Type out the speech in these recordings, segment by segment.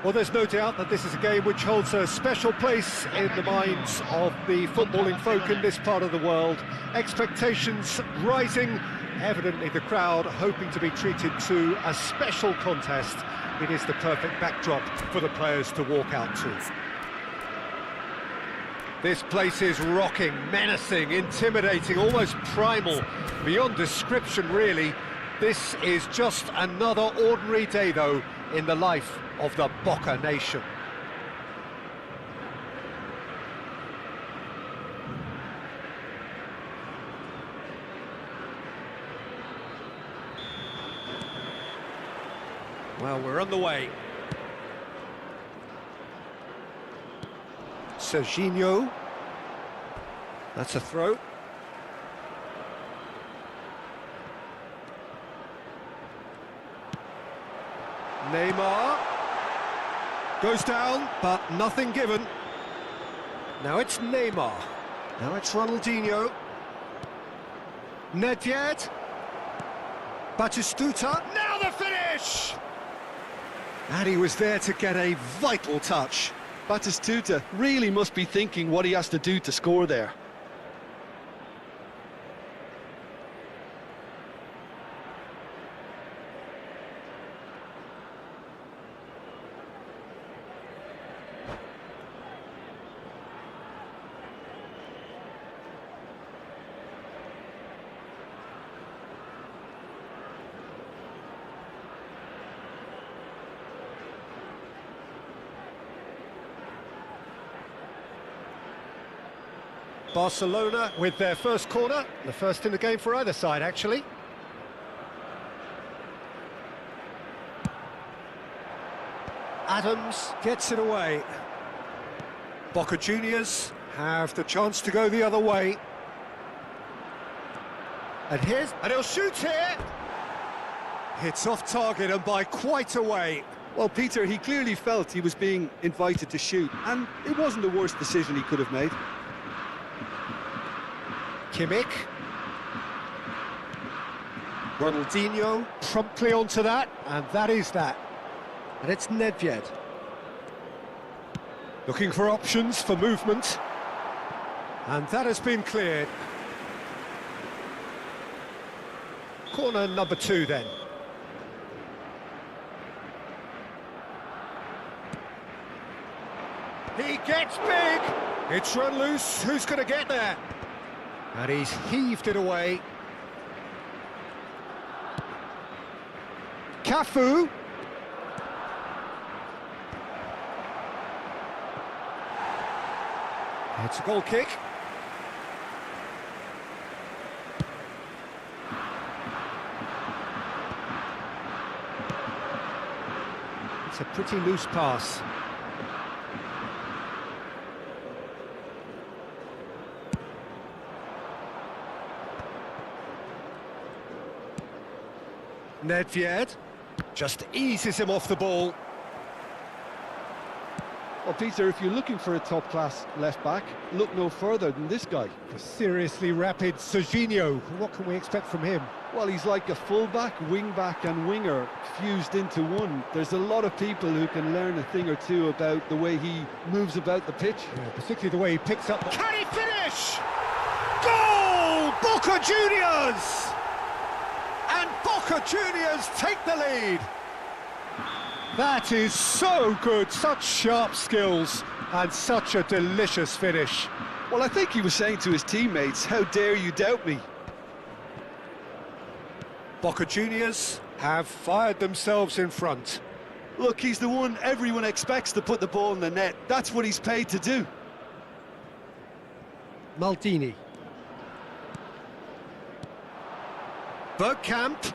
Well, there's no doubt that this is a game which holds a special place in the minds of the footballing folk in this part of the world. Expectations rising, evidently the crowd hoping to be treated to a special contest. It is the perfect backdrop for the players to walk out to. This place is rocking, menacing, intimidating, almost primal, beyond description really. This is just another ordinary day though in the life of the Boca Nation. Well, we're on the way. Serginho. That's a throw. Neymar. Goes down, but nothing given. Now it's Neymar. Now it's Ronaldinho. Nedved. Batistuta. Now the finish! And he was there to get a vital touch. Batistuta really must be thinking what he has to do to score there. Barcelona with their first corner, the first in the game for either side actually. Adams gets it away. Boca Juniors have the chance to go the other way. And he'll shoot here. Hits off target and by quite a way. Well, Peter, he clearly felt he was being invited to shoot, and it wasn't the worst decision he could have made. Kimmich. Ronaldinho promptly onto that, and that is that. And it's Nedved. Looking for options for movement. And that has been cleared. Corner number 2 then. He gets big! It's run loose, who's going to get there? And he's heaved it away. Cafu. It's a goal kick. It's a pretty loose pass. Nedved just eases him off the ball. Well, Peter, if you're looking for a top-class left-back, look no further than this guy. The seriously rapid Serginho. What can we expect from him? Well, he's like a full-back, wing-back and winger fused into one. There's a lot of people who can learn a thing or two about the way he moves about the pitch. Yeah, particularly the way he picks up... Can he finish? Goal! Boca Juniors! And Boca Juniors take the lead. That is so good, such sharp skills and such a delicious finish. Well, I think he was saying to his teammates, how dare you doubt me? Boca Juniors have fired themselves in front. Look, he's the one everyone expects to put the ball in the net. That's what he's paid to do. Maldini. Bergkamp.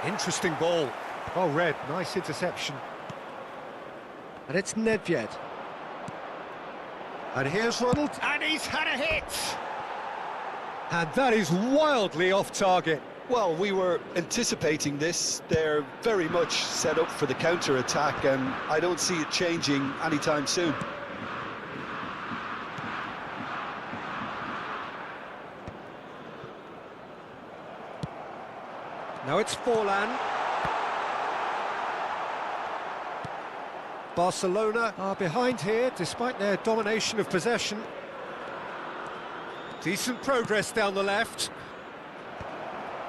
Interesting ball. Oh, Red, nice interception. And it's Nedved. And here's Ronald, and he's had a hit! And that is wildly off target. Well, we were anticipating this. They're very much set up for the counter-attack, and I don't see it changing anytime soon. Now it's Forlan. Barcelona are behind here, despite their domination of possession. Decent progress down the left.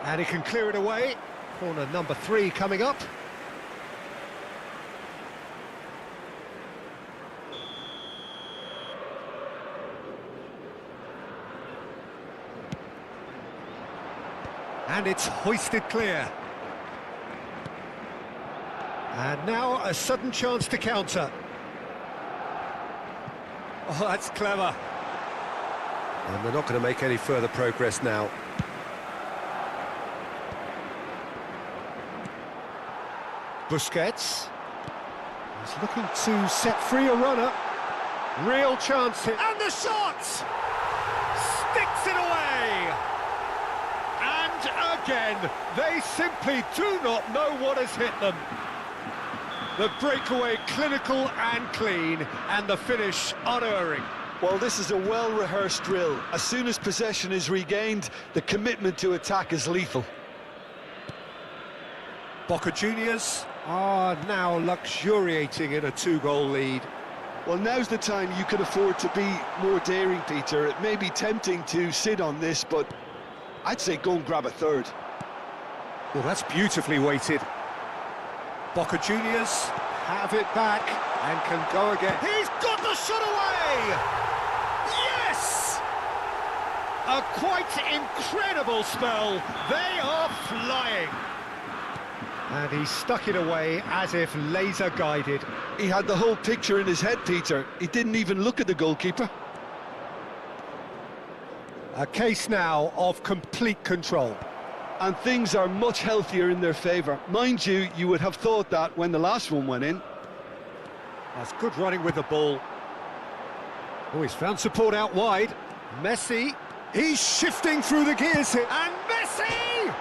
And he can clear it away. Corner number 3 coming up. And it's hoisted clear. And now a sudden chance to counter. Oh, that's clever. And they're not going to make any further progress now. Busquets. He's looking to set free a runner. Real chance here. And the shot! Sticks it away! And again, they simply do not know what has hit them. The breakaway clinical and clean, and the finish unerring. Well, this is a well-rehearsed drill. As soon as possession is regained, the commitment to attack is lethal. Boca Juniors are now luxuriating in a 2-goal lead. Well, now's the time you can afford to be more daring, Peter. It may be tempting to sit on this, but I'd say go and grab a third. Well, that's beautifully weighted. Boca Juniors have it back and can go again. He's got the shot away! Yes! A quite incredible spell. They are flying. And he stuck it away as if laser-guided. He had the whole picture in his head, Peter. He didn't even look at the goalkeeper. A case now of complete control. and things are much healthier in their favour. Mind you, you would have thought that when the last one went in. That's good running with the ball. Oh, he's found support out wide. Messi, he's shifting through the gears here. And Messi!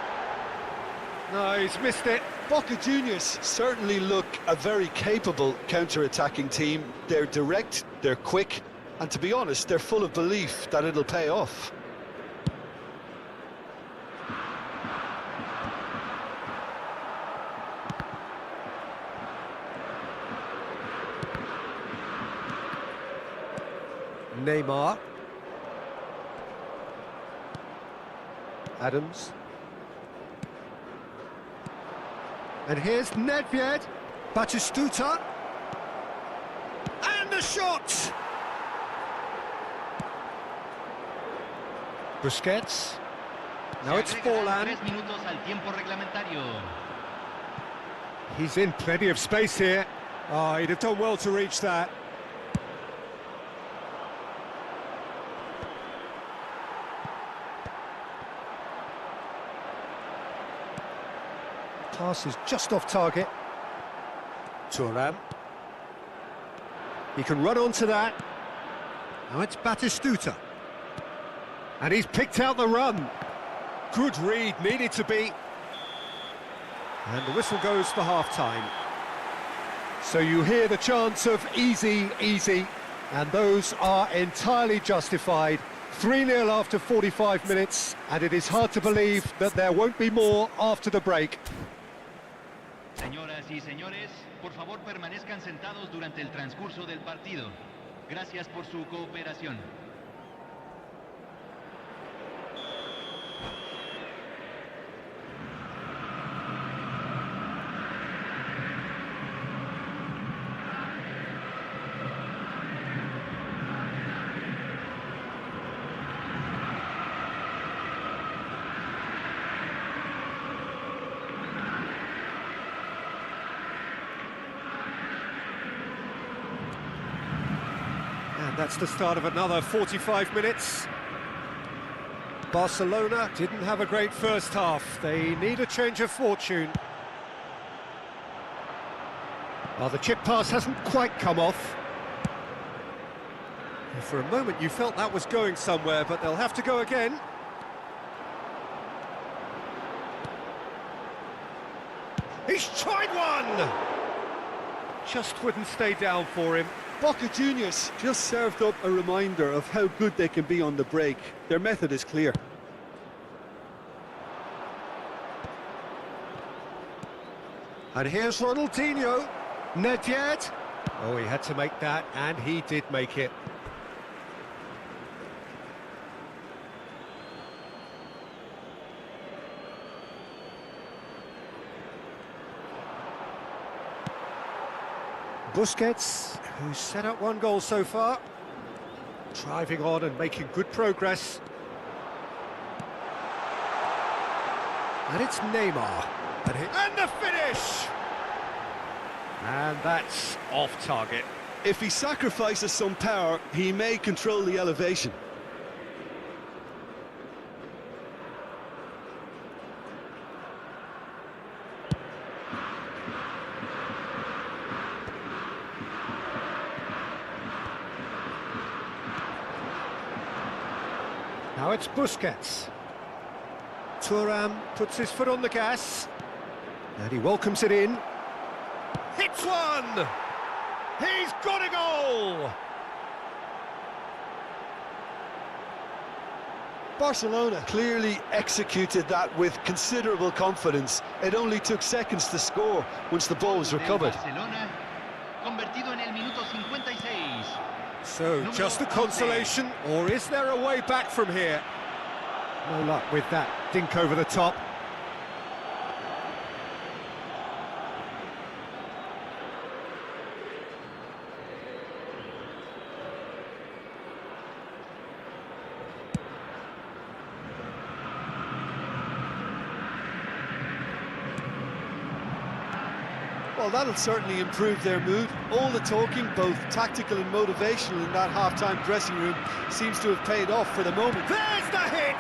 No, he's missed it. Boca Juniors certainly look a very capable counter-attacking team. They're direct, they're quick, and to be honest, they're full of belief that it'll pay off. Neymar. Adams. And here's Nedved. Batistuta. And the shot! Busquets. Now it's Forlan. He's in plenty of space here. Oh, he'd have done well to reach that. Pass is just off target. Thuram. He can run onto that. Now it's Batistuta. And he's picked out the run. Good read, needed to be. And the whistle goes for half-time. So you hear the chants of easy, easy, and those are entirely justified. 3-0 after 45 minutes, and it is hard to believe that there won't be more after the break. Señoras y señores, por favor permanezcan sentados durante el transcurso del partido. Gracias por su cooperación. And that's the start of another 45 minutes. Barcelona didn't have a great first half. They need a change of fortune. Well, the chip pass hasn't quite come off. For a moment you felt that was going somewhere, but they'll have to go again. He's tried one! Just wouldn't stay down for him. Boca Juniors just served up a reminder of how good they can be on the break. Their method is clear. And here's Ronaldinho. Nedved. Oh, he had to make that, and he did make it. Busquets, who's set up one goal so far. Driving on and making good progress. And it's Neymar. And the finish! And that's off target. If he sacrifices some power, he may control the elevation. Now it's Busquets. Thuram puts his foot on the gas. And he welcomes it in. Hits one! He's got a goal! Barcelona clearly executed that with considerable confidence. It only took seconds to score once the ball was recovered. Barcelona, convertido en el minuto 56. So, just a consolation, or is there a way back from here? No luck with that dink over the top. Well, that'll certainly improve their mood. All the talking, both tactical and motivational, in that half-time dressing room seems to have paid off for the moment. There's the hit!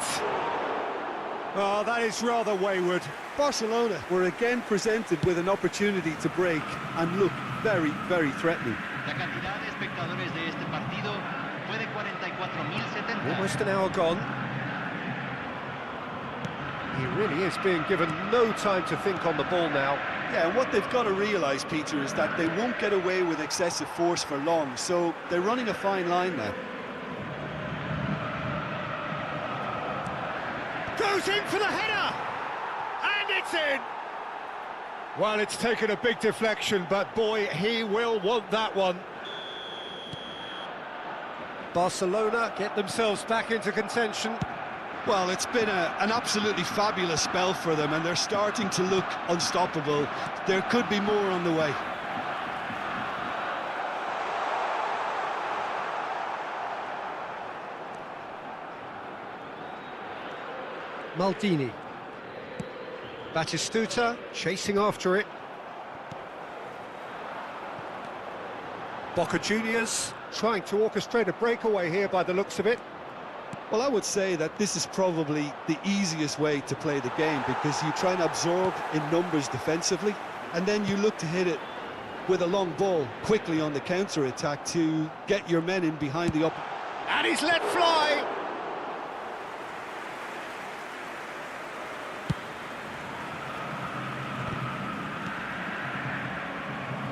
Oh, that is rather wayward. Barcelona were again presented with an opportunity to break and look very, very threatening. La cantidad de espectadores de este partido fue de 44.070. Almost an hour gone. He really is being given no time to think on the ball now. Yeah, and what they've got to realise, Peter, is that they won't get away with excessive force for long, so they're running a fine line now. Goes in for the header! And it's in! Well, it's taken a big deflection, but boy, he will want that one. Barcelona get themselves back into contention. Well, it's been an absolutely fabulous spell for them, and they're starting to look unstoppable. There could be more on the way. Maldini. Batistuta chasing after it. Boca Juniors trying to orchestrate a breakaway here by the looks of it. Well, I would say that this is probably the easiest way to play the game, because you try and absorb in numbers defensively, and then you look to hit it with a long ball quickly on the counter-attack to get your men in behind the up. And he's let fly!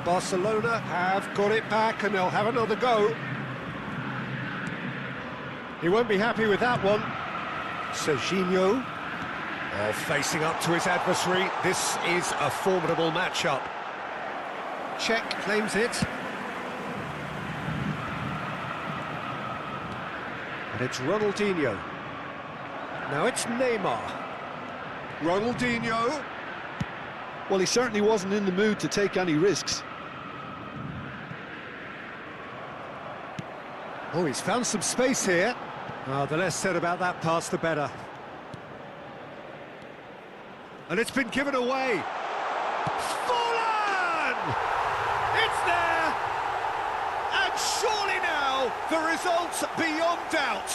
Barcelona have got it back and they'll have another go. He won't be happy with that one. Serginho, facing up to his adversary. This is a formidable matchup. Czech claims it. And it's Ronaldinho. Now it's Neymar. Ronaldinho. Well, he certainly wasn't in the mood to take any risks. Oh, he's found some space here. Oh, the less said about that pass, the better. And it's been given away. Fallen! It's there! And surely now, the result's beyond doubt.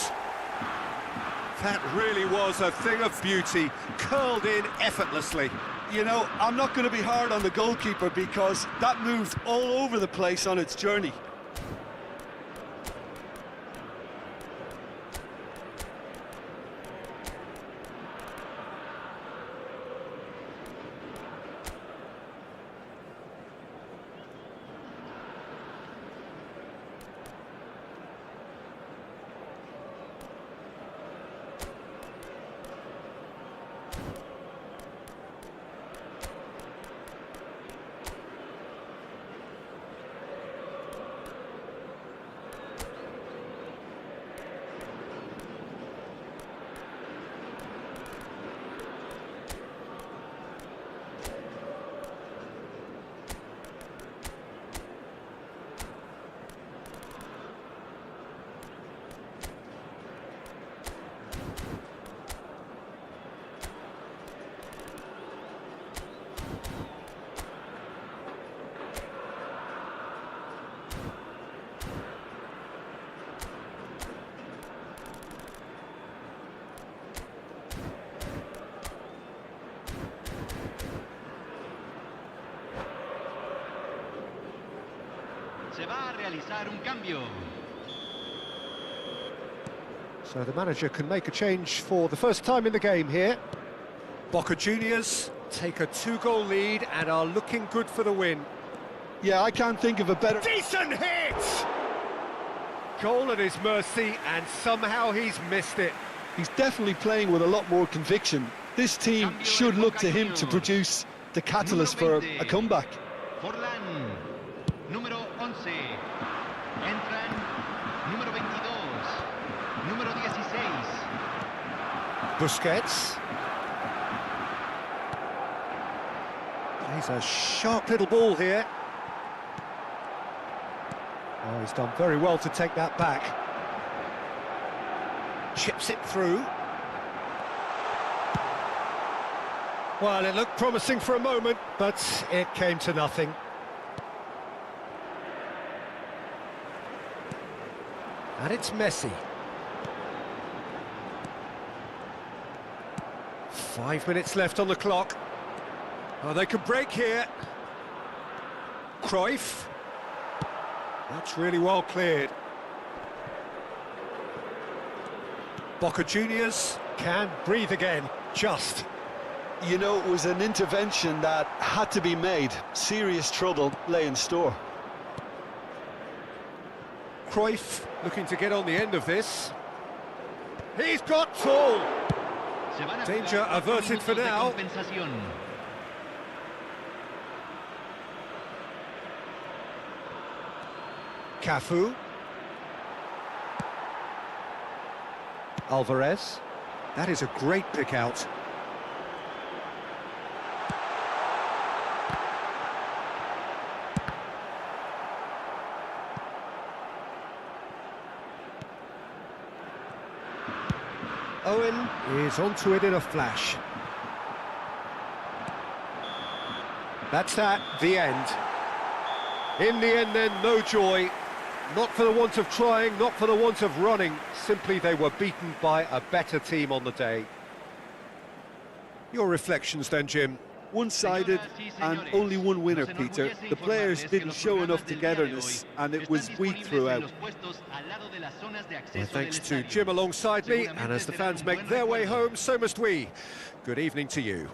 That really was a thing of beauty, curled in effortlessly. You know, I'm not going to be hard on the goalkeeper, because that moved all over the place on its journey. Se va a realizar un cambio. So the manager can make a change for the first time in the game here. Boca Juniors take a 2-goal lead and are looking good for the win. Yeah, I can't think of a better... Decent hit! Goal at his mercy, and somehow he's missed it. He's definitely playing with a lot more conviction. This team should look to him to produce the catalyst for a comeback. Forlán, número 11. Entran número 22, número 16. Busquets. Plays a sharp little ball here. Oh, he's done very well to take that back. Chips it through. Well, it looked promising for a moment, but it came to nothing. And it's Messi. 5 minutes left on the clock. Oh, they could break here. Cruyff. That's really well cleared. Boca Juniors can breathe again, just. You know, it was an intervention that had to be made. Serious trouble lay in store. Cruyff looking to get on the end of this. He's got tall. Danger averted for now. Cafu. Alvarez. That is a great pick out. Owen is onto it in a flash. That's that, the end. In the end then, no joy. Not for the want of trying, not for the want of running. Simply they were beaten by a better team on the day. Your reflections then, Jim? One-sided and only one winner, Peter. The players didn't show enough togetherness and it was weak throughout. Well, thanks to Jim alongside me, and as the fans make their way home, so must we. Good evening to you.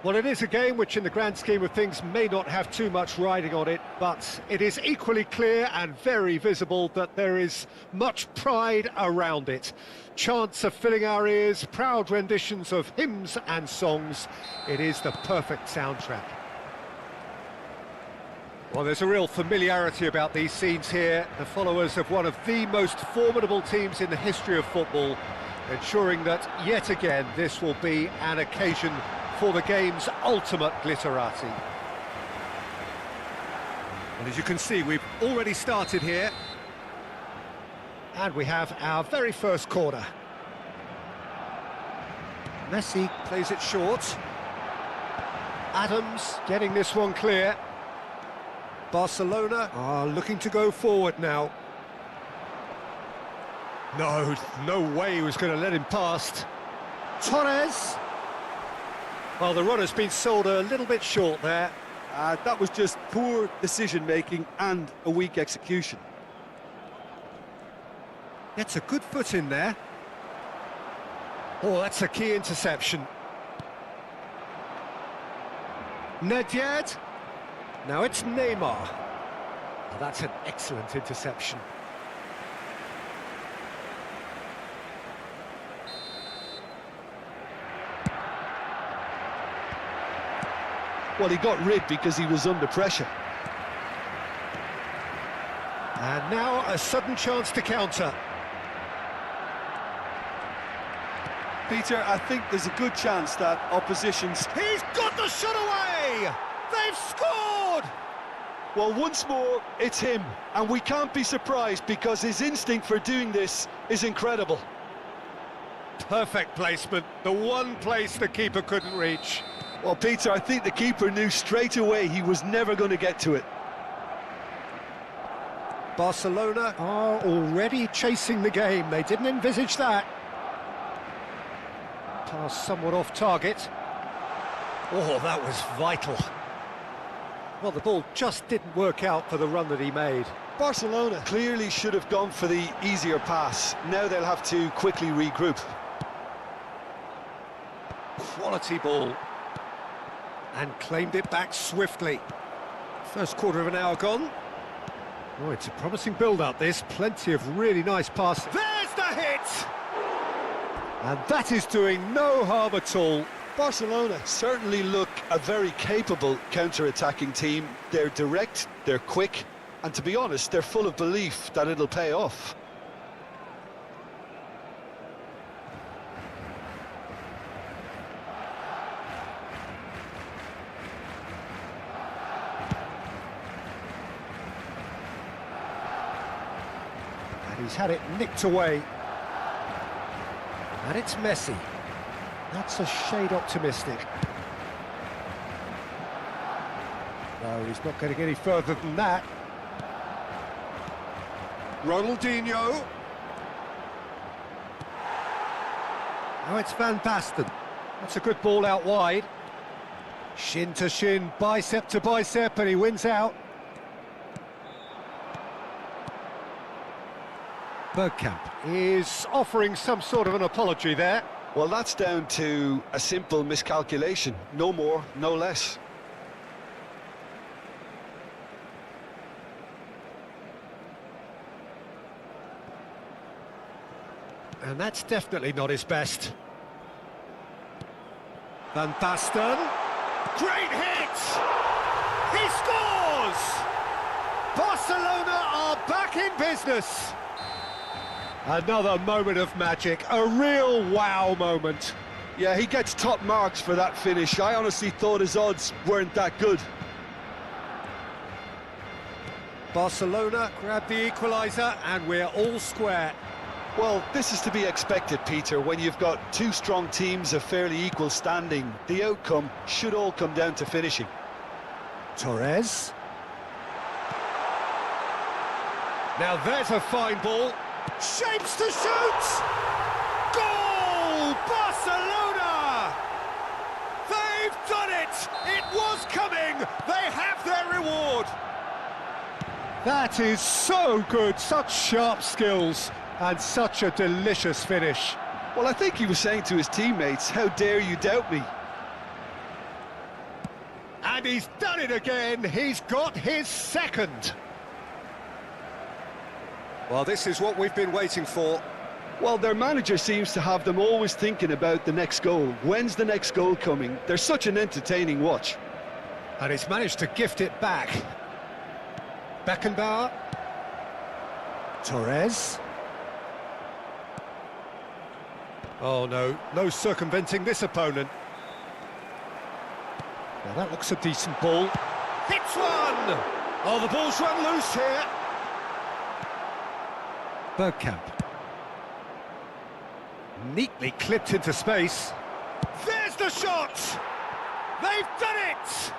Well, it is a game which, in the grand scheme of things, may not have too much riding on it, but it is equally clear and very visible that there is much pride around it. Chants are filling our ears, proud renditions of hymns and songs. It is the perfect soundtrack. Well, there's a real familiarity about these scenes here. The followers of one of the most formidable teams in the history of football, ensuring that, yet again, this will be an occasion for the game's ultimate glitterati. Well, as you can see, we've already started here. And we have our very first corner. Messi plays it short. Adams getting this one clear. Barcelona are looking to go forward now. No way he was going to let him past. Torres. Well, the runner's been sold a little bit short there. That was just poor decision-making and a weak execution. Gets a good foot in there. Oh, that's a key interception. Nedved. Now it's Neymar. Oh, that's an excellent interception. Well, he got rid because he was under pressure. And now a sudden chance to counter. Peter, I think there's a good chance that opposition's... He's got the shot away! They've scored! Well, once more, it's him. And we can't be surprised because his instinct for doing this is incredible. Perfect placement, the one place the keeper couldn't reach. Well, Peter, I think the keeper knew straight away he was never going to get to it. Barcelona are already chasing the game. They didn't envisage that. Pass somewhat off target. Oh, that was vital. Well, the ball just didn't work out for the run that he made. Barcelona clearly should have gone for the easier pass. Now they'll have to quickly regroup. Quality ball. And claimed it back swiftly. First quarter of an hour gone. Oh, it's a promising build-up, this. Plenty of really nice passes. There's the hit! And that is doing no harm at all. Barcelona certainly look a very capable counter-attacking team. They're direct, they're quick, and to be honest, they're full of belief that it'll pay off. He's had it nicked away. And it's Messi. That's a shade optimistic. No, he's not getting any further than that. Ronaldinho. Now it's Van Basten. That's a good ball out wide. Shin to shin, bicep to bicep, and he wins out. Bergkamp is offering some sort of an apology there. Well, that's down to a simple miscalculation. No more, no less. And that's definitely not his best. Van Basten. Great hit! He scores! Barcelona are back in business. Another moment of magic, a real wow moment. Yeah, he gets top marks for that finish. I honestly thought his odds weren't that good. Barcelona grab the equaliser and we're all square. Well, this is to be expected, Peter. When you've got two strong teams of fairly equal standing, the outcome should all come down to finishing. Torres. Now there's a fine ball. Shapes to shoot! Goal! Barcelona! They've done it! It was coming! They have their reward! That is so good, such sharp skills, and such a delicious finish. Well, I think he was saying to his teammates, how dare you doubt me? And he's done it again. He's got his second. Well, this is what we've been waiting for. Well, their manager seems to have them always thinking about the next goal. When's the next goal coming? They're such an entertaining watch. And he's managed to gift it back. Beckenbauer. Torres. Oh, no circumventing this opponent. Now that looks a decent ball. Hits one! Oh, the ball's run loose here. Bergkamp. Neatly clipped into space. There's the shot! They've done it!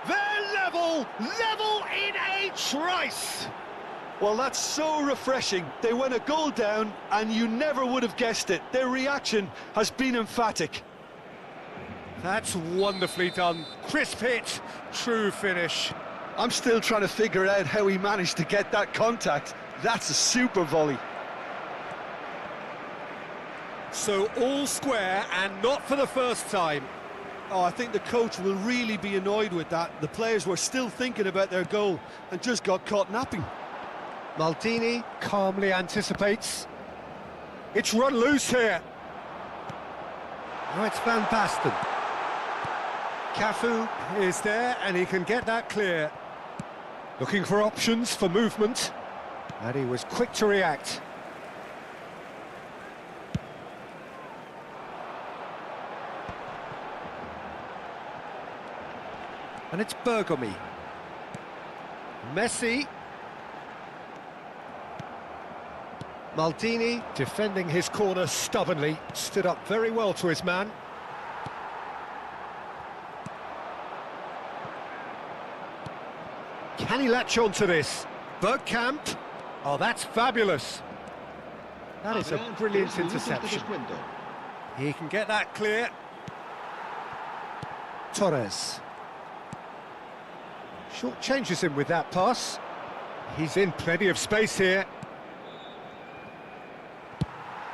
They're level in a trice! Well, that's so refreshing. They went a goal down, and you never would have guessed it. Their reaction has been emphatic. That's wonderfully done. Crisp hit, true finish. I'm still trying to figure out how he managed to get that contact. That's a super volley. So all square, and not for the first time. Oh, I think the coach will really be annoyed with that. The players were still thinking about their goal and just got caught napping. Maldini calmly anticipates. It's run loose here. Now it's Van Basten. Cafu is there, and he can get that clear. Looking for options for movement, and he was quick to react. And it's Bergomi. Messi. Maldini, defending his corner stubbornly, stood up very well to his man. Can he latch on to this? Bergkamp. Oh, that's fabulous. That is a brilliant interception. He can get that clear. Torres. Short changes him with that pass. He's in plenty of space here.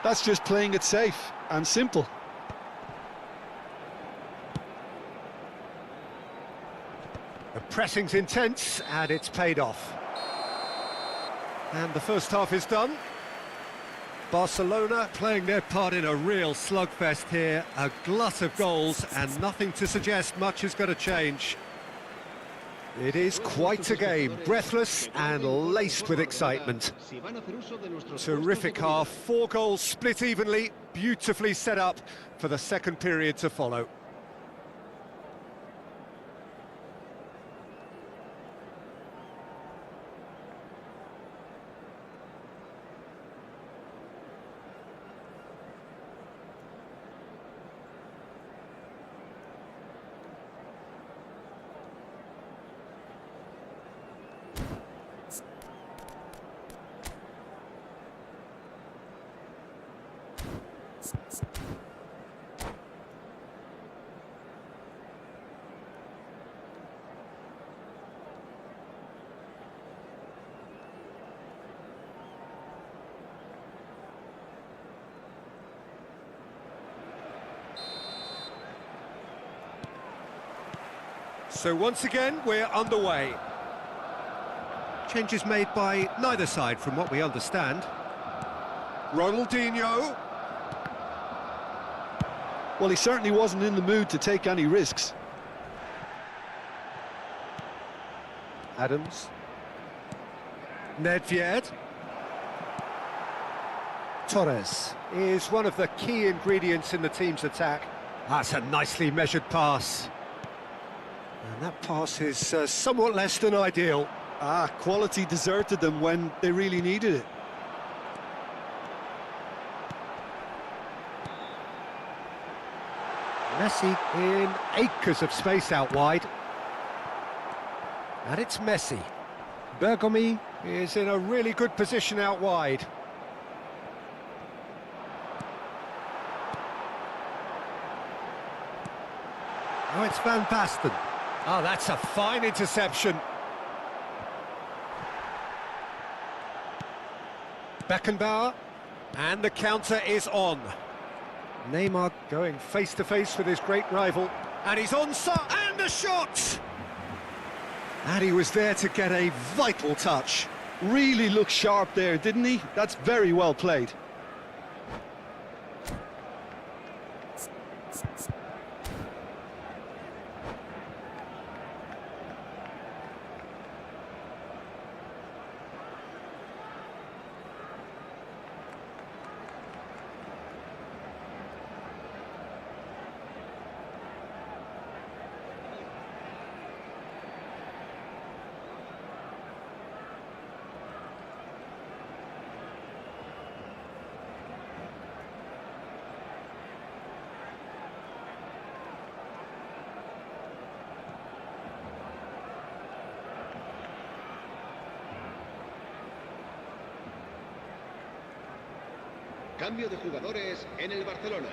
That's just playing it safe and simple. The pressing's intense, and it's paid off. And the first half is done. Barcelona playing their part in a real slugfest here. A glut of goals, and nothing to suggest much is going to change. It is quite a game, breathless and laced with excitement. Terrific half, 4 goals split evenly, beautifully set up for the second period to follow. So once again, we're underway. Changes made by neither side from what we understand. Ronaldinho. Well, he certainly wasn't in the mood to take any risks. Adams. Nedved. Torres is one of the key ingredients in the team's attack. That's a nicely measured pass. And that pass is somewhat less than ideal. Quality deserted them when they really needed it. Messi in acres of space out wide. And it's Messi. Bergomi is in a really good position out wide. Now it's Van Basten. Oh, that's a fine interception. Beckenbauer, and the counter is on. Neymar going face-to-face with his great rival, and he's onside, and And the shot! And he was there to get a vital touch. Really looked sharp there, didn't he? That's very well played. Cambio de jugadores en el Barcelona.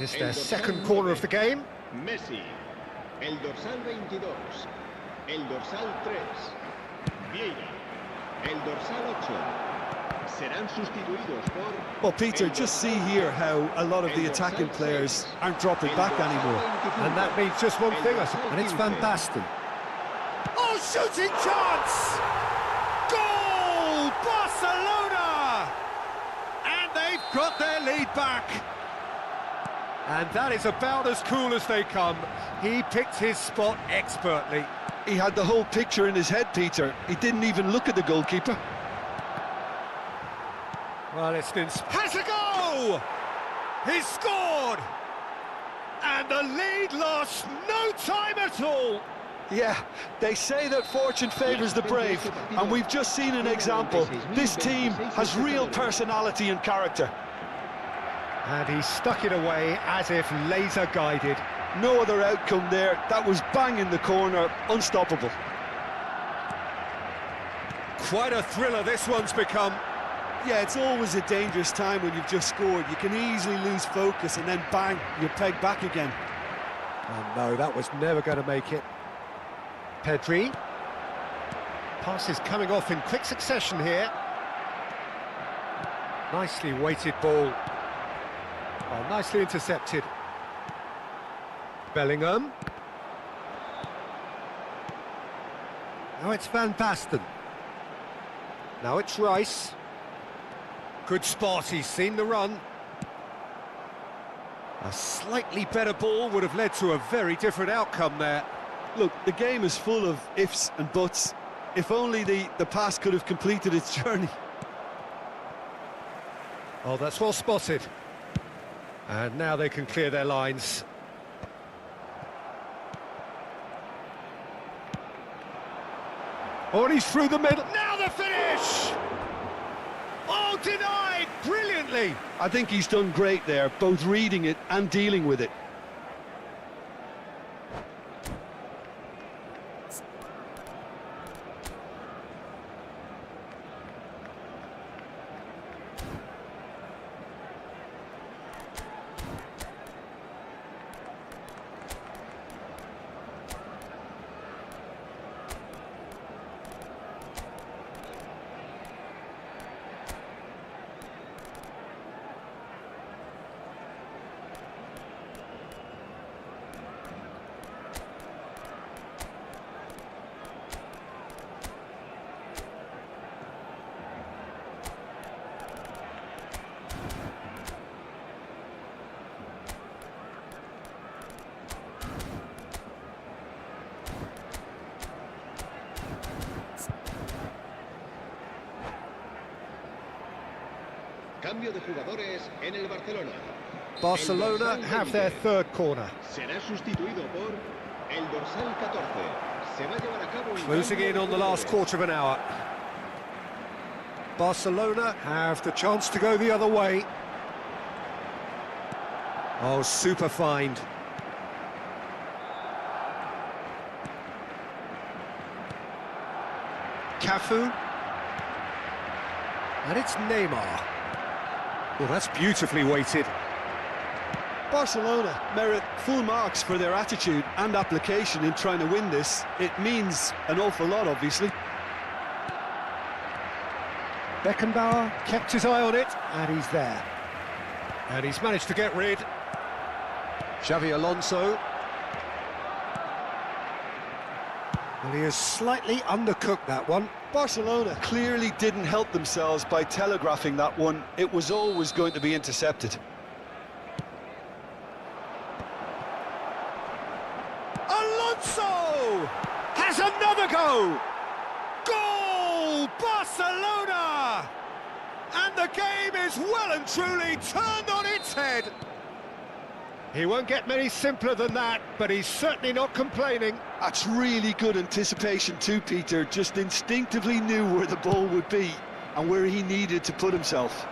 It's El their dorsal second corner of the 9, game. Messi. El dorsal 22. El dorsal 3. Vieira. El dorsal 8. Serán sustituidos por... Well, Peter, el just dorsal see here how a lot of the attacking players aren't dropping back anymore. And that means just one thing, I suppose. And it's Van Basten. Oh, shooting chance! Goal! Barcelona! And they've got their lead back. And that is about as cool as they come. He picked his spot expertly. He had the whole picture in his head, Peter. He didn't even look at the goalkeeper. Well, it's been... Has a go! He's scored! And the lead lost no time at all. Yeah, they say that fortune favours the brave, and we've just seen an example. This team has real personality and character. And he stuck it away as if laser guided. No other outcome there. That was bang in the corner, unstoppable. Quite a thriller this one's become. Yeah, it's always a dangerous time when you've just scored. You can easily lose focus and then bang, you're pegged back again. Oh no, that was never going to make it. Pedri. Passes coming off in quick succession here. Nicely weighted ball. Oh, nicely intercepted. Bellingham. Now it's Van Basten. Now it's Rice. Good spot, he's seen the run. A slightly better ball would have led to a very different outcome there. Look, the game is full of ifs and buts. If only the pass could have completed its journey. Oh, that's well spotted. And now they can clear their lines. Oh, and he's through the middle. Now the finish! Oh, denied brilliantly. I think he's done great there, both reading it and dealing with it. Cambio de jugadores en el Barcelona. Barcelona have their third corner. Será sustituido por el dorsal 14. Se va a llevar a cabo un Closing cambio in de on the last jugadores. quarter of an hour. Barcelona have the chance to go the other way. Oh, super find. Cafu. And it's Neymar. Well, that's beautifully weighted. Barcelona merit full marks for their attitude and application in trying to win this. It means an awful lot, obviously. Beckenbauer kept his eye on it, and he's there. And he's managed to get rid. Xavi Alonso. Well, he has slightly undercooked that one. Barcelona clearly didn't help themselves by telegraphing that one. It was always going to be intercepted. Alonso has another go! Goal! Barcelona! And the game is well and truly turned on its head. He won't get many simpler than that, but he's certainly not complaining. That's really good anticipation too, Peter. Just instinctively knew where the ball would be and where he needed to put himself.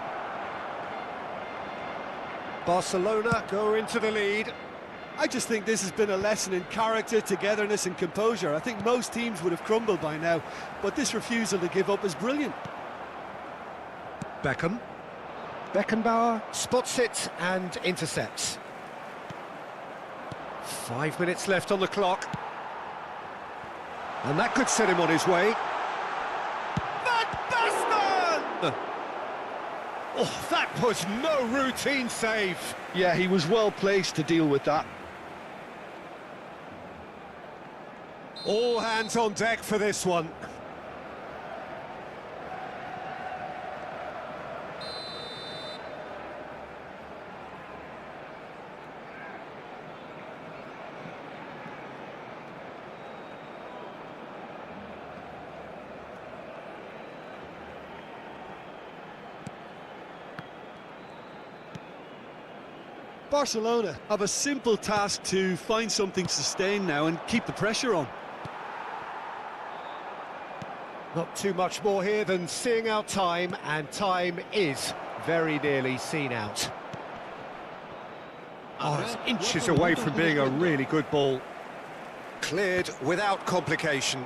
Barcelona go into the lead. I just think this has been a lesson in character, togetherness and composure. I think most teams would have crumbled by now, but this refusal to give up is brilliant. Beckham. Beckenbauer spots it and intercepts. 5 minutes left on the clock. And that could set him on his way. Van Basten! Oh, that was no routine save. Yeah, he was well placed to deal with that. All hands on deck for this one. Barcelona have a simple task to find something sustained now and keep the pressure on. Not too much more here than seeing out time, and time is very nearly seen out. Oh, it's inches away from being a really good ball. Cleared without complication.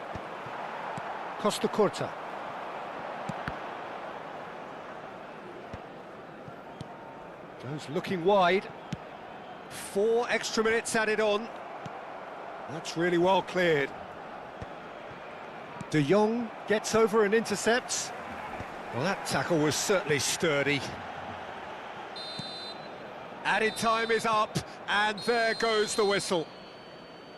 Costa Curta. Goes looking wide. 4 extra minutes added on. That's really well cleared. De Jong gets over and intercepts. Well, that tackle was certainly sturdy. Added time is up, and there goes the whistle.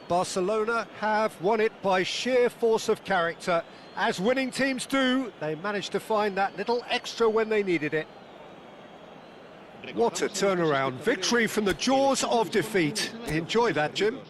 Barcelona have won it by sheer force of character. As winning teams do, they managed to find that little extra when they needed it. What a turnaround. Victory from the jaws of defeat. Enjoy that, Jim.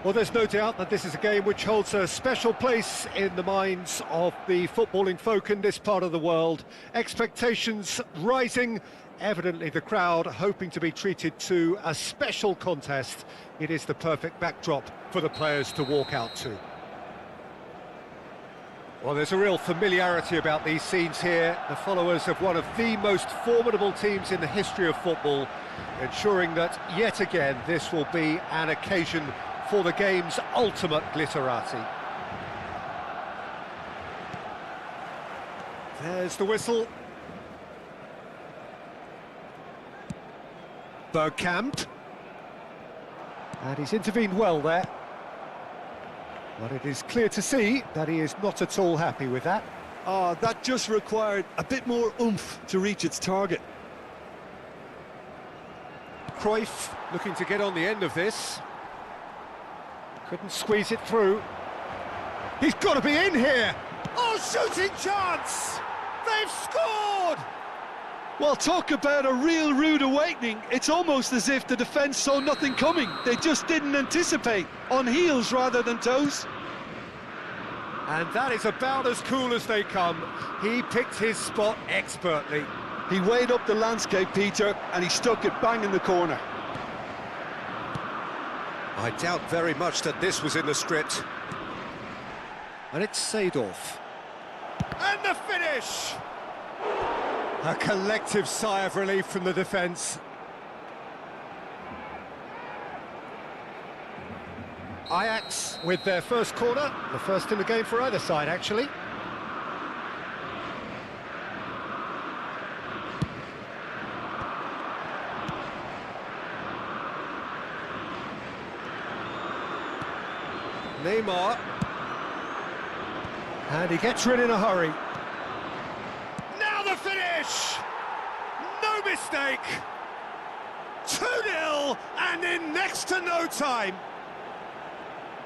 Well, there's no doubt that this is a game which holds a special place in the minds of the footballing folk in this part of the world. Expectations rising, evidently the crowd hoping to be treated to a special contest. It is the perfect backdrop for the players to walk out to. Well, there's a real familiarity about these scenes here. The followers of one of the most formidable teams in the history of football, ensuring that, yet again, this will be an occasion for the game's ultimate glitterati. There's the whistle. Bergkamp. And he's intervened well there. But it is clear to see that he is not at all happy with that. Oh, that just required a bit more oomph to reach its target. Cruyff looking to get on the end of this. Couldn't squeeze it through. He's got to be in here! Oh, shooting chance! They've scored! Well, talk about a real rude awakening. It's almost as if the defence saw nothing coming. They just didn't anticipate. On heels rather than toes. And that is about as cool as they come. He picked his spot expertly. He weighed up the landscape, Peter, and he stuck it bang in the corner. I doubt very much that this was in the script. And it's Seedorf. And the finish! A collective sigh of relief from the defence. Ajax with their first corner, the first in the game for either side, actually. Neymar. And he gets rid in a hurry. Now the finish! No mistake! 2-0 and in next to no time.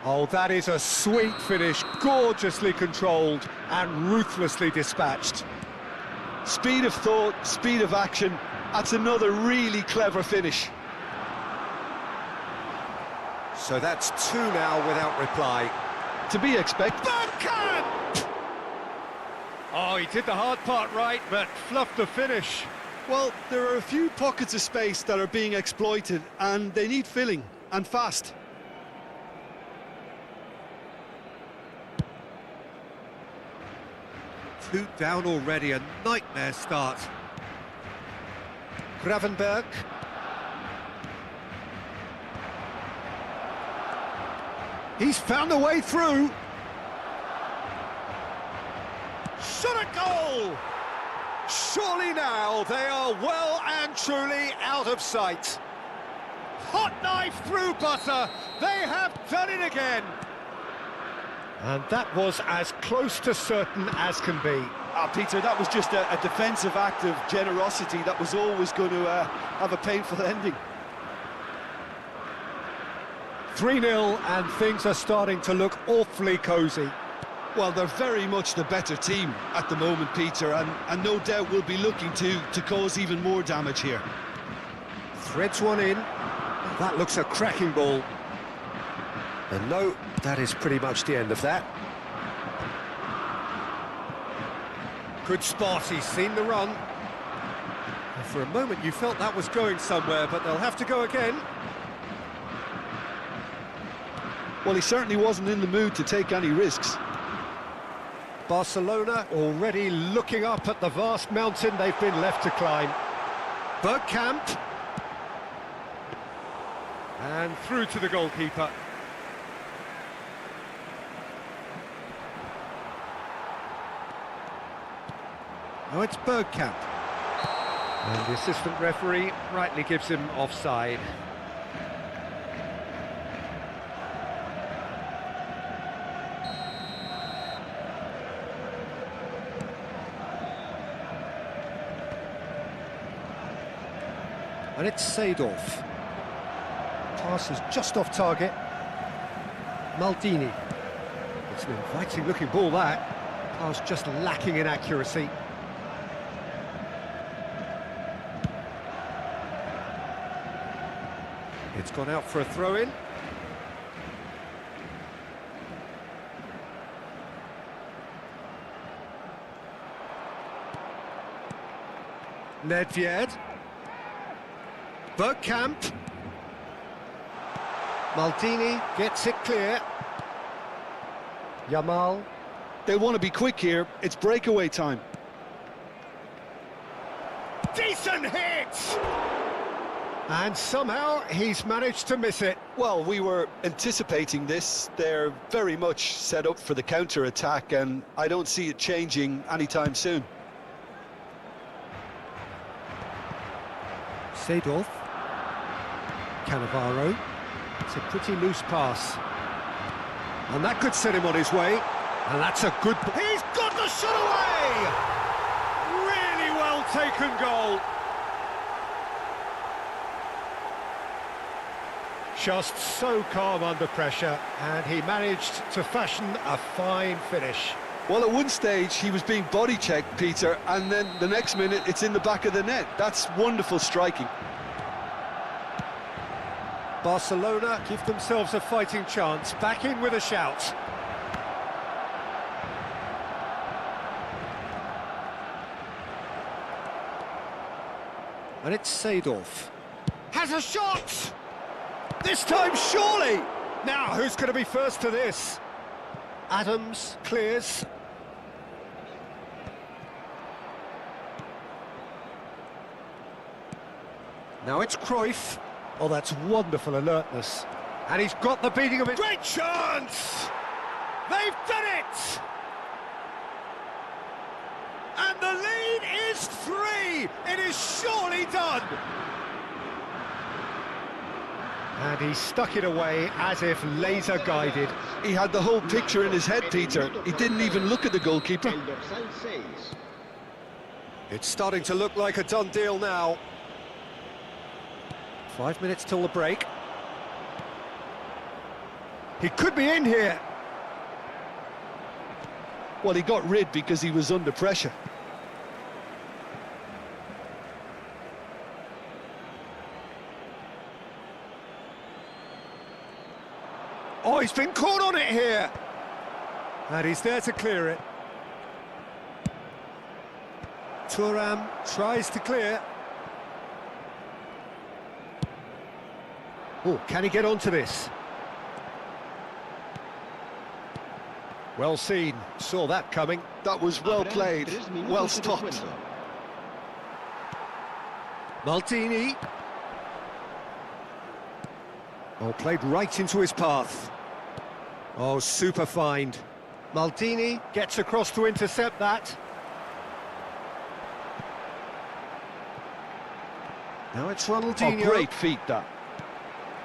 Oh, that is a sweet finish, gorgeously controlled and ruthlessly dispatched. Speed of thought, speed of action. That's another really clever finish. So that's 2 now without reply. To be expected. Bergkamp! Oh, he did the hard part right, but fluffed the finish. Well, there are a few pockets of space that are being exploited, and they need filling, and fast. Two down already, a nightmare start. Gravenberg. He's found a way through. Shot a goal! Surely now they are well and truly out of sight. Hot knife through butter. They have done it again. And that was as close to certain as can be. Peter, that was just a defensive act of generosity that was always going to have a painful ending. 3-0 and things are starting to look awfully cosy. Well, they're very much the better team at the moment, Peter, and no doubt will be looking to cause even more damage here. Threads one in. That looks a cracking ball. And no, that is pretty much the end of that. Good spot, he's seen the run. And for a moment you felt that was going somewhere, but they'll have to go again. Well, he certainly wasn't in the mood to take any risks. Barcelona already looking up at the vast mountain they've been left to climb. Bergkamp. And through to the goalkeeper. Now it's Bergkamp. And the assistant referee rightly gives him offside. And it's Seedorf. Pass is just off target. Maldini. It's an inviting looking ball, that. Pass just lacking in accuracy. It's gone out for a throw-in. Nedved. Bergkamp. Maldini gets it clear. Yamal. They want to be quick here. It's breakaway time. Decent hit! And somehow he's managed to miss it. Well, we were anticipating this. They're very much set up for the counter-attack, and I don't see it changing anytime soon. Seedorf. Cannavaro. It's a pretty loose pass. And that could set him on his way. And that's a good... He's got the shot away! Really well taken goal. Just so calm under pressure, and he managed to fashion a fine finish. Well, at one stage, he was being body-checked, Peter, and then the next minute, it's in the back of the net. That's wonderful striking. Barcelona give themselves a fighting chance, back in with a shout. And it's Seedorf. Has a shot! This time, surely! Now, who's going to be first to this? Adams clears. Now it's Cruyff. Oh, that's wonderful alertness. And he's got the beating of it. Great chance! They've done it! And the lead is 3! It is surely done! And he stuck it away as if laser-guided. He had the whole picture in his head, Peter. He didn't even look at the goalkeeper. El dorsal 6. It's starting to look like a done deal now. 5 minutes till the break. He could be in here. Well, he got rid because he was under pressure. Oh, he's been caught on it here. And he's there to clear it. Thuram tries to clear. Oh, can he get onto this? Well seen, saw that coming. That was well Habrá played, 3 minutos well de stopped. descuento. Maldini. Oh, played right into his path. Oh, super find. Maldini gets across to intercept that. Now it's Ronaldinho. Oh, great feat, that.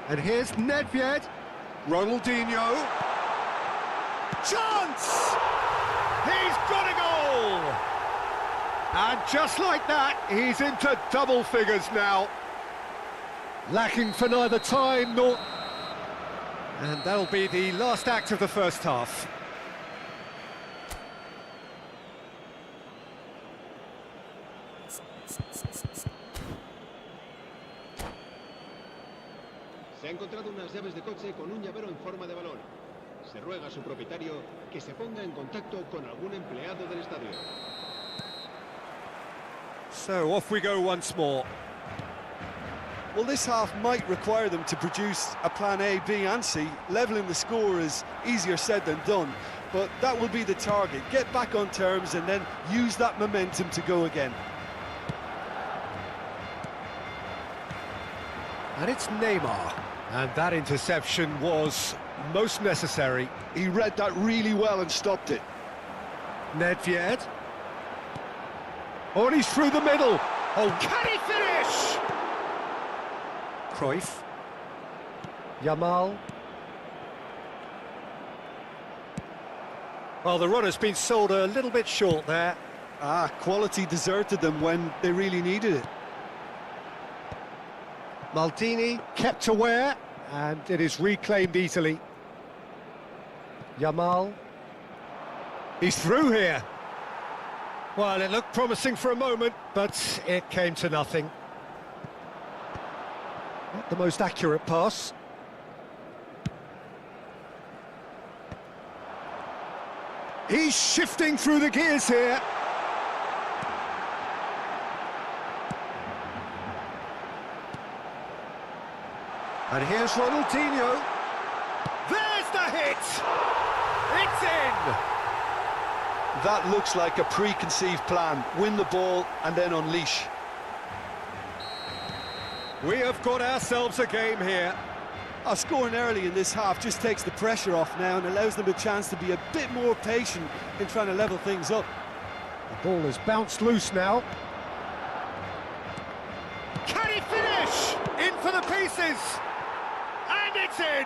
And here's Nedved. Ronaldinho. Chance! He's got a goal! And just like that, he's into double figures now. Lacking for neither time nor... And that'll be the last act of the first half. Se ha encontrado unas llaves de coche con un llavero en forma de balón. Se ruega a su propietario que se ponga en contacto con algún empleado del estadio. So off we go once more. Well, this half might require them to produce a plan A, B and C. Levelling the score is easier said than done, but that will be the target. Get back on terms and then use that momentum to go again. And it's Neymar. And that interception was most necessary. He read that really well and stopped it. Nedved. Oh, and he's through the middle. Oh, can he finish? Cruyff. Yamal. Well, the run has been sold a little bit short there. Quality deserted them when they really needed it. Maldini kept aware, and it is reclaimed easily. Yamal. He's through here. Well, it looked promising for a moment, but it came to nothing. Not the most accurate pass. He's shifting through the gears here. And here's Ronaldinho. There's the hit! It's in! That looks like a preconceived plan. Win the ball and then unleash. We have got ourselves a game here. Scoring early in this half just takes the pressure off now and allows them a chance to be a bit more patient in trying to level things up. The ball has bounced loose now. Can he finish? In for the pieces! And it's in!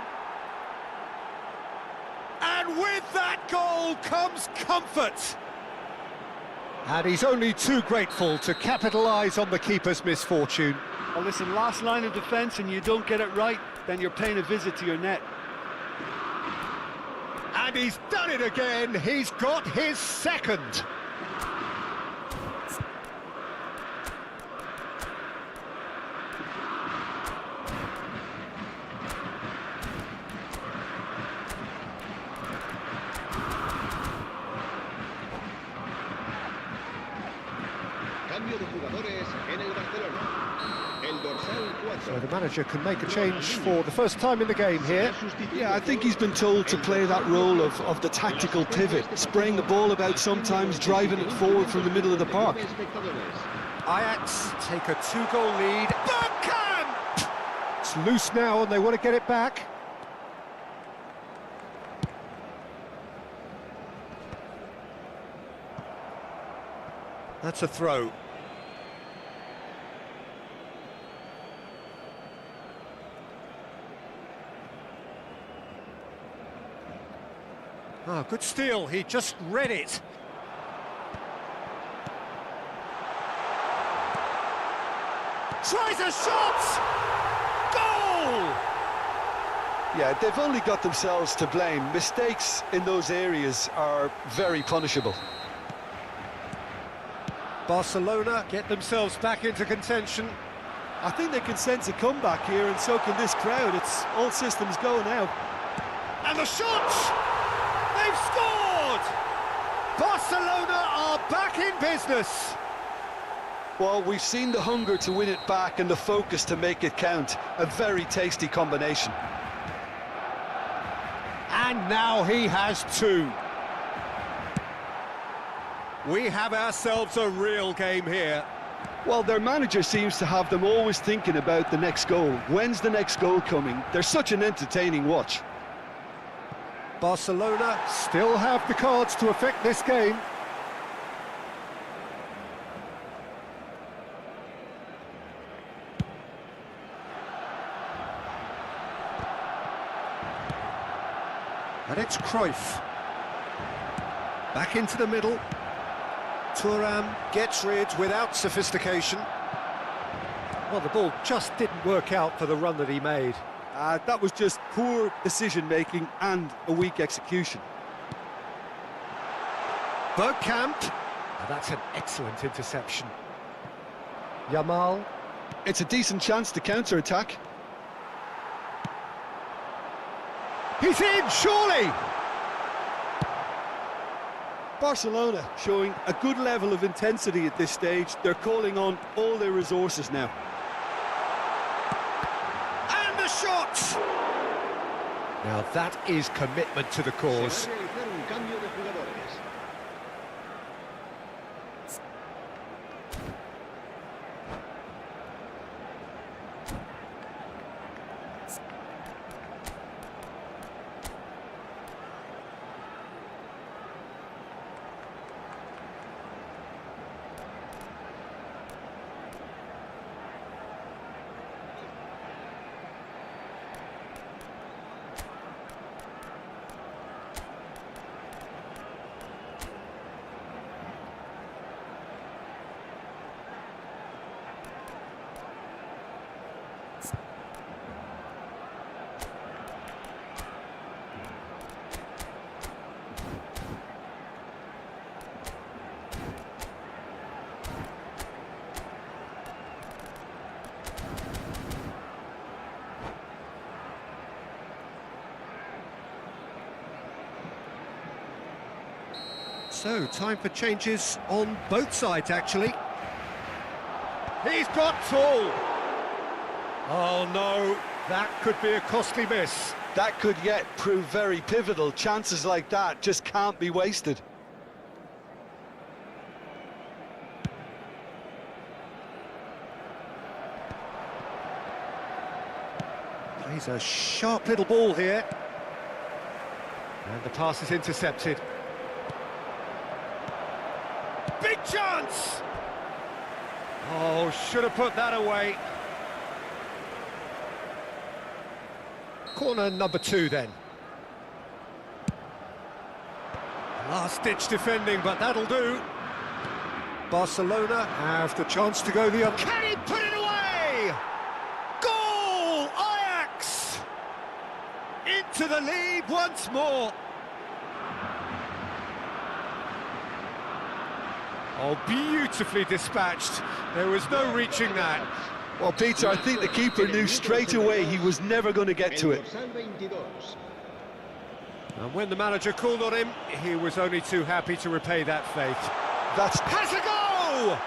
And with that goal comes comfort! And he's only too grateful to capitalise on the keeper's misfortune. Well, listen, last line of defence and you don't get it right, then you're paying a visit to your net. And he's done it again. He's got his second. Cambio de jugadores en el Barcelona. El dorsal 4. So the manager can make a change for the first time in the game here. Yeah, I think he's been told to play that role of the tactical pivot, spraying the ball about sometimes, driving it forward from the middle of the park. Ajax take a 2-goal lead. Bergkamp! It's loose now and they want to get it back. That's a throw. Oh, good steal, he just read it. Tries a shot! Goal! Yeah, they've only got themselves to blame. Mistakes in those areas are very punishable. Barcelona get themselves back into contention. I think they can sense a comeback here, and so can this crowd. It's all systems go now. And the shot! They've scored! Barcelona are back in business. Well, we've seen the hunger to win it back and the focus to make it count. A very tasty combination. And now he has two. We have ourselves a real game here. Well, their manager seems to have them always thinking about the next goal. When's the next goal coming? They're such an entertaining watch. Barcelona still have the cards to affect this game. And it's Cruyff. Back into the middle. Thuram gets rid without sophistication. Well, the ball just didn't work out for the run that he made. That was just poor decision-making and a weak execution. Bergkamp. Now that's an excellent interception. Yamal. It's a decent chance to counter-attack. He's in, surely! Barcelona showing a good level of intensity at this stage. They're calling on all their resources now. And the shot! Now that is commitment to the cause. So, time for changes on both sides, actually. He's got tall. Oh, no, that could be a costly miss. That could yet prove very pivotal. Chances like that just can't be wasted. Plays a sharp little ball here. And the pass is intercepted. Big chance! Oh, should have put that away. Corner number 2 then. Last-ditch defending, but that'll do. Barcelona have the chance to go the other... Can he put it away? Goal! Ajax! Into the lead once more. Oh, beautifully dispatched. There was no reaching that. Well, Peter, I think the keeper knew straight away he was never going to get to it. And when the manager called on him, he was only too happy to repay that faith. That's... Has a go!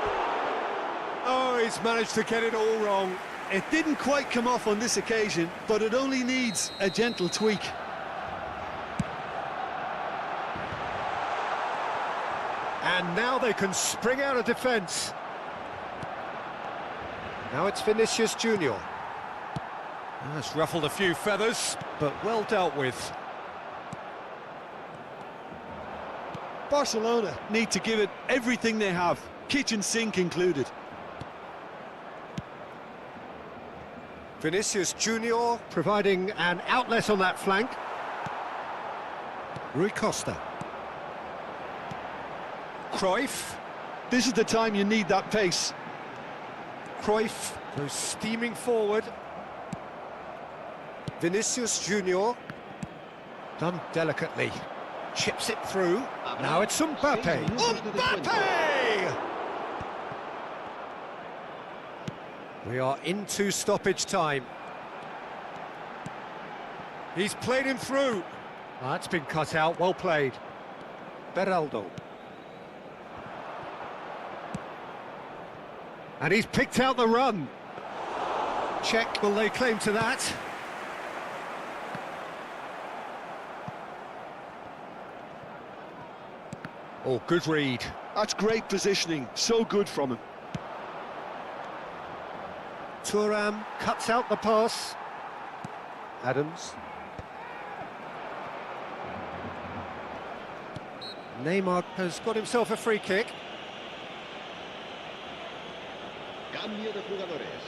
Oh, he's managed to get it all wrong. It didn't quite come off on this occasion, but it only needs a gentle tweak. And now they can spring out of defence. Now it's Vinicius Junior. That's ruffled a few feathers, but well dealt with. Barcelona need to give it everything they have, kitchen sink included. Vinicius Junior providing an outlet on that flank. Rui Costa. Cruyff. This is the time you need that pace. Cruyff goes steaming forward. Vinicius Junior. Done delicately. Chips it through. Now it's Mbappe. Mbappe! We are into stoppage time. He's played him through. That's been cut out, well played. Beraldo. And he's picked out the run. Check, will they claim to that? Oh, good read. That's great positioning, so good from him. Thuram cuts out the pass. Adams. Neymar has got himself a free kick. Cambio de jugadores.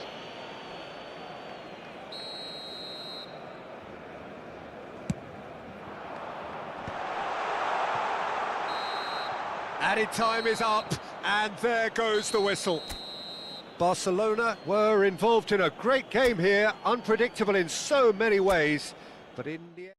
Added time is up, and there goes the whistle. Barcelona were involved in a great game here, unpredictable in so many ways, but in the end...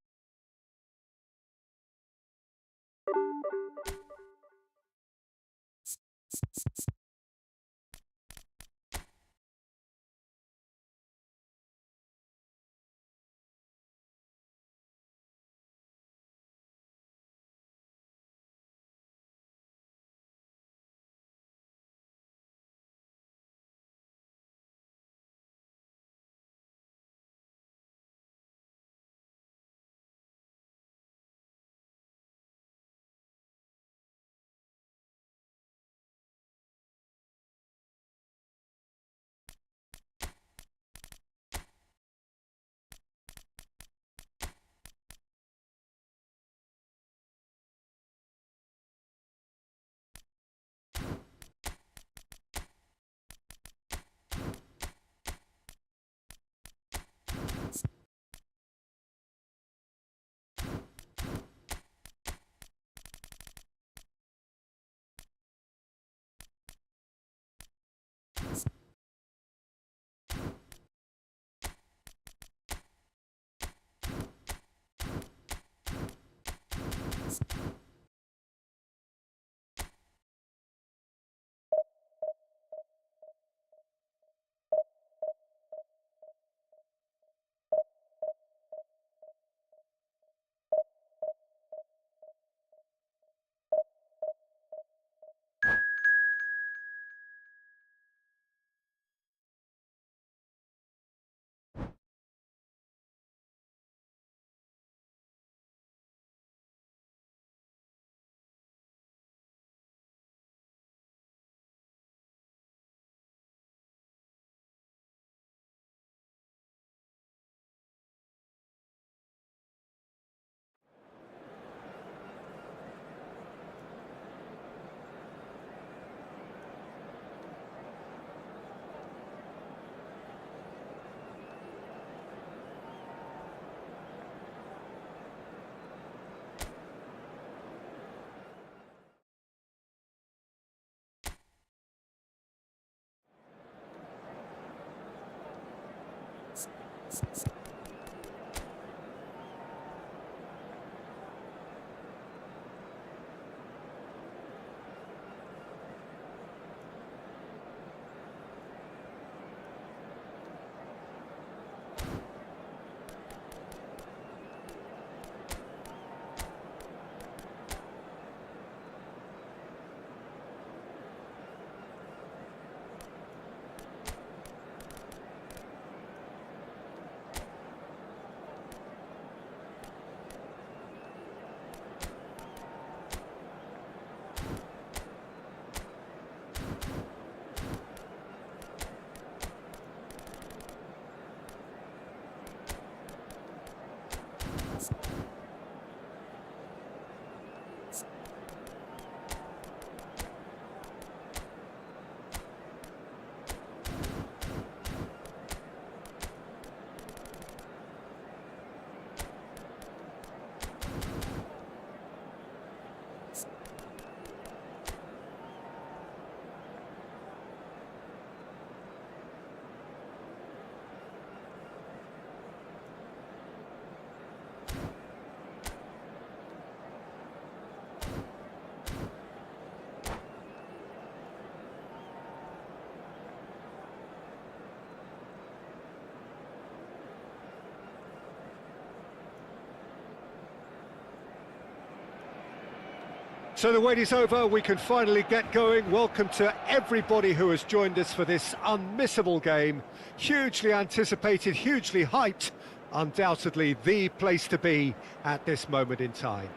So the wait is over, we can finally get going. Welcome to everybody who has joined us for this unmissable game. Hugely anticipated, hugely hyped, undoubtedly the place to be at this moment in time.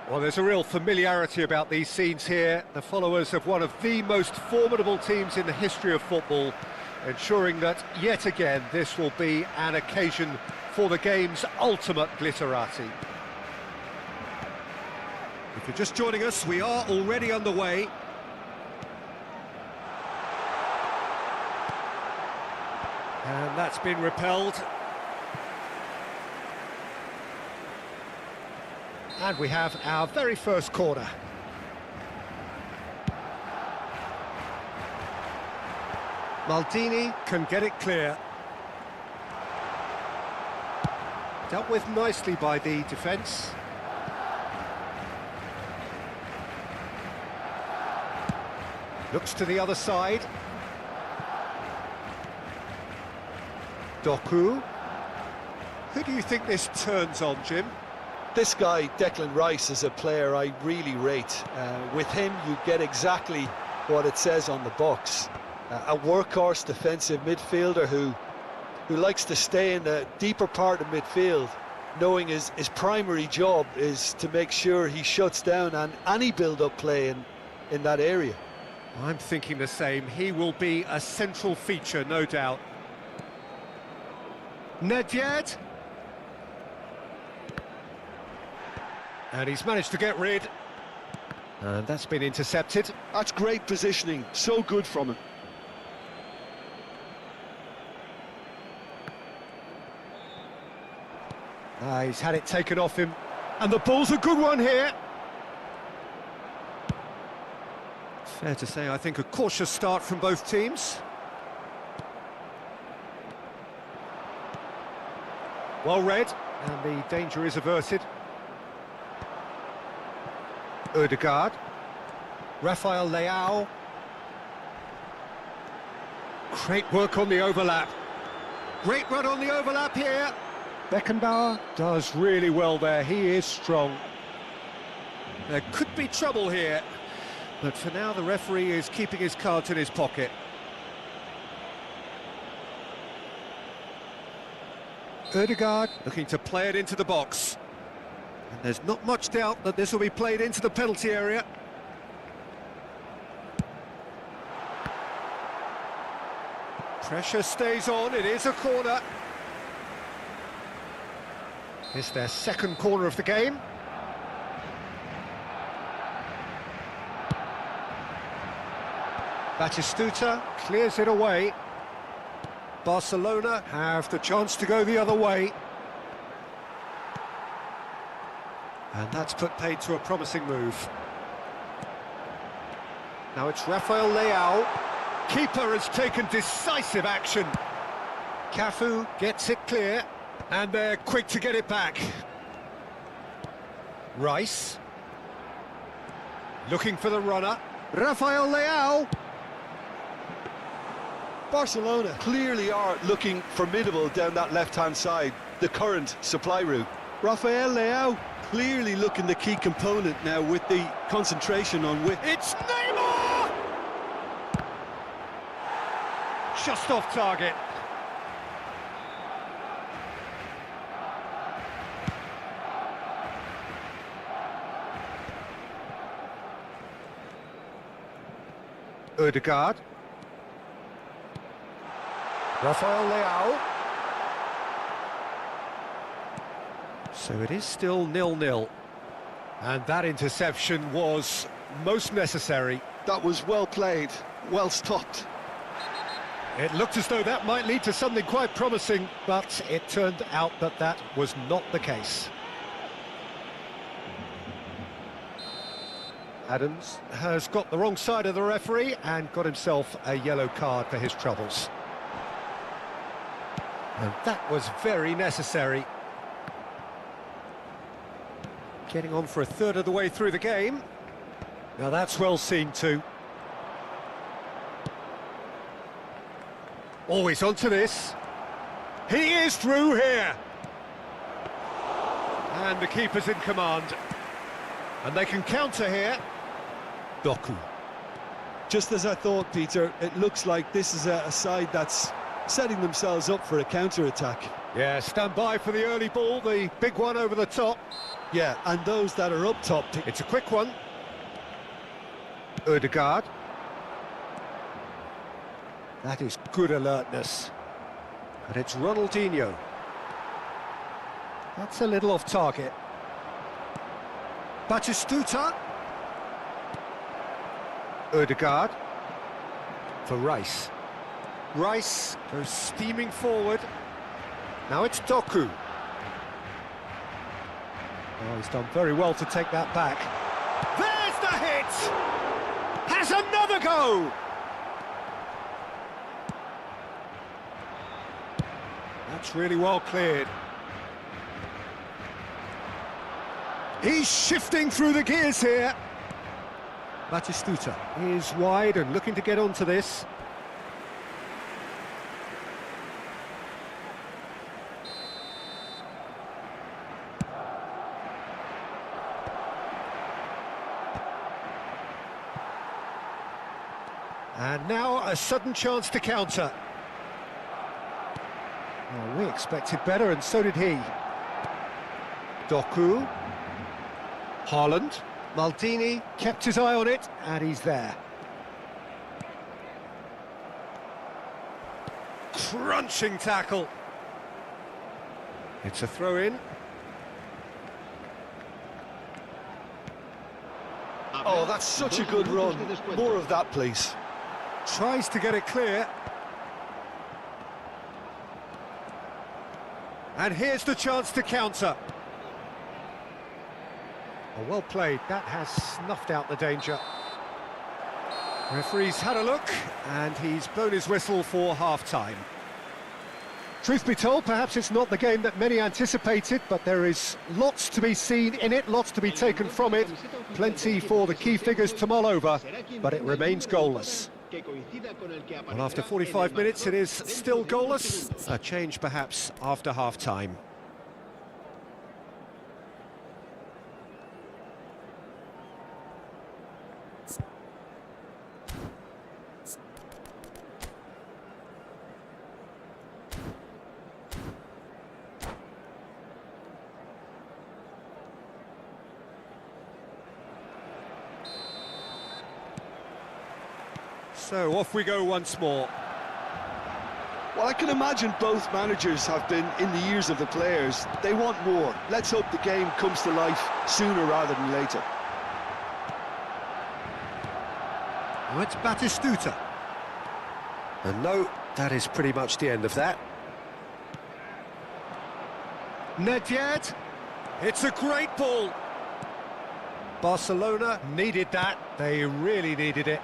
Well, there's a real familiarity about these scenes here. The followers of one of the most formidable teams in the history of football, ensuring that, yet again, this will be an occasion for the game's ultimate glitterati. If you're just joining us, we are already underway. And that's been repelled. And we have our very first corner. Maldini can get it clear. Dealt with nicely by the defence. Looks to the other side. Doku. Who do you think this turns on, Jim? This guy, Declan Rice, is a player I really rate. With him, you get exactly what it says on the box. A workhorse defensive midfielder who likes to stay in the deeper part of midfield, knowing his primary job is to make sure he shuts down any build-up play in that area. I'm thinking the same. He will be a central feature, no doubt. Nedved. And he's managed to get rid. And that's been intercepted. That's great positioning, so good from him. He's had it taken off him. And the ball's a good one here. Fair to say, I think, a cautious start from both teams. Well read, and the danger is averted. Ødegaard. Rafael Leao. Great work on the overlap. Great run on the overlap here. Beckenbauer does really well there. He is strong. There could be trouble here, but for now the referee is keeping his cards in his pocket. Ødegaard looking to play it into the box. And there's not much doubt that this will be played into the penalty area. Pressure stays on, it is a corner. It's their second corner of the game. Batistuta clears it away. Barcelona have the chance to go the other way. And that's put paid to a promising move. Now it's Rafael Leao. Keeper has taken decisive action. Cafu gets it clear, and they're quick to get it back. Rice. Looking for the runner. Rafael Leao. Barcelona clearly are looking formidable down that left-hand side, the current supply route. Rafael Leao clearly looking the key component now with the concentration on width. It's Neymar! Just off target. Ødegaard. Rafael Leao. So it is still 0-0. And that interception was most necessary. That was well played, well stopped. It looked as though that might lead to something quite promising, but it turned out that that was not the case. Adams has got the wrong side of the referee and got himself a yellow card for his troubles. And that was very necessary. Getting on for a third of the way through the game. Now that's well seen too. Always onto this. He is through here. And the keeper's in command. And they can counter here. Doku. Just as I thought, Peter, it looks like this is a side that's setting themselves up for a counter-attack. Yeah, stand by for the early ball, the big one over the top. Yeah, and those that are up top. It's a quick one. Ødegaard. That is good alertness. And it's Ronaldinho. That's a little off target. Batistuta. Ødegaard. For Rice. Rice goes steaming forward. Now it's Doku. Oh, he's done very well to take that back. There's the hit! Has another go! That's really well cleared. He's shifting through the gears here. Batistuta is wide and looking to get onto this. And now a sudden chance to counter. Well, we expected better, and so did he. Doku. Haaland. Maldini kept his eye on it, and he's there. Crunching tackle. It's a throw-in. Oh, that's such a good run. More of that, please. Tries to get it clear. And here's the chance to counter. Oh, well played. That has snuffed out the danger. Referee's had a look, and he's blown his whistle for half-time. Truth be told, perhaps it's not the game that many anticipated, but there is lots to be seen in it, lots to be taken from it. Plenty for the key figures to mull over, but it remains goalless. And after 45 minutes, it is still goalless. A change perhaps after half-time. So off we go once more. Well, I can imagine both managers have been in the ears of the players. They want more. Let's hope the game comes to life sooner rather than later. Well, it's Batistuta. And no, that is pretty much the end of that. Nedved. It's a great ball. Barcelona needed that. They really needed it.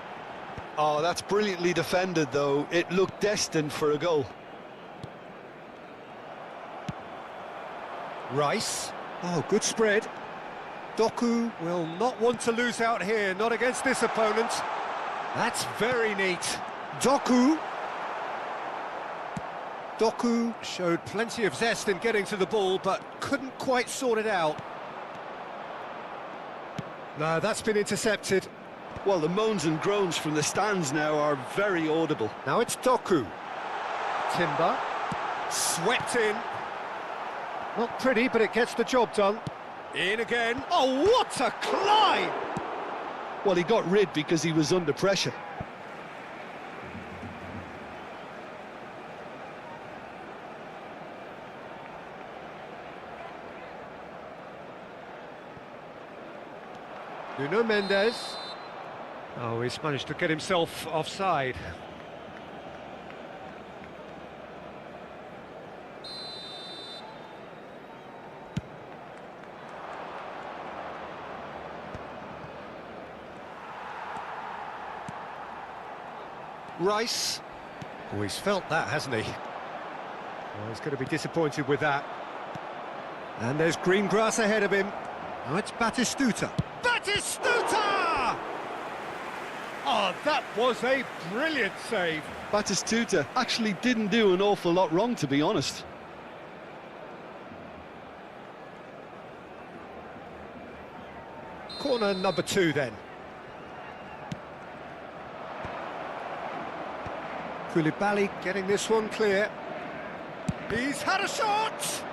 Oh, that's brilliantly defended, though. It looked destined for a goal. Rice. Oh, good spread. Doku will not want to lose out here, not against this opponent. That's very neat. Doku. Doku showed plenty of zest in getting to the ball, but couldn't quite sort it out. No, that's been intercepted. Well, the moans and groans from the stands now are very audible. Now it's Doku. Timber. Swept in. Not pretty, but it gets the job done. In again. Oh, what a climb! Well, he got rid because he was under pressure. Nuno Mendes. Oh, he's managed to get himself offside. Rice. Oh, he's felt that, hasn't he? Well, he's going to be disappointed with that. And there's green grass ahead of him. Now it's Batistuta. Batistuta! Oh, that was a brilliant save. Batistuta actually didn't do an awful lot wrong, to be honest. Corner number 2 then. Koulibaly getting this one clear. He's had a shot!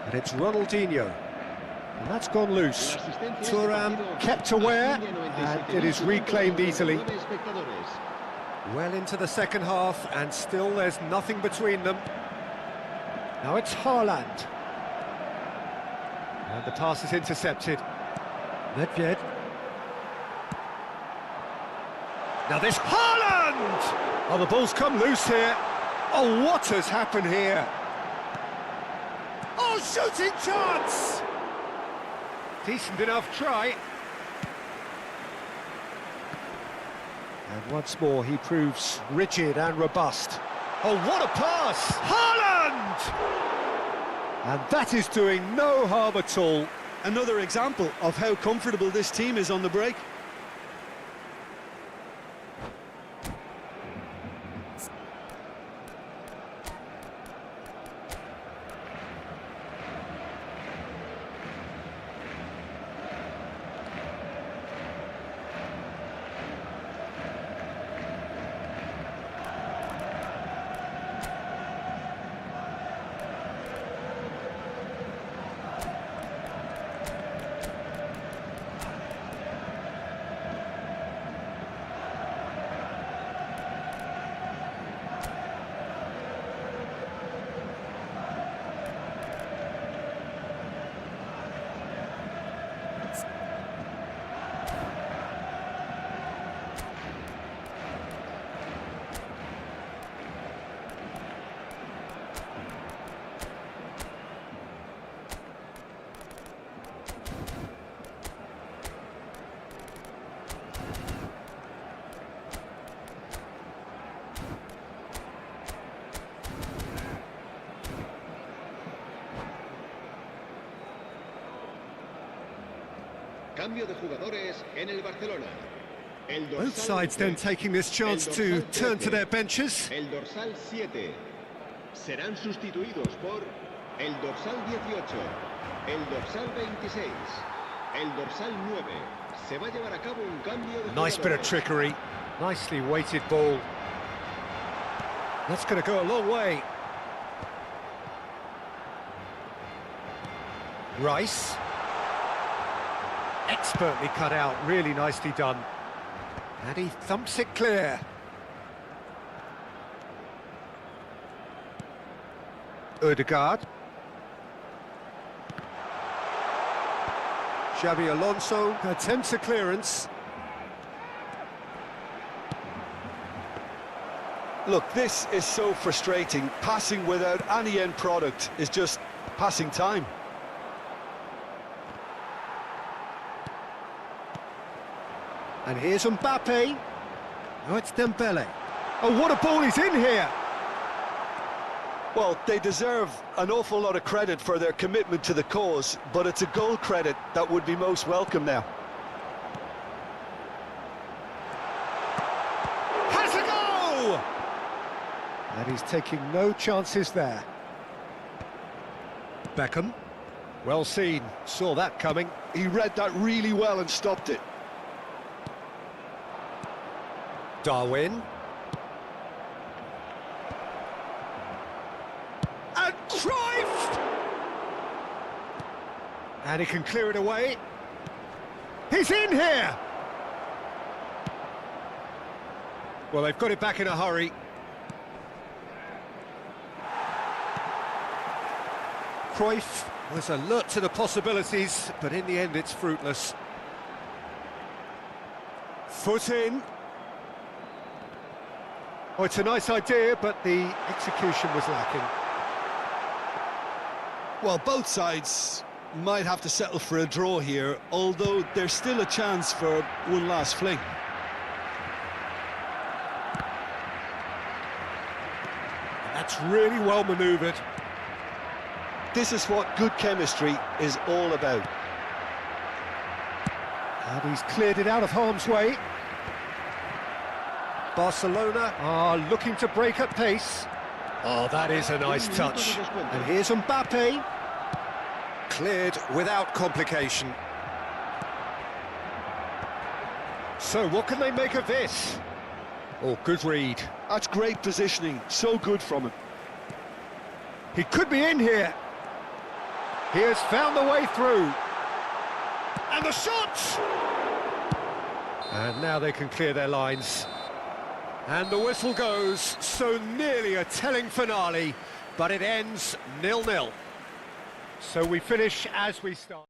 And it's Ronaldinho. And that's gone loose. Thuram kept aware, and it is reclaimed easily. Well into the second half, and still there's nothing between them. Now it's Haaland. And the pass is intercepted. Nedved. Now this Haaland! Oh, the ball's come loose here. Oh, what has happened here? Oh, shooting chance! Decent enough try. And once more he proves rigid and robust. Oh, what a pass! Haaland! And that is doing no harm at all. Another example of how comfortable this team is on the break. Cambio de jugadores en el Barcelona. Both sides then taking this chance to turn to their benches. El dorsal 7 serán sustituidos por el dorsal 18, el dorsal 26, el dorsal 9. Se va a llevar a cabo un cambio de Nice bit of trickery. Nicely weighted ball. That's going to go a long way. Rice. Expertly cut out, really nicely done. And he thumps it clear. Ødegaard. Xabi Alonso attempts a clearance. Look, this is so frustrating. Passing without any end product is just passing time. And here's Mbappe. Oh, it's Dembele. Oh, what a ball he's in here! Well, they deserve an awful lot of credit for their commitment to the cause, but it's a goal credit that would be most welcome now. Has a go! And he's taking no chances there. Beckham. Well seen, saw that coming. He read that really well and stopped it. Darwin. And Cruyff! And he can clear it away. He's in here! Well, they've got it back in a hurry. Cruyff was alert to the possibilities, but in the end it's fruitless. Foot in. Oh, it's a nice idea, but the execution was lacking. Well, both sides might have to settle for a draw here, although there's still a chance for one last fling. That's really well manoeuvred. This is what good chemistry is all about. And he's cleared it out of harm's way. Barcelona are looking to break at pace. Oh, that is a nice touch. And here's Mbappe. Cleared without complication. So what can they make of this? Oh, good read. That's great positioning, so good from him. He could be in here. He has found the way through. And the shot! And now they can clear their lines. And the whistle goes, so nearly a telling finale, but it ends 0-0. So we finish as we start.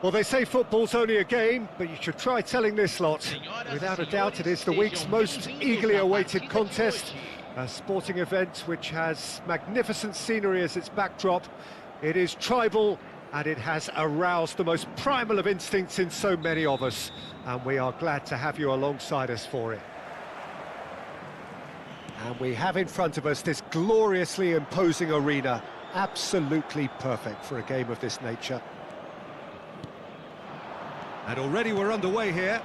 Well, they say football's only a game, but you should try telling this lot. Without a doubt, it is the week's most eagerly awaited contest. A sporting event which has magnificent scenery as its backdrop. It is tribal, and it has aroused the most primal of instincts in so many of us. And we are glad to have you alongside us for it. And we have in front of us this gloriously imposing arena. Absolutely perfect for a game of this nature. And already we're underway here.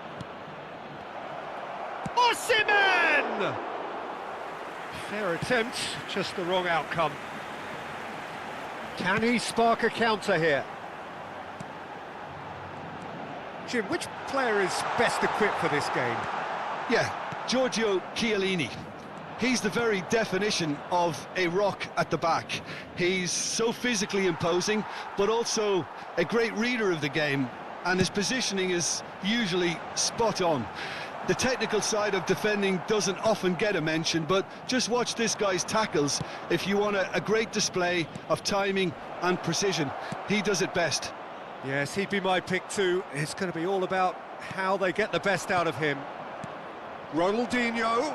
Osimhen! Fair attempt, just the wrong outcome. Can he spark a counter here? Jim, which player is best equipped for this game? Yeah, Giorgio Chiellini. He's the very definition of a rock at the back. He's so physically imposing, but also a great reader of the game, and his positioning is usually spot on. The technical side of defending doesn't often get a mention, but just watch this guy's tackles if you want a great display of timing and precision. He does it best. Yes, he'd be my pick too. It's going to be all about how they get the best out of him. Ronaldinho.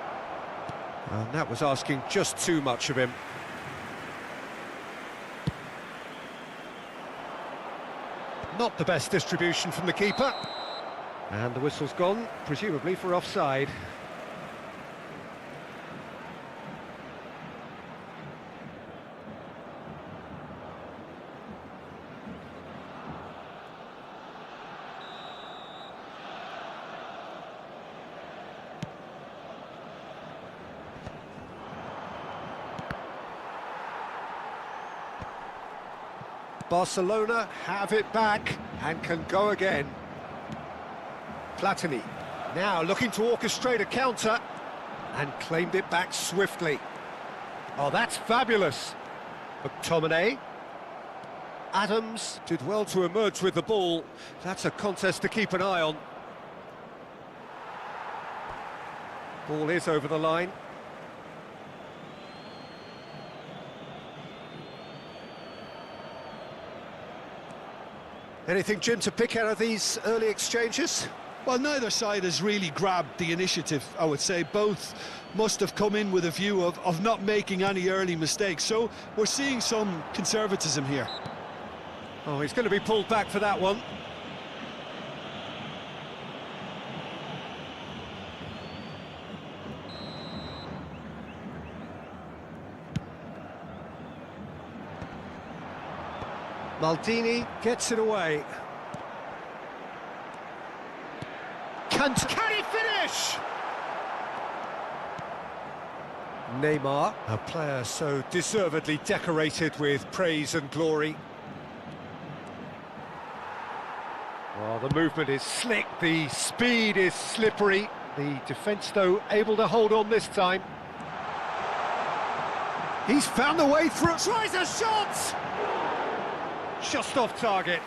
And that was asking just too much of him. Not the best distribution from the keeper. And the whistle's gone, presumably for offside. Barcelona have it back and can go again. Platini now looking to orchestrate a counter and claimed it back swiftly. Oh, that's fabulous. McTominay. Adams did well to emerge with the ball. That's a contest to keep an eye on. Ball is over the line. Anything, Jim, to pick out of these early exchanges? Well, neither side has really grabbed the initiative, I would say. Both must have come in with a view of not making any early mistakes. So we're seeing some conservatism here. Oh, he's going to be pulled back for that one. Maldini gets it away. Can he finish? Neymar, a player so deservedly decorated with praise and glory. Well, the movement is slick, the speed is slippery. The defence, though, able to hold on this time. He's found the way through. Tries a shot! Just off target.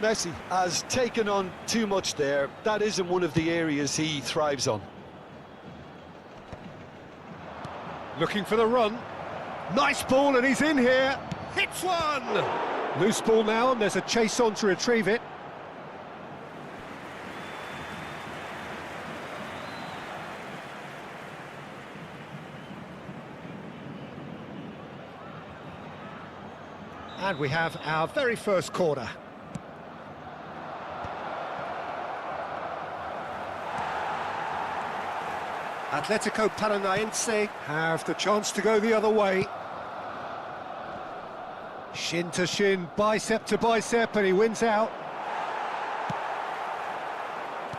Messi has taken on too much there. That isn't one of the areas he thrives on. Looking for the run. Nice ball, and he's in here. Hits one! Loose ball now, and there's a chase on to retrieve it. And we have our very first corner. Atletico Paranaense have the chance to go the other way. Shin to shin, bicep to bicep, and he wins out.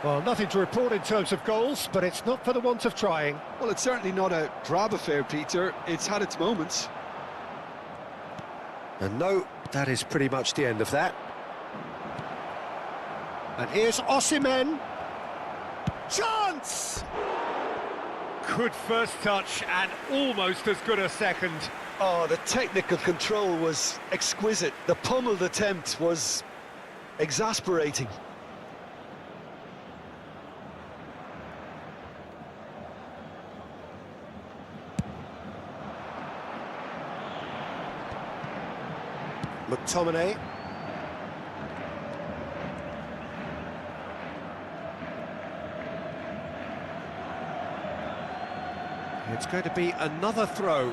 Well, nothing to report in terms of goals, but it's not for the want of trying. Well, it's certainly not a drab affair, Peter. It's had its moments. And no, that is pretty much the end of that. And here's Osimhen. Chance! Good first touch and almost as good a second. Oh, the technical control was exquisite. The pummeled attempt was exasperating. McTominay. It's going to be another throw.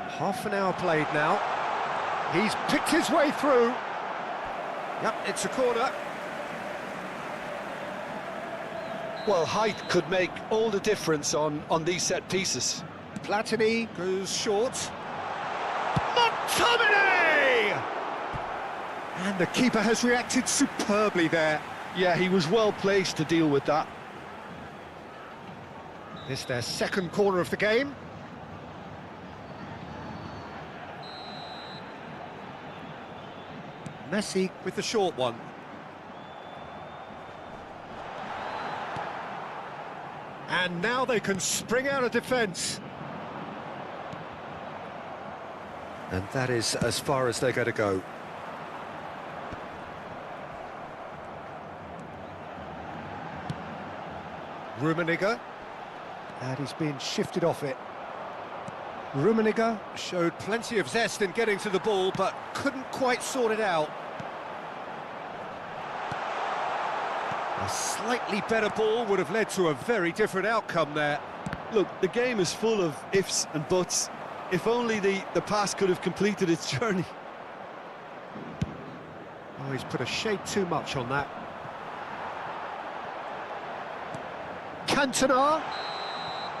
Half an hour played now. He's picked his way through. Yep, it's a corner. Well, height could make all the difference on these set pieces. Platini goes short. McTominay! And the keeper has reacted superbly there. Yeah, he was well placed to deal with that. This is their second corner of the game. Messi with the short one. And now they can spring out of defence. And that is as far as they're going to go. Rummenigge. And he's been shifted off it. Rummenigge showed plenty of zest in getting to the ball, but couldn't quite sort it out. A slightly better ball would have led to a very different outcome there. Look, the game is full of ifs and buts. If only the pass could have completed its journey. Oh, he's put a shade too much on that. Cantona.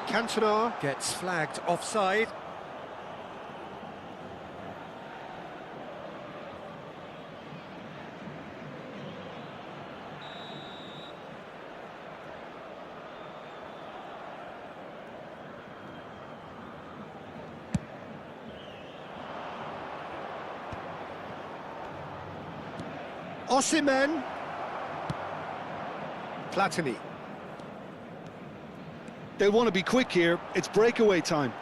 Cantona gets flagged offside. Osimhen. Platini. They want to be quick here. It's breakaway time.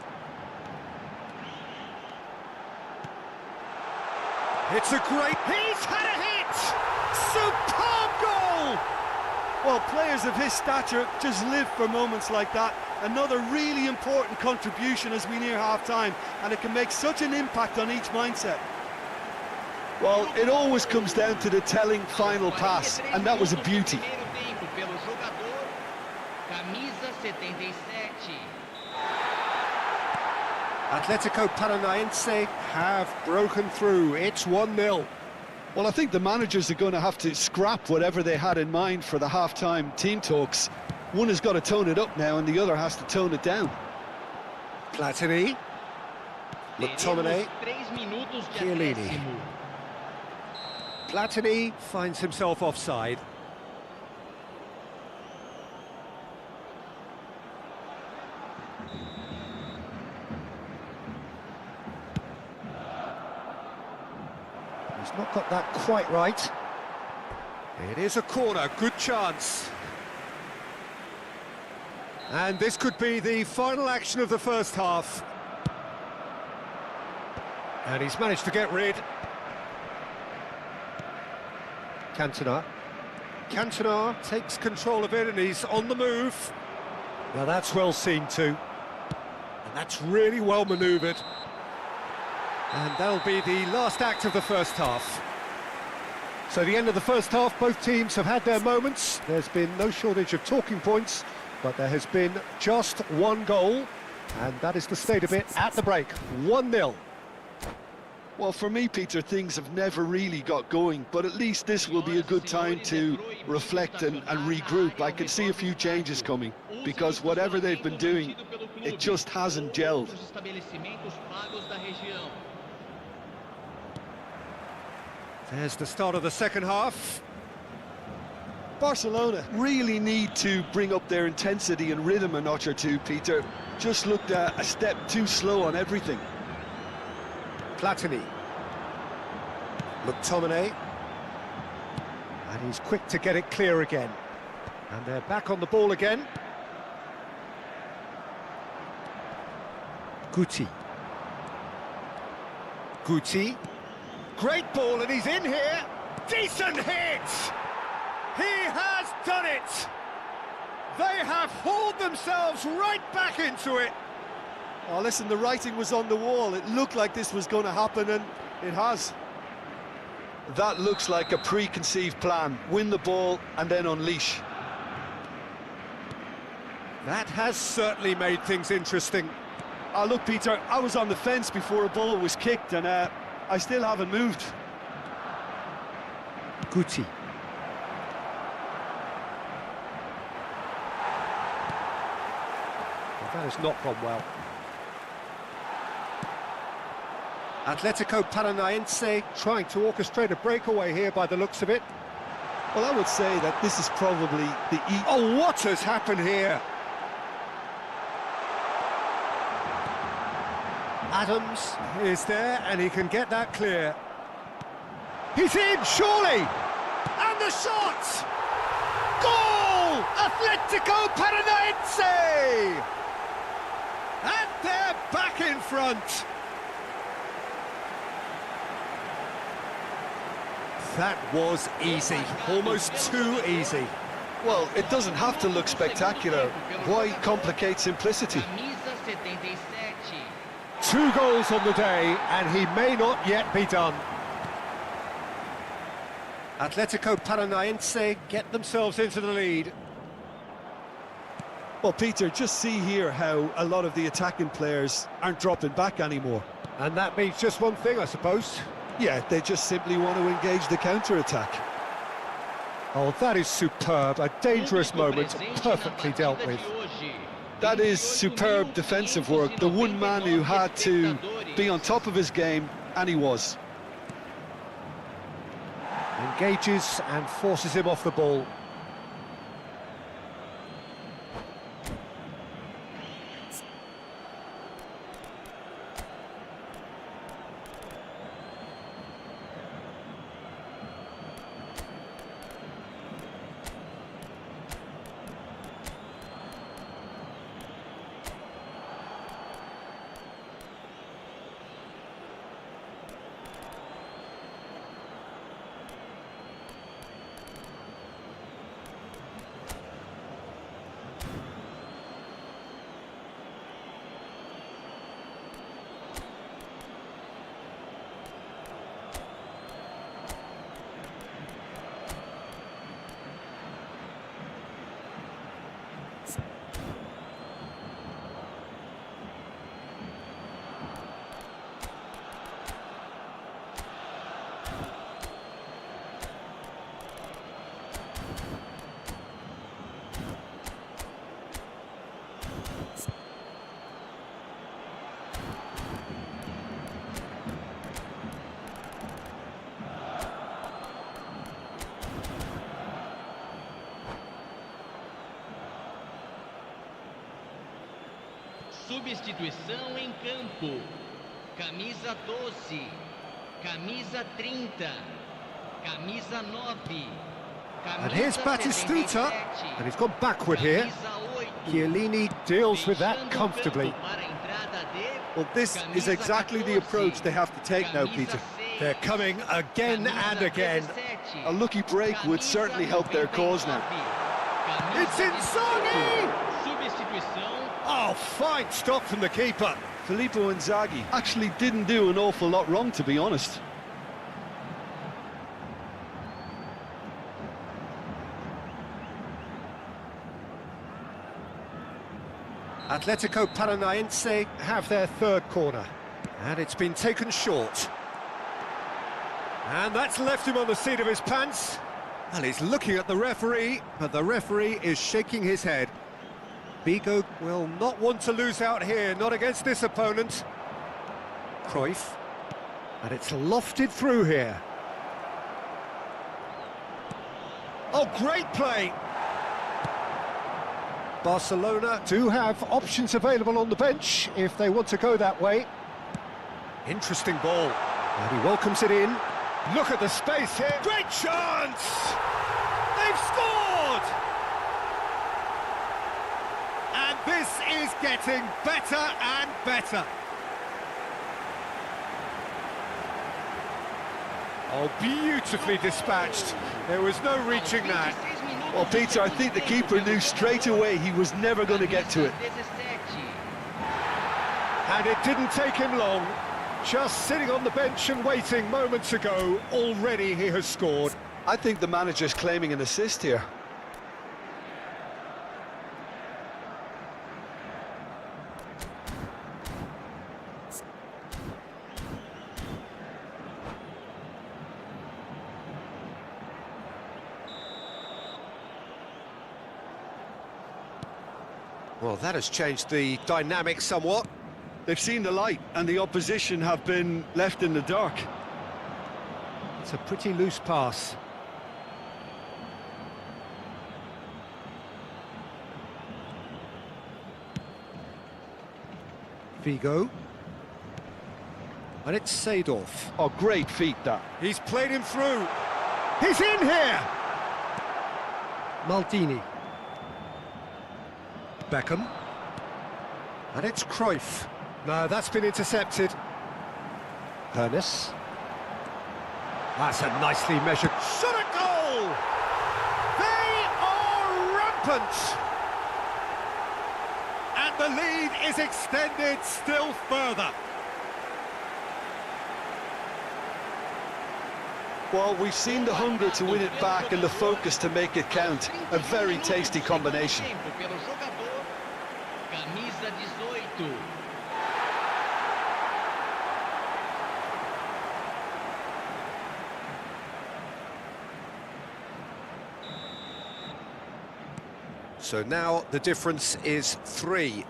It's a great... He's had a hit! Superb goal! Well, players of his stature just live for moments like that. Another really important contribution as we near half-time, and it can make such an impact on each mindset. Well, it always comes down to the telling final pass, and that was a beauty. Atletico Paranaense have broken through. It's 1-0. Well, I think the managers are going to have to scrap whatever they had in mind for the half-time team talks. One has got to tone it up now, and the other has to tone it down. Platini. McTominay. Chiellini. Platini finds himself offside. He's not got that quite right. It is a corner, good chance. And this could be the final action of the first half. And he's managed to get rid. Cantona. Cantona takes control of it and he's on the move. Now that's well seen too. And that's really well manoeuvred. And that'll be the last act of the first half. So the end of the first half, both teams have had their moments. There's been no shortage of talking points, but there has been just one goal. And that is the state of it at the break. 1-0. Well, for me, Peter, things have never really got going, but at least this will be a good time to reflect and regroup. I can see a few changes coming, because whatever they've been doing, it just hasn't gelled. There's the start of the second half. Barcelona really need to bring up their intensity and rhythm a notch or two, Peter. Just looked a step too slow on everything. Platini. McTominay. And he's quick to get it clear again. And they're back on the ball again. Guti. Guti. Great ball, and he's in here. Decent hit! He has done it! They have hauled themselves right back into it. Oh, listen, the writing was on the wall. It looked like this was going to happen, and It has. That looks like a preconceived plan. Win the ball and then unleash. That has certainly made things interesting. Oh, look, Peter, I was on the fence before a ball was kicked, and I still haven't moved. Guti. That has not gone well. Atletico Paranaense trying to orchestrate a breakaway here by the looks of it. Well, I would say that this is probably the... Oh, what has happened here? Adams is there, and he can get that clear. He's in, surely! And the shot! Goal! Atletico Paranaense! And they're back in front. That was easy, almost too easy. Well, it doesn't have to look spectacular. Why complicate simplicity? 2 goals on the day, and he may not yet be done. Atletico Paranaense get themselves into the lead. Well, Peter, just see here how a lot of the attacking players aren't dropping back anymore. And that means just one thing, I suppose. Yeah, they just simply want to engage the counter-attack. Oh, that is superb. A dangerous moment, perfectly dealt with. That is superb defensive work. The one man who had to be on top of his game, and he was. Engages and forces him off the ball. Substituição em campo. Camisa 12. Camisa 30. Camisa 9. And here's Batistuta, and he's gone backward here. Chiellini deals with that comfortably. Well, this is exactly the approach they have to take now, Peter. They're coming again and again. A lucky break would certainly help their cause now. It's Inzaghi! Substituição. Oh, fine stop from the keeper. Filippo Inzaghi actually didn't do an awful lot wrong, to be honest. Atletico Paranaense have their third corner. And it's been taken short. And that's left him on the seat of his pants. And he's looking at the referee, but the referee is shaking his head. Vigo will not want to lose out here, not against this opponent. Cruyff. And it's lofted through here. Oh, great play! Barcelona do have options available on the bench if they want to go that way. Interesting ball. And he welcomes it in. Look at the space here. Great chance! They've scored! And this is getting better and better. Oh, beautifully dispatched. There was no reaching that. Well, Peter, I think the keeper knew straight away he was never going to get to it. And it didn't take him long. Just sitting on the bench and waiting moments ago, already he has scored. I think the manager's claiming an assist here. Well, that has changed the dynamic somewhat. They've seen the light, and the opposition have been left in the dark. It's a pretty loose pass. Figo. And it's Seedorf. Oh, great feat, that. He's played him through. He's in here! Maldini. Beckham. And it's Cruyff. No, that's been intercepted. Pernis. That's a nicely measured shot at goal! They are rampant! And the lead is extended still further. Well, we've seen the hunger to win it back and the focus to make it count. A very tasty combination. Pelo jogador, camisa 18. So now the difference is 3.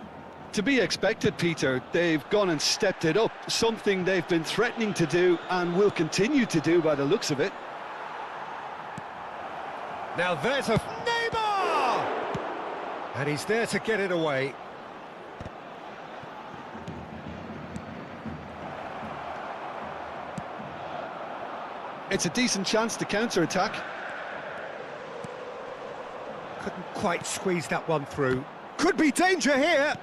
To be expected, Peter. They've gone and stepped it up, something they've been threatening to do and will continue to do by the looks of it. Now there's a Neymar! And he's there to get it away. It's a decent chance to counter-attack. Couldn't quite squeeze that one through. Could be danger here!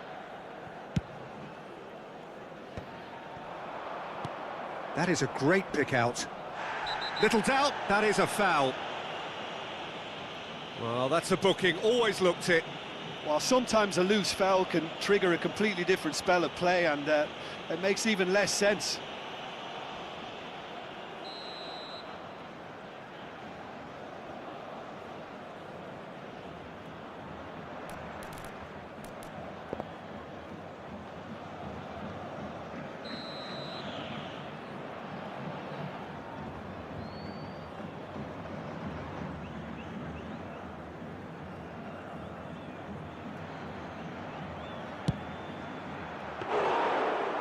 That is a great pick out. Little doubt, that is a foul. Well, that's a booking, always looked it. While sometimes a loose foul can trigger a completely different spell of play, and it makes even less sense.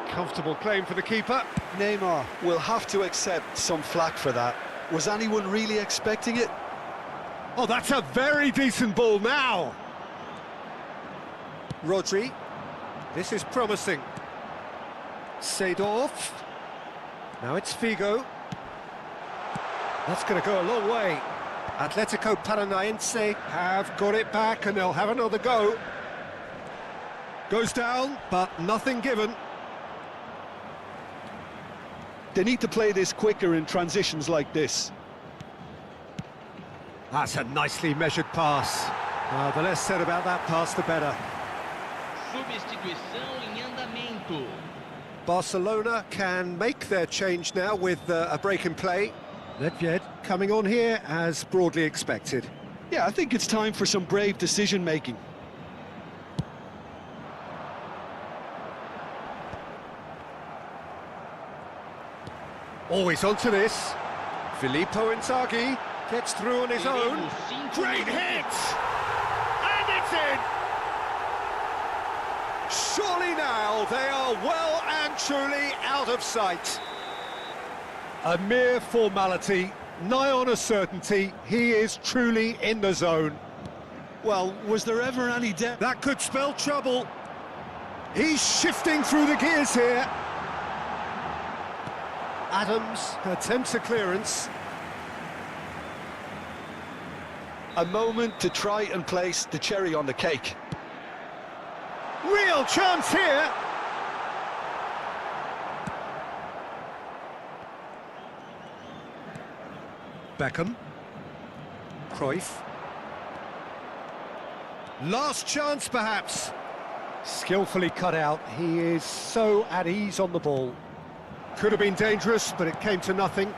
Comfortable claim for the keeper. Neymar will have to accept some flack for that. Was anyone really expecting it? Oh, that's a very decent ball now. Rodri. This is promising. Seedorf. Now it's Figo. That's going to go a long way. Atletico Paranaense have got it back and they'll have another go. Goes down, but nothing given. They need to play this quicker in transitions like this. That's a nicely measured pass. The less said about that pass, the better. Substituição em andamento. Barcelona can make their change now with a break in play. Nedved coming on here as broadly expected. Yeah, I think it's time for some brave decision-making. Always onto this. Filippo Inzaghi gets through on his own. Great hit! And it's in! Surely now they are well and truly out of sight. A mere formality, nigh on a certainty, he is truly in the zone. Well, was there ever any doubt? That could spell trouble. He's shifting through the gears here. Adams attempts a clearance. A moment to try and place the cherry on the cake. Real chance here. Beckham. Cruyff. Last chance, perhaps. Skillfully cut out. He is so at ease on the ball. Could have been dangerous, but it came to nothing.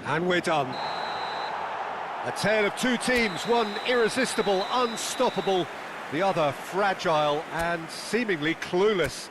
And we're done. A tale of two teams, one irresistible, unstoppable, the other fragile and seemingly clueless.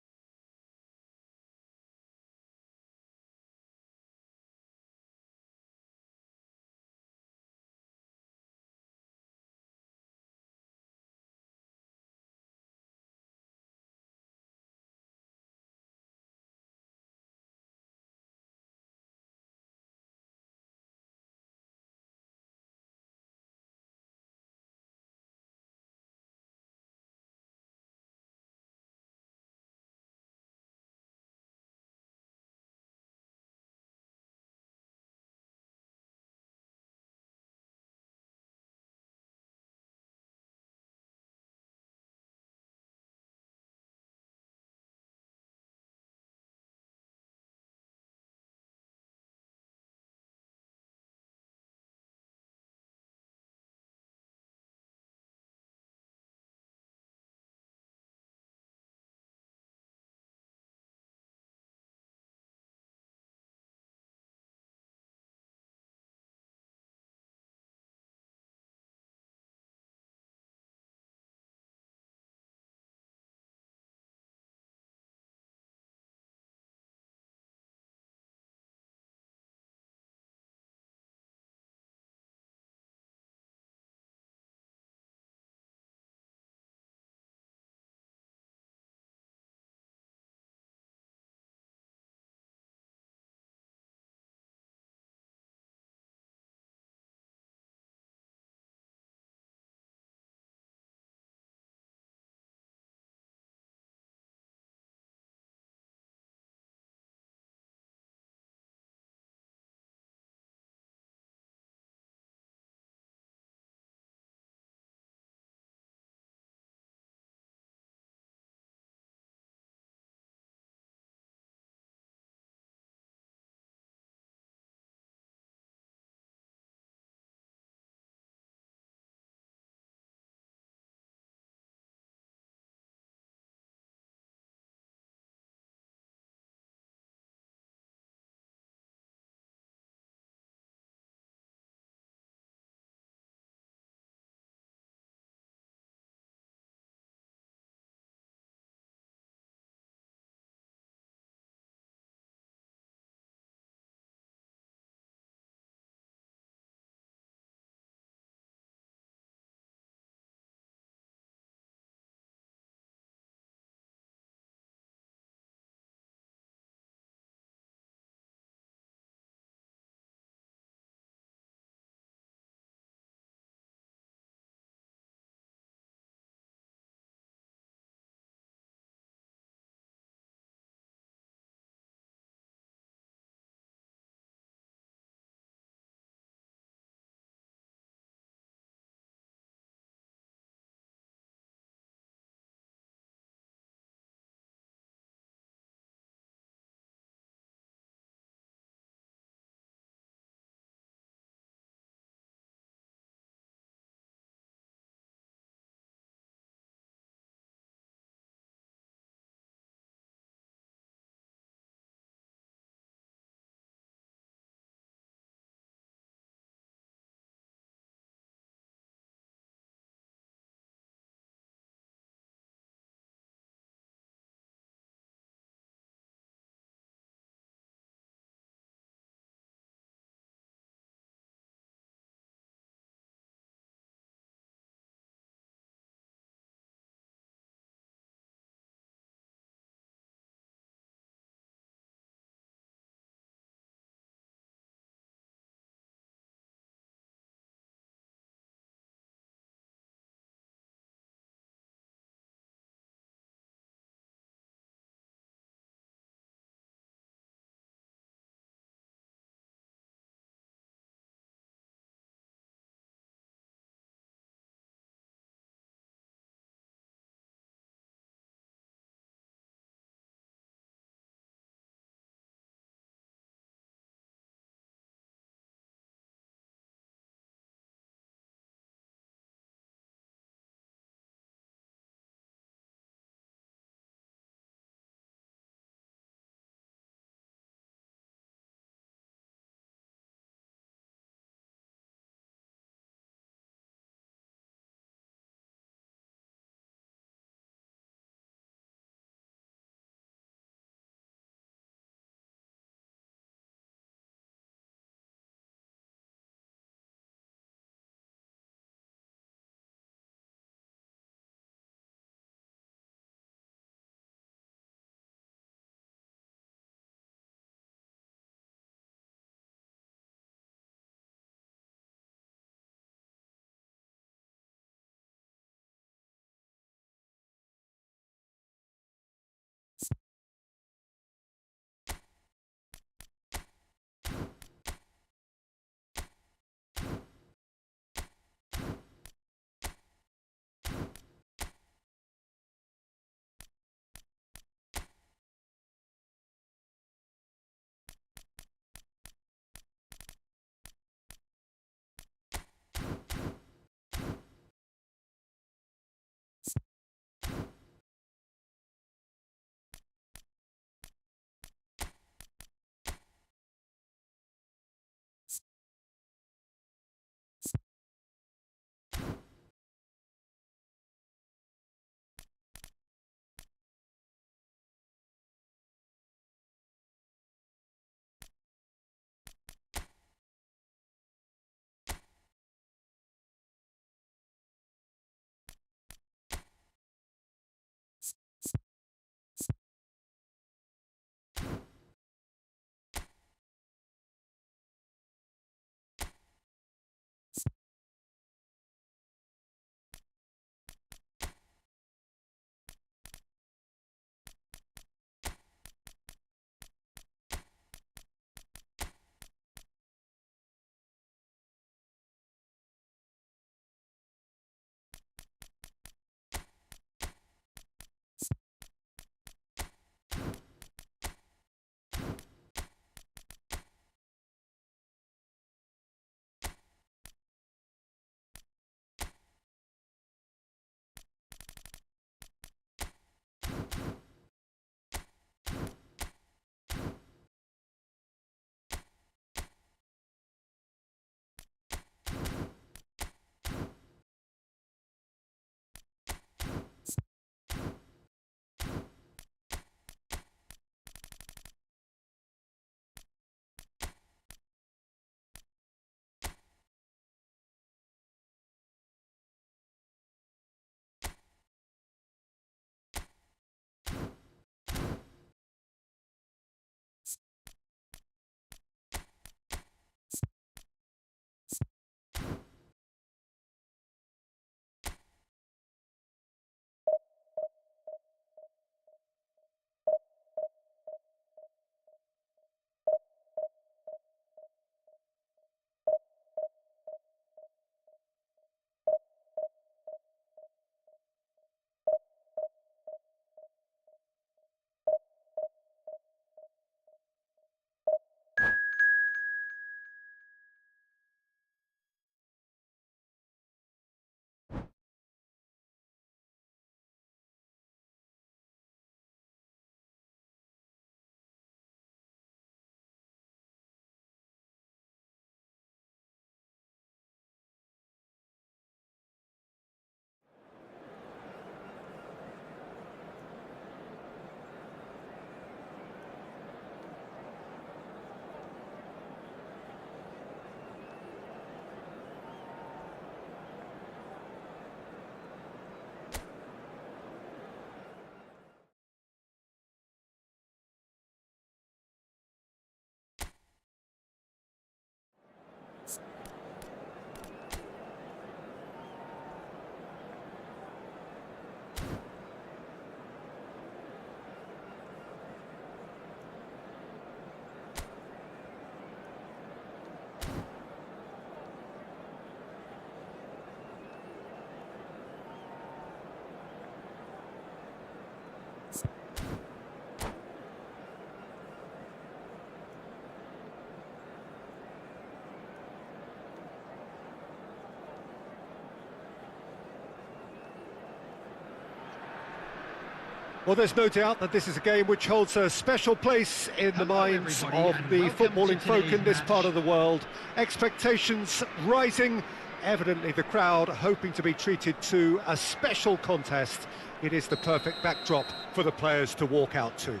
Well, there's no doubt that this is a game which holds a special place in the minds of the footballing folk in this part of the world. Expectations rising, evidently the crowd hoping to be treated to a special contest. It is the perfect backdrop for the players to walk out to.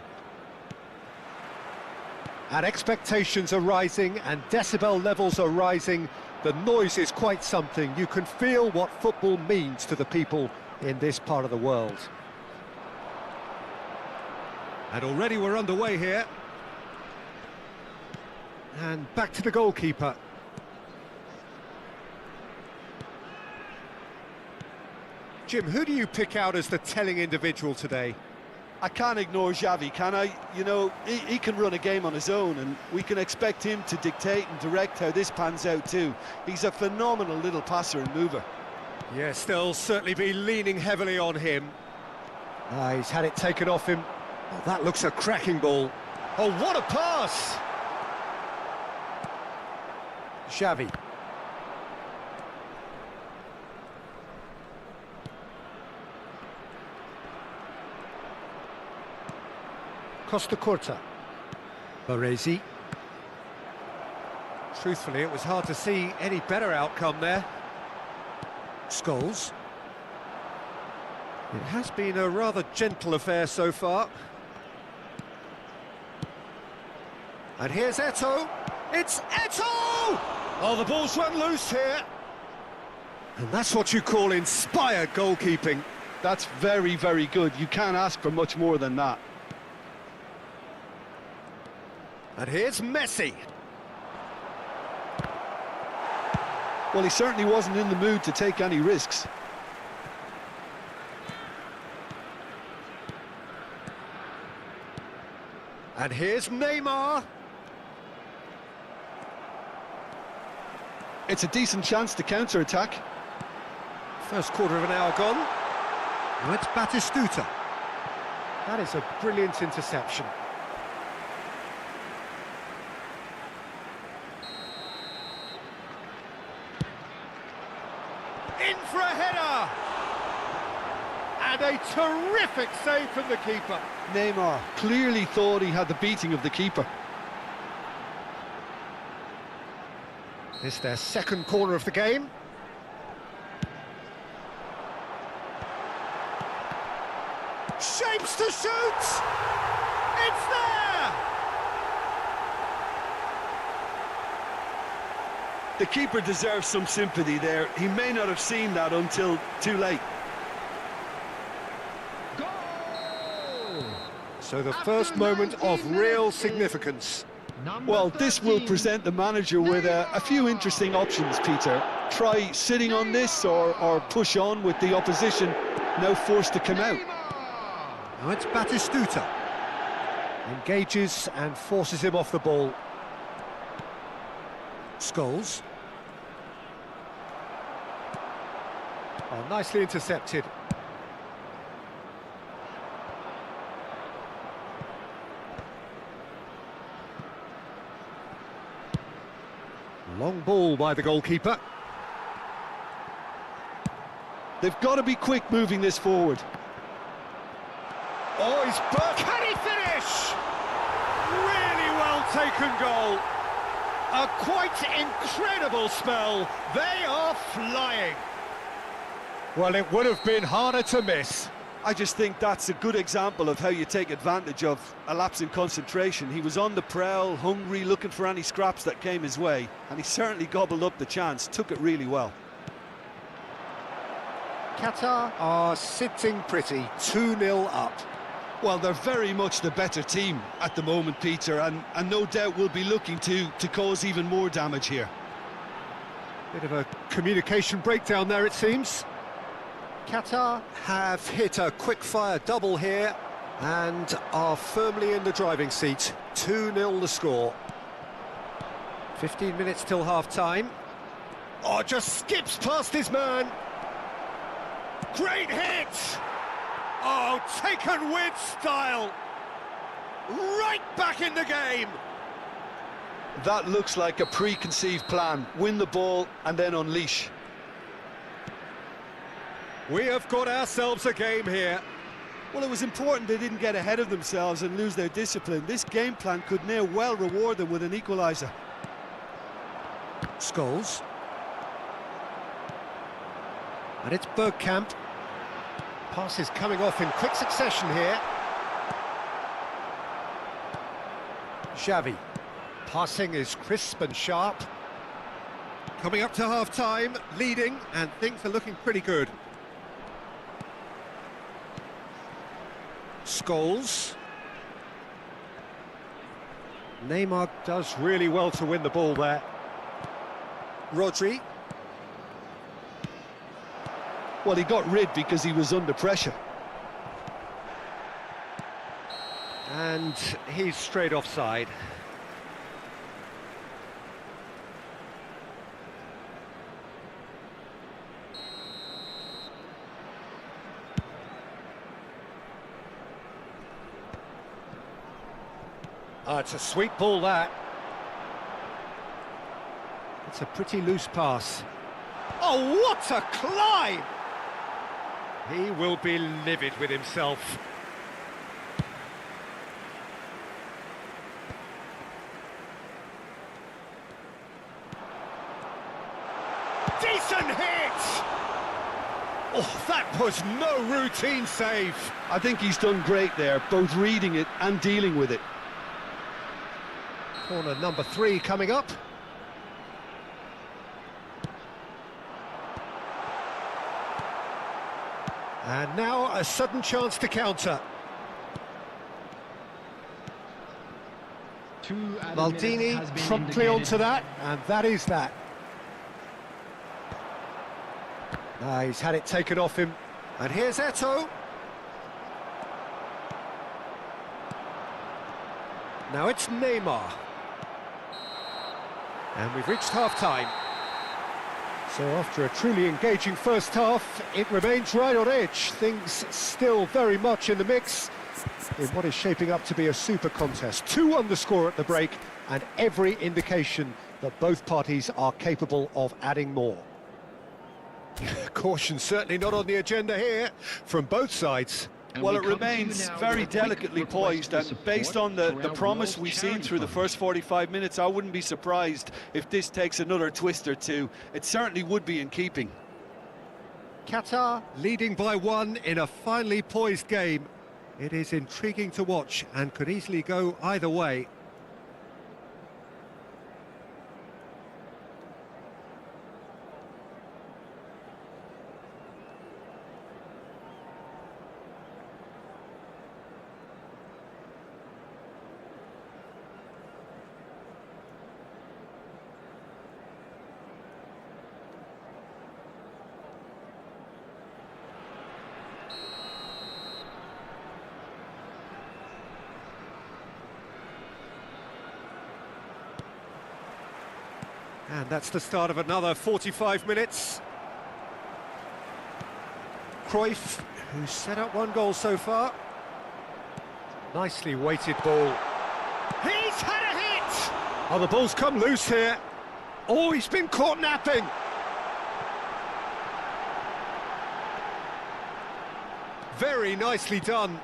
And expectations are rising and decibel levels are rising. The noise is quite something. You can feel what football means to the people in this part of the world. And already we're underway here. And back to the goalkeeper. Jim, who do you pick out as the telling individual today? I can't ignore Xavi, can I? You know, he can run a game on his own, and we can expect him to dictate and direct how this pans out too. He's a phenomenal little passer and mover. Yes, they'll certainly be leaning heavily on him. He's had it taken off him. Oh, that looks a cracking ball. Oh, what a pass! Xavi. Costa Curta. Baresi. Truthfully, it was hard to see any better outcome there. Scholes. It has been a rather gentle affair so far. And here's Eto'o. It's Eto'o! Oh, the ball's run loose here. And that's what you call inspired goalkeeping. That's very, very good. You can't ask for much more than that. And here's Messi. Well, he certainly wasn't in the mood to take any risks. And here's Neymar. It's a decent chance to counter-attack. First quarter of an hour gone. Now it's Batistuta. That is a brilliant interception. In for a header! And a terrific save from the keeper. Neymar clearly thought he had the beating of the keeper. It's their second corner of the game. Shapes to shoot! It's there! The keeper deserves some sympathy there. He may not have seen that until too late. So the first moment of real significance. Well, this will present the manager with a few interesting options, Peter. Try sitting on this or push on with the opposition now forced to come out. Now it's Batistuta. Engages and forces him off the ball. Scholes. Oh, nicely intercepted. Long ball by the goalkeeper. They've got to be quick moving this forward. Oh, he's back. Can he finish? Really well taken goal. A quite incredible spell. They are flying. Well, it would have been harder to miss. I just think that's a good example of how you take advantage of a lapse in concentration. He was on the prowl, hungry, looking for any scraps that came his way, and he certainly gobbled up the chance, took it really well. Qatar are sitting pretty, 2-0 up. Well, they're very much the better team at the moment, Peter, and no doubt will be looking to cause even more damage here. Bit of a communication breakdown there, it seems. Qatar have hit a quick-fire double here and are firmly in the driving seat. 2-0 the score. 15 minutes till half-time. Oh, just skips past his man. Great hit! Oh, taken with style. Right back in the game. That looks like a preconceived plan. Win the ball and then unleash. We have got ourselves a game here. Well, it was important they didn't get ahead of themselves and lose their discipline. This game plan could near well reward them with an equaliser. Scholes. And it's Bergkamp. Passes coming off in quick succession here. Xavi. Passing is crisp and sharp. Coming up to half-time, leading, and things are looking pretty good. Scholes. Neymar does really well to win the ball there. Rodri. Well, he got rid because he was under pressure. And he's straight offside. Oh, it's a sweet ball, that. It's a pretty loose pass. Oh, what a climb! He will be livid with himself. Decent hit! Oh, that was no routine save. I think he's done great there, both reading it and dealing with it. Corner number 3 coming up. And now a sudden chance to counter. Maldini promptly onto that, and that is that. He's had it taken off him. And here's Eto'o. Now it's Neymar. And we've reached half-time. So after a truly engaging first half, it remains right on edge. Things still very much in the mix in what is shaping up to be a super contest. 2 on the score at the break, and every indication that both parties are capable of adding more. Caution certainly not on the agenda here from both sides. Well, it remains very delicately poised, and based on the promise we've seen through the first 45 minutes, I wouldn't be surprised if this takes another twist or two. It certainly would be in keeping. Qatar leading by 1 in a finely poised game. It is intriguing to watch and could easily go either way. And that's the start of another 45 minutes. Cruyff, who's set up 1 goal so far. Nicely weighted ball. He's had a hit! Oh, the ball's come loose here. Oh, he's been caught napping. Very nicely done.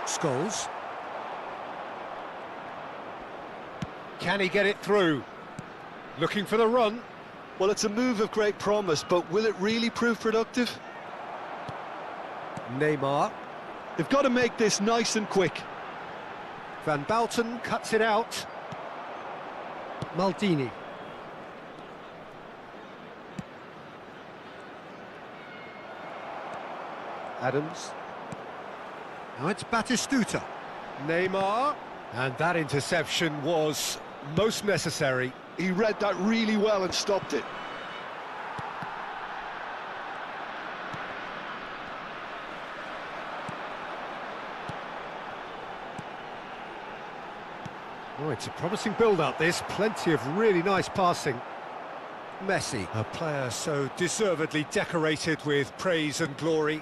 Scholes. Can he get it through? Looking for the run. Well, it's a move of great promise, but will it really prove productive? Neymar. They've got to make this nice and quick. Van Bouten cuts it out. Maldini. Adams. Now it's Batistuta. Neymar. And that interception was most necessary. He read that really well and stopped it. Oh, it's a promising build-up, this. Plenty of really nice passing. Messi, a player so deservedly decorated with praise and glory.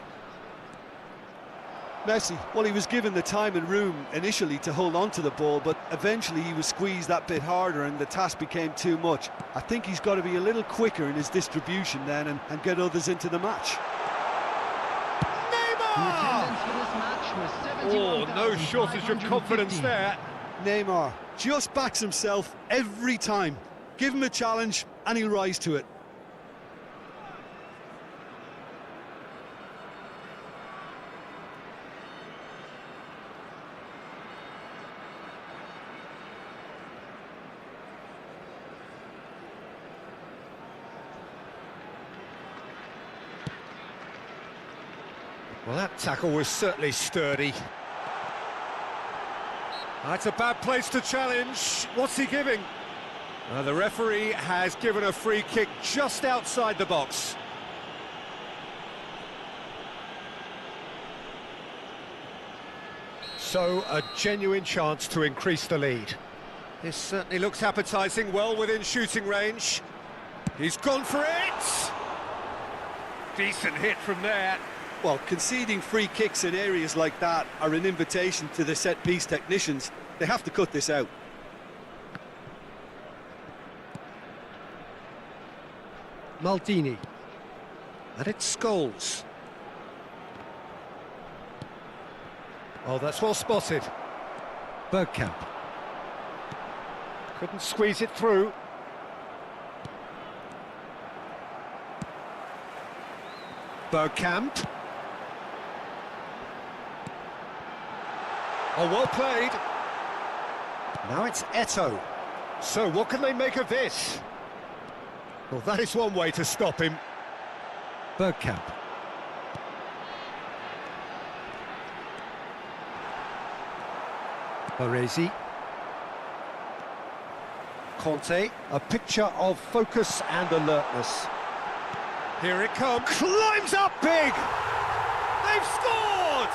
Messi, well, he was given the time and room initially to hold on to the ball, but eventually he was squeezed that bit harder and the task became too much. I think he's got to be a little quicker in his distribution then and get others into the match. Oh, no shortage of confidence there. Neymar just backs himself every time. Give him a challenge and he'll rise to it. Well, that tackle was certainly sturdy. That's a bad place to challenge. What's he giving? The referee has given a free kick just outside the box. So, a genuine chance to increase the lead. This certainly looks appetising, well within shooting range. He's gone for it! Decent hit from there. Well, conceding free kicks in areas like that are an invitation to the set-piece technicians. They have to cut this out. Maldini. And it's Scholes. Oh, that's well spotted. Bergkamp. Couldn't squeeze it through. Bergkamp. Oh, well played. Now it's Eto'o. So what can they make of this? Well, that is one way to stop him. Bergkamp. Baresi. Conte. A picture of focus and alertness. Here it comes. Climbs up big! They've scored!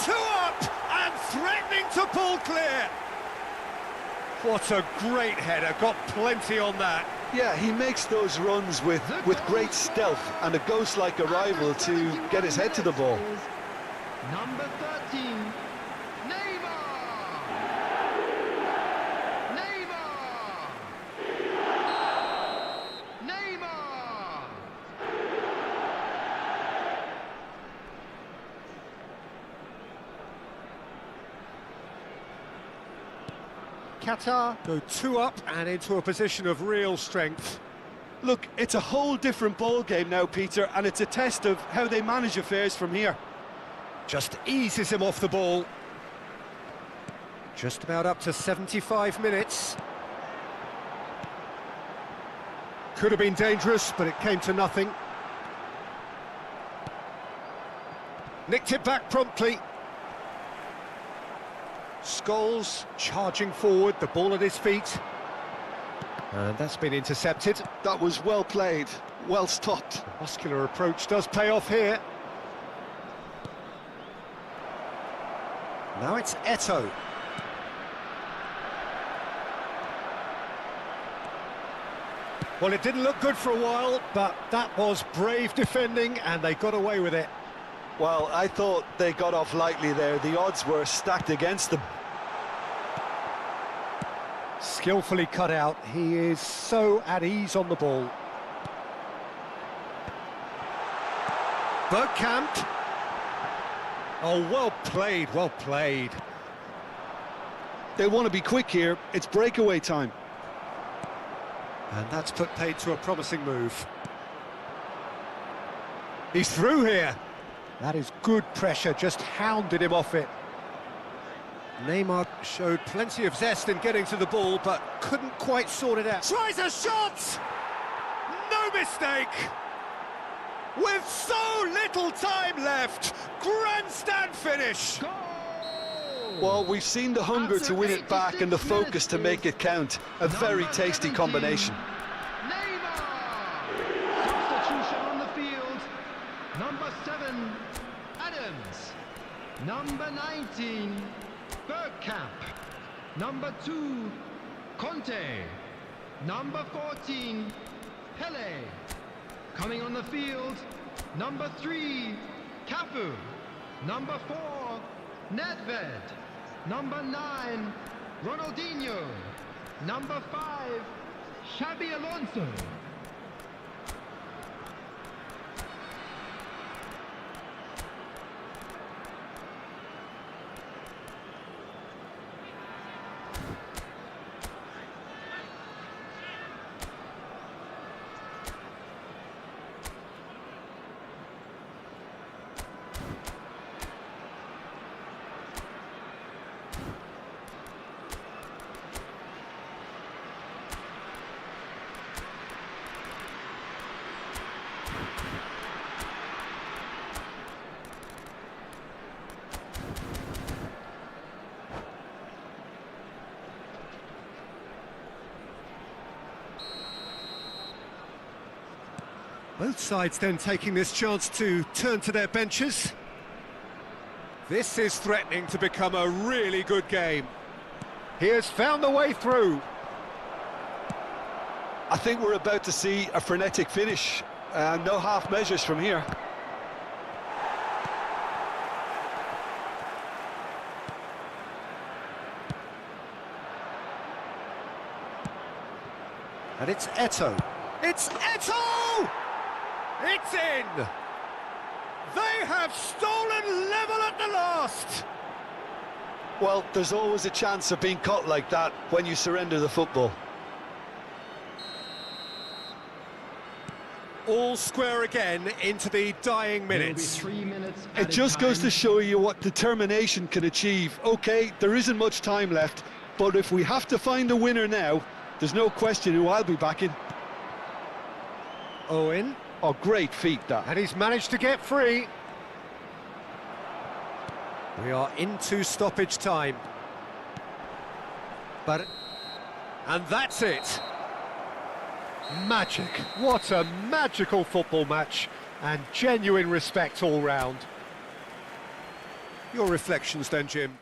2 up and threatening to pull clear. What a great header, got plenty on that. Yeah, he makes those runs with great stealth and a ghost-like arrival to get his head to the ball. Number 13, Neymar! Neymar! Neymar! Qatar go 2 up and into a position of real strength. Look, it's a whole different ball game now, Peter, and it's a test of how they manage affairs from here. Just eases him off the ball. Just about up to 75 minutes. Could have been dangerous, but it came to nothing. Nicked it back promptly. Scholes charging forward, the ball at his feet. And that's been intercepted. That was well played, well stopped. The muscular approach does pay off here. Now it's Eto'o. Well, it didn't look good for a while, but that was brave defending and they got away with it. Well, I thought they got off lightly there. The odds were stacked against them. Skillfully cut out. He is so at ease on the ball. Bergkamp. Oh, well played, well played. They want to be quick here. It's breakaway time. And that's put paid to a promising move. He's through here. That is good pressure, just hounded him off it. Neymar showed plenty of zest in getting to the ball, but couldn't quite sort it out. Tries a shot! No mistake! With so little time left, grandstand finish! Well, we've seen the hunger to win it back and the focus to make it count. A very tasty combination. Neymar! Substitution on the field. Number 7, Adams. Number 19, Bergkamp. Number 2, Conte. Number 14, Pele. Coming on the field, number 3, Cafu. Number 4, Nedved. Number 9, Ronaldinho. Number 5, Xabi Alonso. Both sides then taking this chance to turn to their benches. This is threatening to become a really good game. He has found the way through. I think we're about to see a frenetic finish. No half measures from here. And it's Eto'o. It's Eto'o! It's in! They have stolen level at the last! Well, there's always a chance of being caught like that when you surrender the football. All square again into the dying minutes. 3 minutes It just goes to show you what determination can achieve. Okay, there isn't much time left, but if we have to find a winner now, there's no question who I'll be backing. Owen. Oh, great feat, that. And he's managed to get free. We are into stoppage time. And that's it. Magic. What a magical football match. And genuine respect all round. Your reflections then, Jim?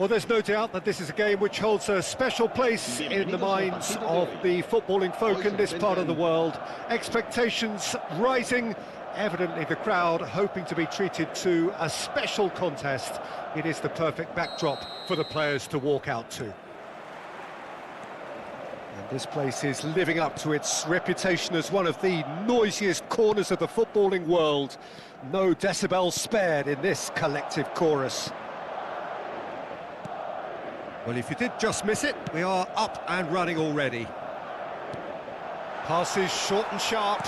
Well, there's no doubt that this is a game which holds a special place in the minds of the footballing folk in this part of the world. Expectations rising, evidently the crowd hoping to be treated to a special contest. It is the perfect backdrop for the players to walk out to. And this place is living up to its reputation as one of the noisiest corners of the footballing world. No decibels spared in this collective chorus. Well, if you did just miss it, we are up and running already. Passes short and sharp.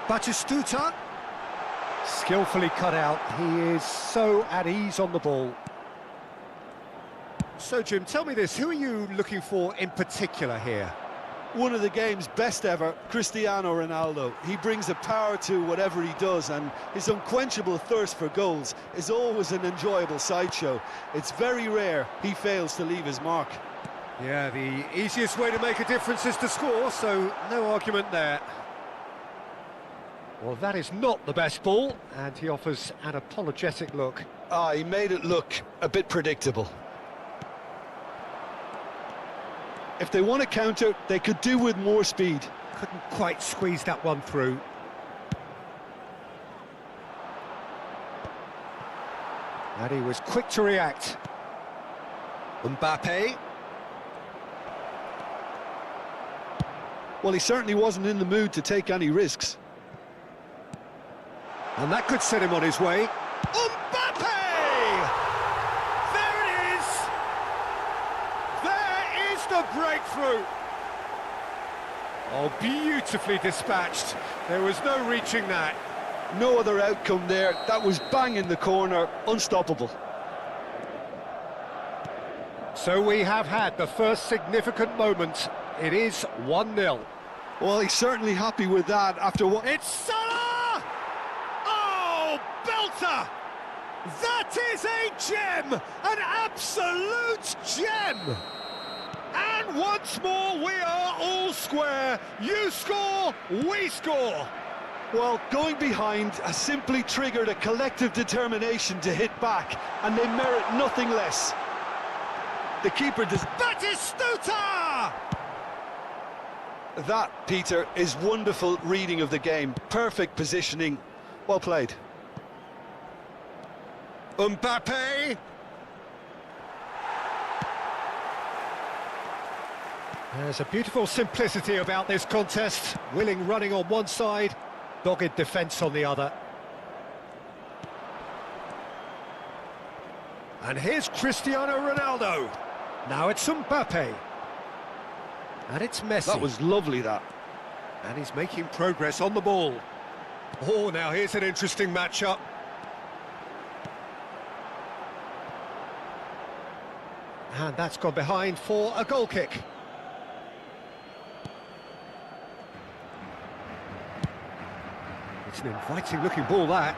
Batistuta. Skillfully cut out. He is so at ease on the ball. So, Jim, tell me this. Who are you looking for in particular here? One of the game's best ever, Cristiano Ronaldo. He brings a power to whatever he does, and his unquenchable thirst for goals is always an enjoyable sideshow. It's very rare he fails to leave his mark. Yeah, the easiest way to make a difference is to score, so no argument there. Well, that is not the best ball, and he offers an apologetic look. He made it look a bit predictable. If they want to counter, they could do with more speed. Couldn't quite squeeze that one through. And he was quick to react. Mbappe. Well, he certainly wasn't in the mood to take any risks. And that could set him on his way. Mbappe! There it is! There is the breakthrough! Oh, beautifully dispatched. There was no reaching that. No other outcome there. That was bang in the corner, unstoppable. So we have had the first significant moment. It is 1-0. Well, he's certainly happy with that after what... It's Salah! Oh, belter! That is a gem! An absolute gem! And once more, we are all square. You score, we score. Well, going behind has simply triggered a collective determination to hit back, and they merit nothing less. The keeper does... Batistuta! That, Peter, is wonderful reading of the game. Perfect positioning. Well played. Mbappe! There's a beautiful simplicity about this contest. Willing running on one side, dogged defence on the other. And here's Cristiano Ronaldo. Now it's Mbappe. And it's Messi. That was lovely, that. And he's making progress on the ball. Oh, now here's an interesting matchup. And that's gone behind for a goal kick. It's an inviting looking ball, that.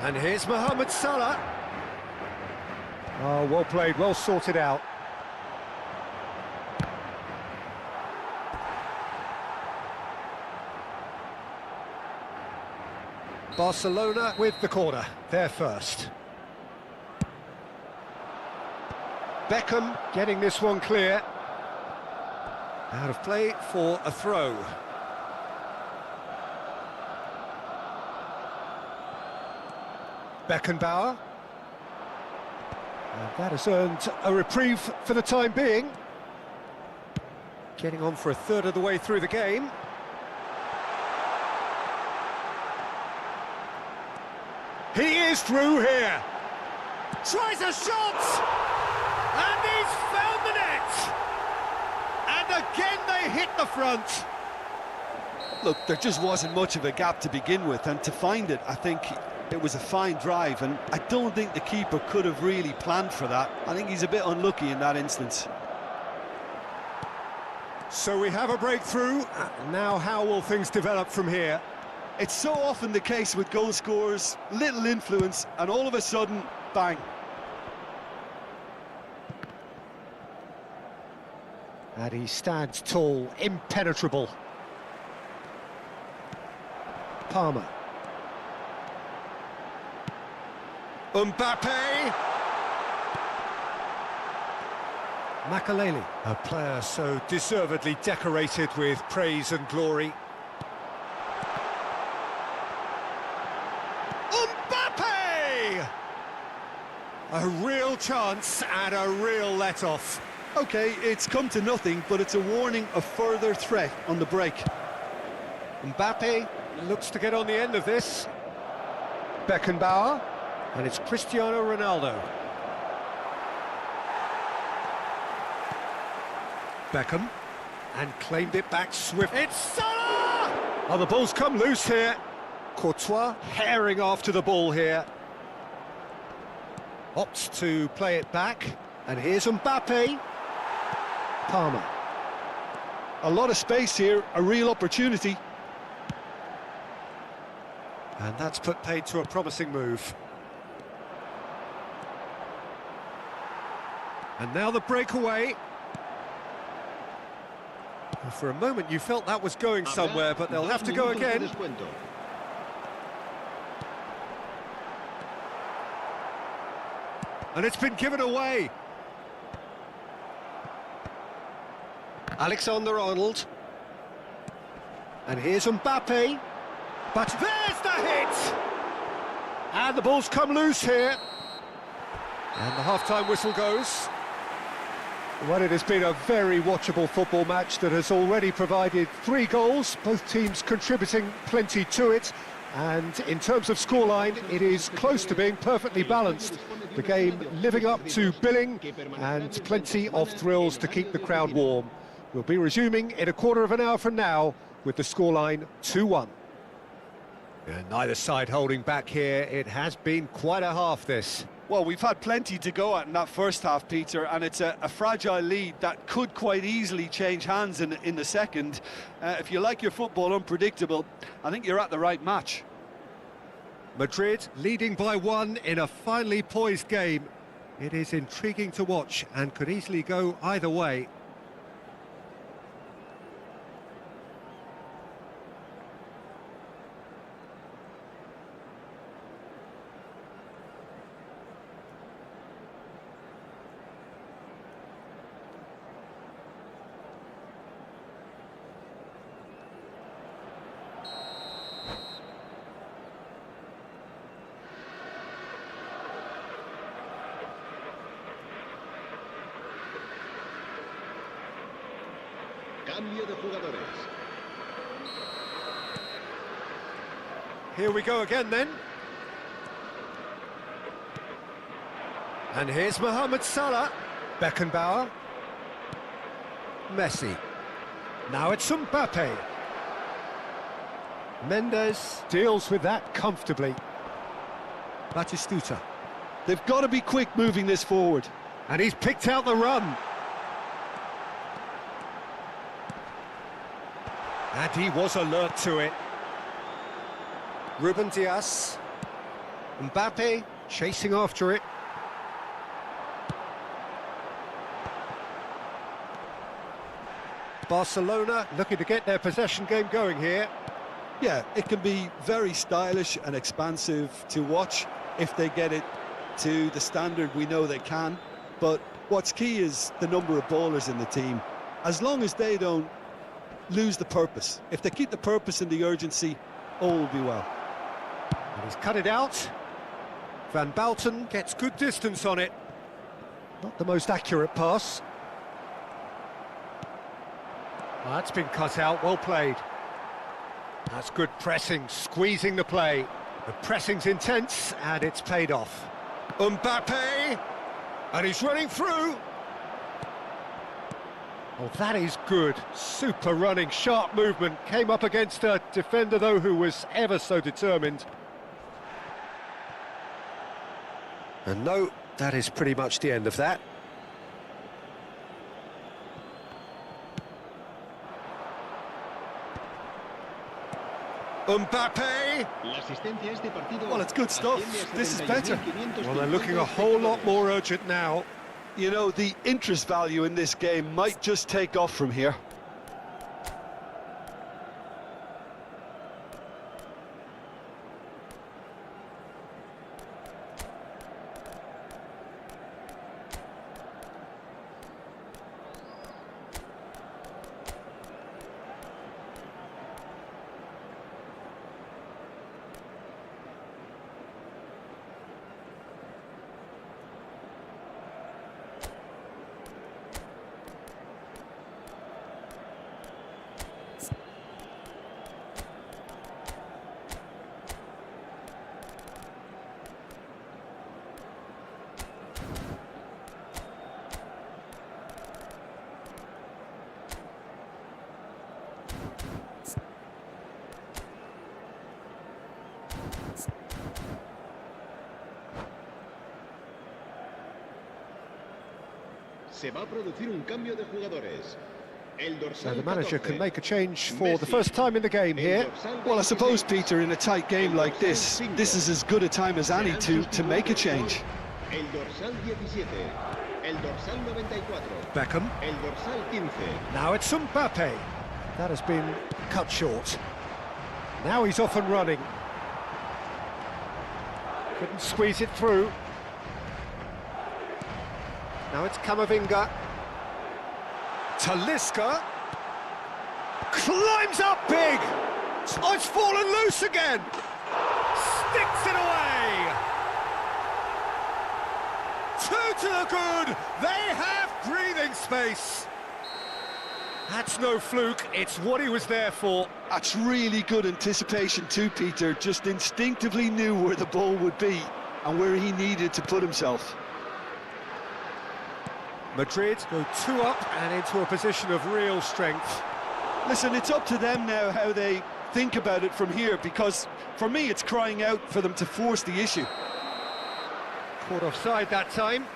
And here's Mohamed Salah. Oh, well played, well sorted out. Barcelona with the corner, they're first. Beckham getting this one clear. Out of play for a throw. Beckenbauer. And that has earned a reprieve for the time being. Getting on for a third of the way through the game. He is through here. Tries a shot! And he's found the net! And again they hit the front. Look, there just wasn't much of a gap to begin with, and to find it, I think it was a fine drive, and I don't think the keeper could have really planned for that. I think he's a bit unlucky in that instance. So we have a breakthrough. Now how will things develop from here? It's so often the case with goal scorers, little influence, and all of a sudden, bang. And he stands tall, impenetrable. Palmer. Mbappe! Makaleli, a player so deservedly decorated with praise and glory. Mbappe! A real chance and a real let-off. Okay, it's come to nothing, but it's a warning of further threat on the break. Mbappe looks to get on the end of this. Beckenbauer, and it's Cristiano Ronaldo. Beckham, and claimed it back swift. It's Salah! Oh, the ball's come loose here. Courtois herring after the ball here. Opts to play it back, and here's Mbappe. Palmer. A lot of space here, a real opportunity. And that's put paid to a promising move. And now the breakaway. For a moment you felt that was going somewhere, but they'll have to go again. And it's been given away. Alexander-Arnold. And here's Mbappe. But there's the hit! And the ball's come loose here. And the half-time whistle goes. Well, it has been a very watchable football match that has already provided 3 goals, both teams contributing plenty to it. And in terms of scoreline, it is close to being perfectly balanced. The game living up to billing and plenty of thrills to keep the crowd warm. We'll be resuming in a quarter of an hour from now with the scoreline 2-1. And neither side holding back here. It has been quite a half, this. Well, we've had plenty to go at in that first half, Peter, and it's a fragile lead that could quite easily change hands in the second. If you like your football unpredictable, I think you're at the right match. Madrid leading by 1 in a finely poised game. It is intriguing to watch and could easily go either way. Cambio de jugadores. Here we go again then. And here's Mohamed Salah. Beckenbauer. Messi. Now it's Mbappe. Mendes deals with that comfortably. Batistuta. They've got to be quick moving this forward. And he's picked out the run. And he was alert to it. Ruben Dias. Mbappe chasing after it. Barcelona looking to get their possession game going here. Yeah, it can be very stylish and expansive to watch if they get it to the standard we know they can. But what's key is the number of ballers in the team. As long as they don't lose the purpose. If they keep the purpose and the urgency, all will be well. And he's cut it out. Van Bouten gets good distance on it. Not the most accurate pass. Well, that's been cut out, well played. That's good pressing, squeezing the play. The pressing's intense, and it's paid off. Mbappe! And he's running through! Oh, that is good. Super running, sharp movement. Came up against a defender, though, who was ever so determined. And no, that is pretty much the end of that. Mbappe! Well, it's good stuff. This is better. Well, they're looking a whole lot more urgent now. You know, the interest value in this game might just take off from here. Se va a producir un cambio de jugadores. El So dorsal the manager 14. can make a change for the Messi. first time in the game El here. dorsal Well, I suppose, 26. Peter, in a tight game like this is as good a time as any to make a change. El dorsal 17. El dorsal 94. Beckham. El dorsal 15. Now it's Mbappe. That has been cut short. Now he's off and running. Couldn't squeeze it through. Now it's Camavinga. Talisca. Climbs up big. Oh, it's fallen loose again. Sticks it away. Two to the good. They have breathing space. That's no fluke. It's what he was there for. That's really good anticipation too, Peter. Just instinctively knew where the ball would be and where he needed to put himself. Madrid go 2 up and into a position of real strength. Listen, it's up to them now how they think about it from here, because for me it's crying out for them to force the issue. Caught offside that time.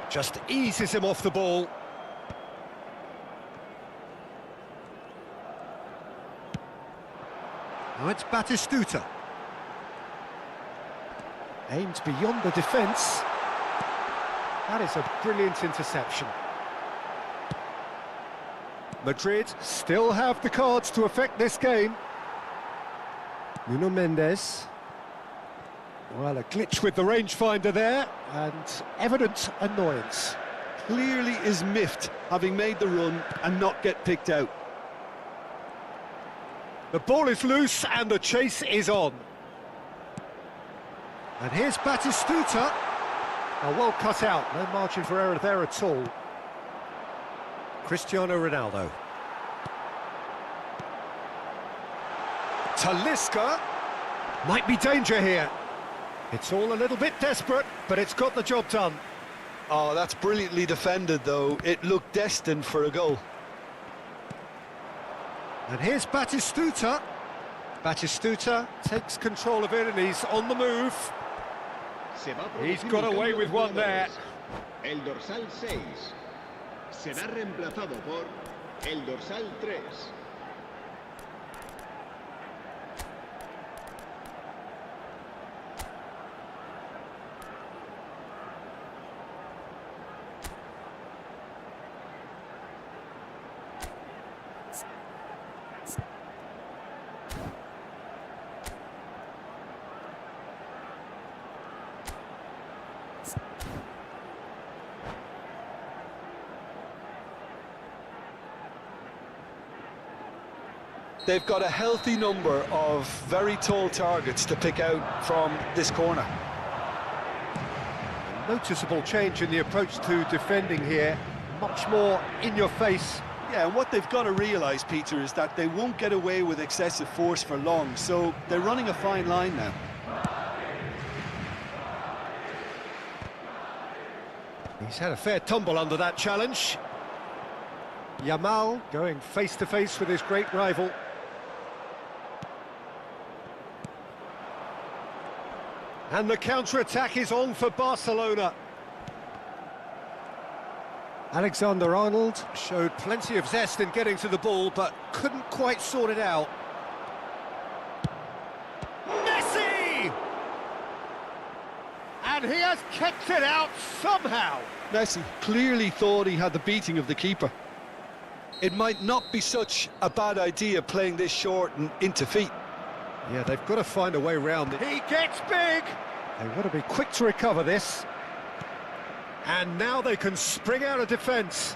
Just eases him off the ball. Now it's Batistuta. Aimed beyond the defence. That is a brilliant interception. Madrid still have the cards to affect this game. Nuno Mendes. Well, a glitch with the rangefinder there, and evident annoyance. Clearly is miffed, having made the run and not get picked out. The ball is loose and the chase is on. And here's Batistuta. Oh, well cut out, no margin for error there at all. Cristiano Ronaldo. Talisca. Might be danger here. It's all a little bit desperate, but it's got the job done. Oh, that's brilliantly defended, though. It looked destined for a goal. And here's Batistuta. Batistuta takes control of it and he's on the move. Se va a He's producir got un away cambio with de one there. jugadores. El dorsal 6 será reemplazado por el dorsal 3. They've got a healthy number of very tall targets to pick out from this corner. Noticeable change in the approach to defending here. Much more in your face. Yeah, and what they've got to realise, Peter, is that they won't get away with excessive force for long, so they're running a fine line now. He's had a fair tumble under that challenge. Yamal going face-to-face with his great rival. And the counter-attack is on for Barcelona. Alexander-Arnold showed plenty of zest in getting to the ball, but couldn't quite sort it out. Messi! And he has kept it out somehow. Messi clearly thought he had the beating of the keeper. It might not be such a bad idea playing this short and into feet. Yeah, they've got to find a way around it. He gets big! They've got to be quick to recover this. And now they can spring out of defence.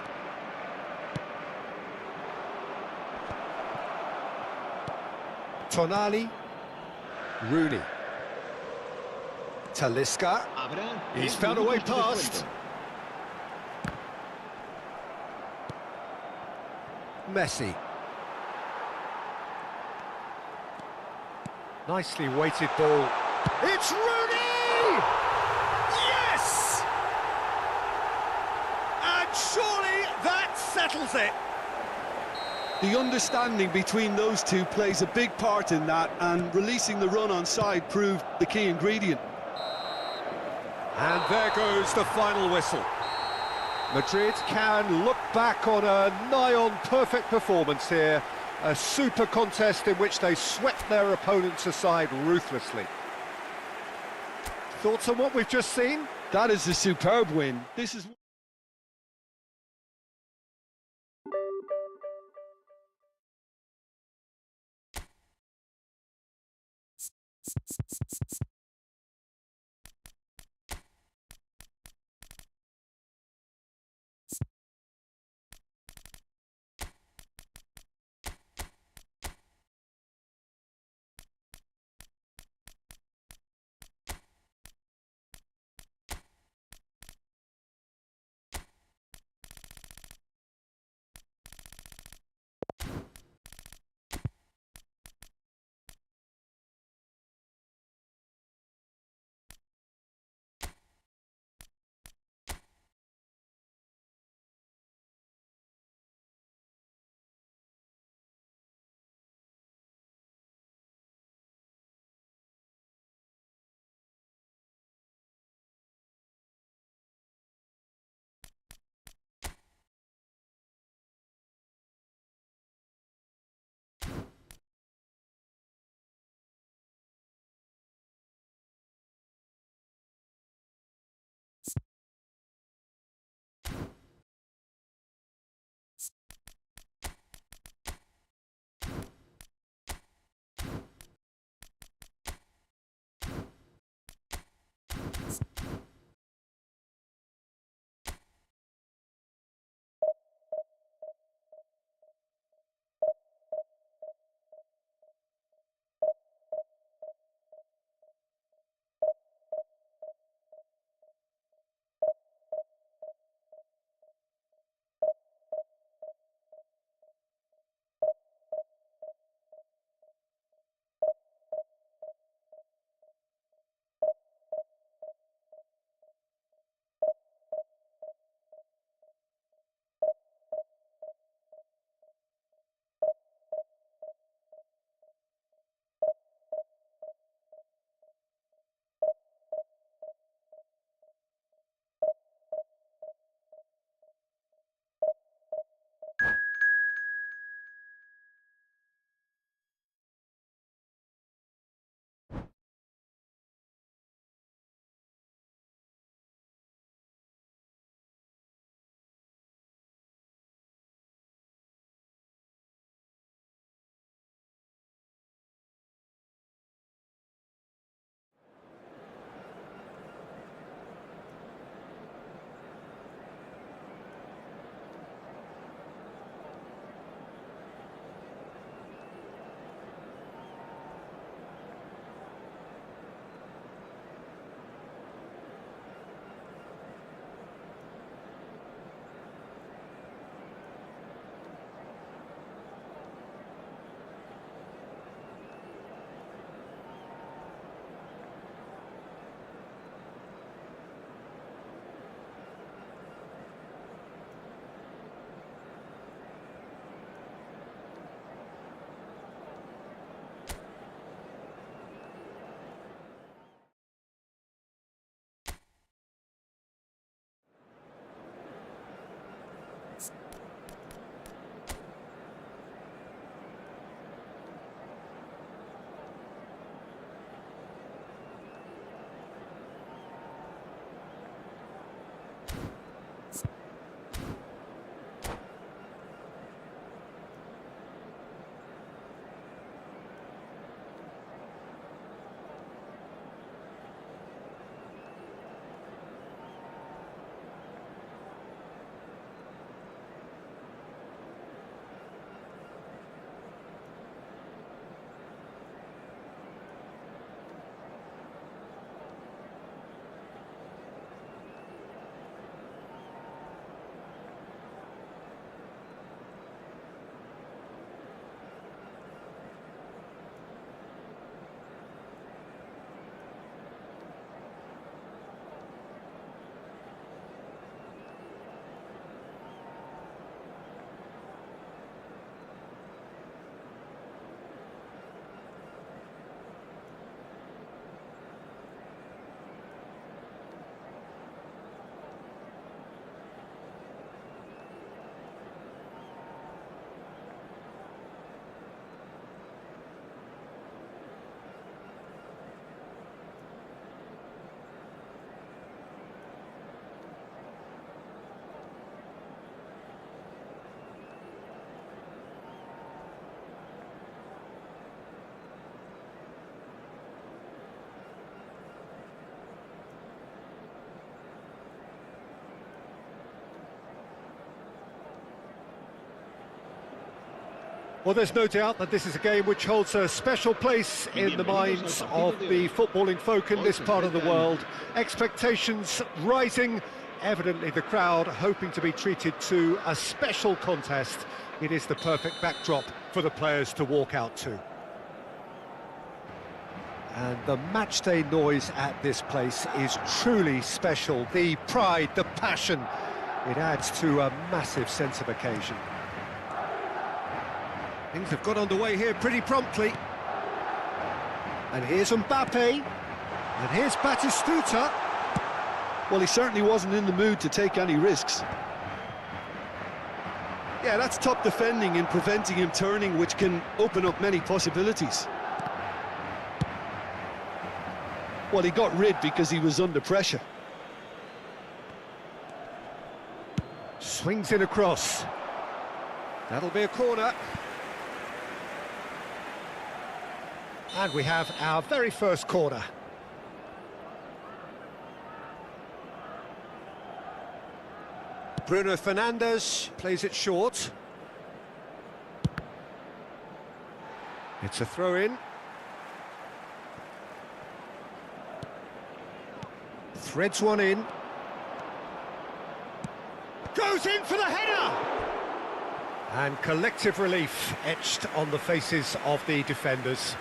Tonali. Rooney. Talisca. Habrá He's 10 found a way minutos de past. descuento. Messi. Nicely weighted ball. It's Rooney! Yes! And surely that settles it. The understanding between those two plays a big part in that, and releasing the run on side proved the key ingredient. And there goes the final whistle. Madrid can look back on a nigh-on perfect performance here. A super contest in which they swept their opponents aside ruthlessly. Thoughts on what we've just seen? That is a superb win. This is... Well, there's no doubt that this is a game which holds a special place in the minds of the footballing folk in this part of the world. Expectations rising, evidently the crowd hoping to be treated to a special contest. It is the perfect backdrop for the players to walk out to. And the matchday noise at this place is truly special. The pride, the passion, it adds to a massive sense of occasion. Things have got underway here pretty promptly. And here's Mbappe. And here's Batistuta. Well, he certainly wasn't in the mood to take any risks. Yeah, that's top defending and preventing him turning, which can open up many possibilities. Well, he got rid because he was under pressure. Swings it across. That'll be a corner. And we have our very first corner. Bruno Fernandes plays it short. It's a throw-in. Threads one in. Goes in for the header! And collective relief etched on the faces of the defenders.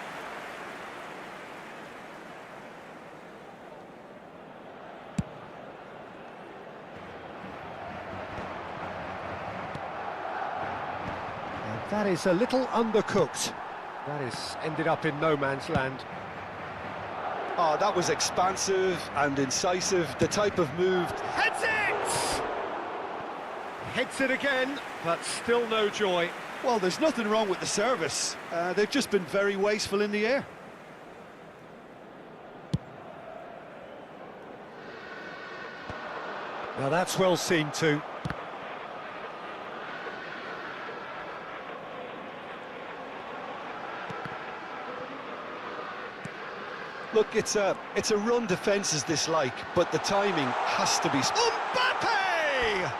That is a little undercooked. That is ended up in no man's land. Oh, that was expansive and incisive, the type of move. Heads it! Heads it again, but still no joy. Well, there's nothing wrong with the service. They've just been very wasteful in the air. Now that's well seen too. Look, it's a run defence is dislike, but the timing has to be... Mbappe!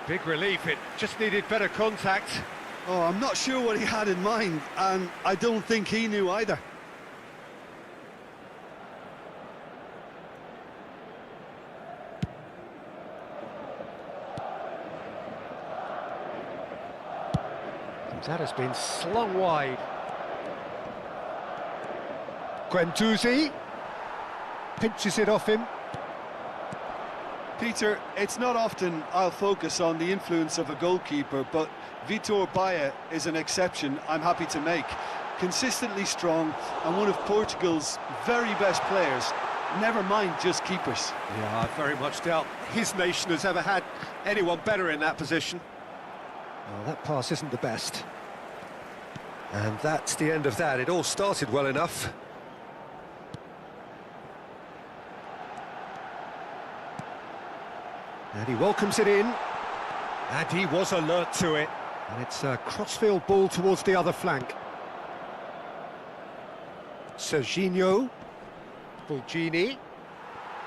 Big relief, it just needed better contact. Oh, I'm not sure what he had in mind, and I don't think he knew either. That has been slung wide. Guendouzi pinches it off him. Peter, it's not often I'll focus on the influence of a goalkeeper, but Vitor Baia is an exception I'm happy to make. Consistently strong and one of Portugal's very best players, never mind just keepers. Yeah, I very much doubt his nation has ever had anyone better in that position. Well, that pass isn't the best. And that's the end of that. It all started well enough. And he welcomes it in, and he was alert to it. And it's a crossfield ball towards the other flank. Serginho, Fulgini,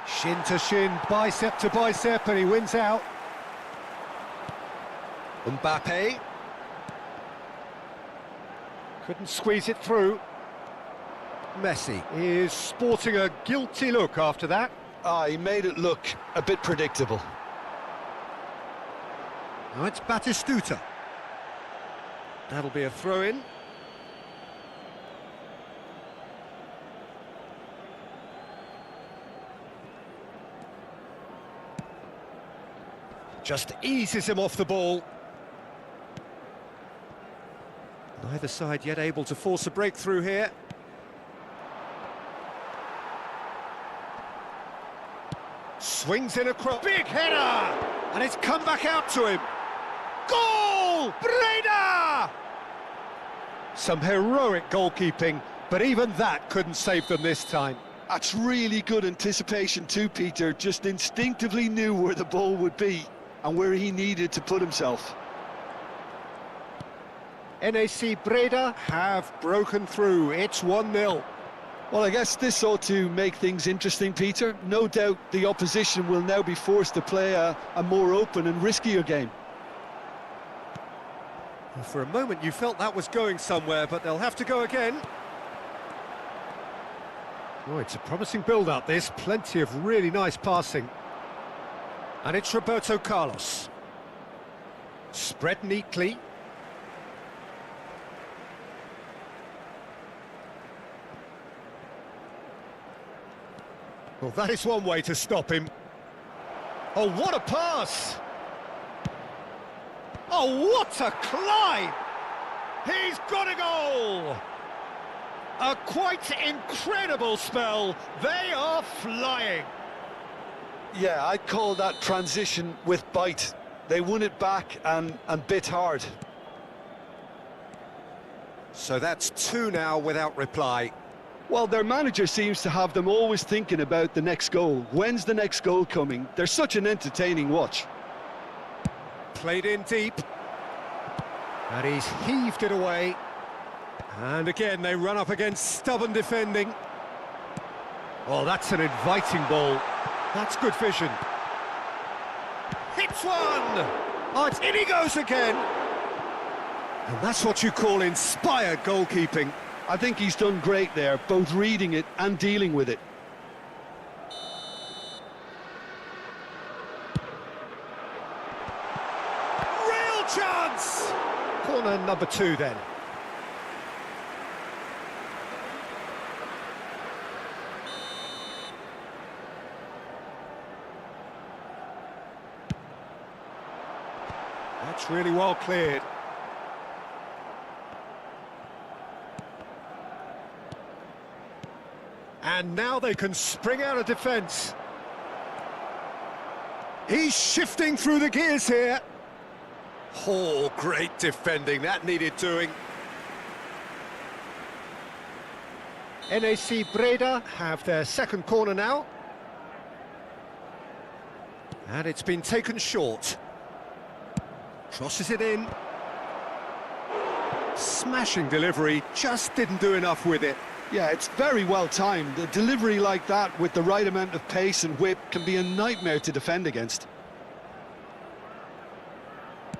shin to shin, bicep to bicep, and he wins out. Mbappe. Couldn't squeeze it through. Messi is sporting a guilty look after that. Ah, he made it look a bit predictable. Now it's Batistuta. That'll be a throw-in. Just eases him off the ball. Neither side yet able to force a breakthrough here. Swings in across. Big header! And it's come back out to him. Goal! Breda! Some heroic goalkeeping, but even that couldn't save them this time. That's really good anticipation too, Peter. Just instinctively knew where the ball would be and where he needed to put himself. NAC Breda have broken through. It's 1-0. Well, I guess this ought to make things interesting, Peter. No doubt the opposition will now be forced to play a more open and riskier game. Well, for a moment you felt that was going somewhere, but they'll have to go again. Oh, it's a promising build-up, this. Plenty of really nice passing. And it's Roberto Carlos. Spread neatly. Well, that is one way to stop him. Oh, what a pass! Oh, what a climb! He's got a goal! A quite incredible spell. They are flying. Yeah, I'd call that transition with bite. They won it back and bit hard. So that's two now without reply. Well, their manager seems to have them always thinking about the next goal. When's the next goal coming? They're such an entertaining watch. Played in deep. And he's heaved it away. And again, they run up against stubborn defending. Oh, that's an inviting ball. That's good vision. Hits one! Oh, in he goes again. And that's what you call inspired goalkeeping. I think he's done great there, both reading it and dealing with it. Real chance! Corner number 2 then. That's really well cleared. And now they can spring out of defence. He's shifting through the gears here. Oh, great defending. That needed doing. NAC Breda have their second corner now. And it's been taken short. Crosses it in. Smashing delivery, just didn't do enough with it. Yeah, it's very well timed. A delivery like that with the right amount of pace and whip can be a nightmare to defend against.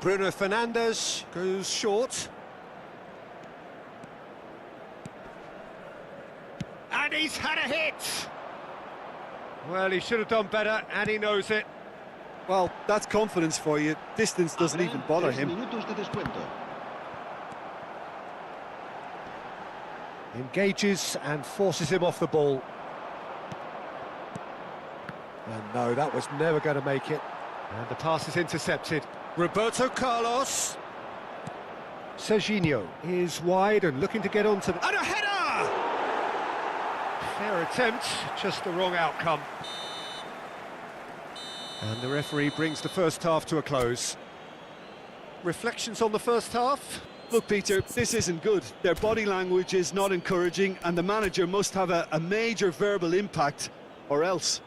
Bruno Fernandes goes short. And he's had a hit! Well, he should have done better, and he knows it. Well, that's confidence for you. Distance doesn't even bother him. Minutos de descuento. Engages and forces him off the ball. And no, that was never going to make it. And the pass is intercepted. Roberto Carlos. Serginho is wide and looking to get onto the... And a header! Fair attempt, just the wrong outcome. And the referee brings the first half to a close. Reflections on the first half? Look, Peter, this isn't good. Their body language is not encouraging, and the manager must have a major verbal impact, or else.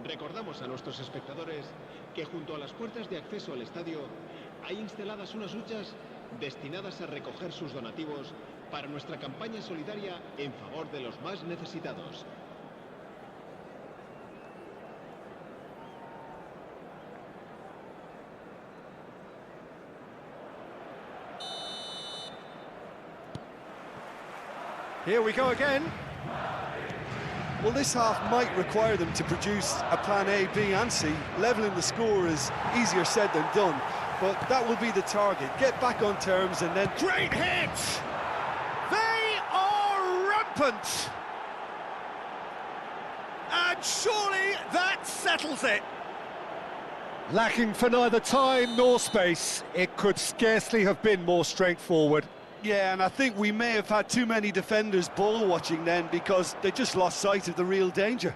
Recordamos a nuestros espectadores que junto a las puertas de acceso al estadio hay instaladas unas huchas destinadas a recoger sus donativos para nuestra campaña solidaria en favor de los más necesitados. Here we go again. Well, this half might require them to produce a plan A, B and C. Levelling the score is easier said than done, but that will be the target. Get back on terms and then... Great hit! They are rampant! And surely that settles it. Lacking for neither time nor space, it could scarcely have been more straightforward. Yeah, and I think we may have had too many defenders ball watching then because they just lost sight of the real danger.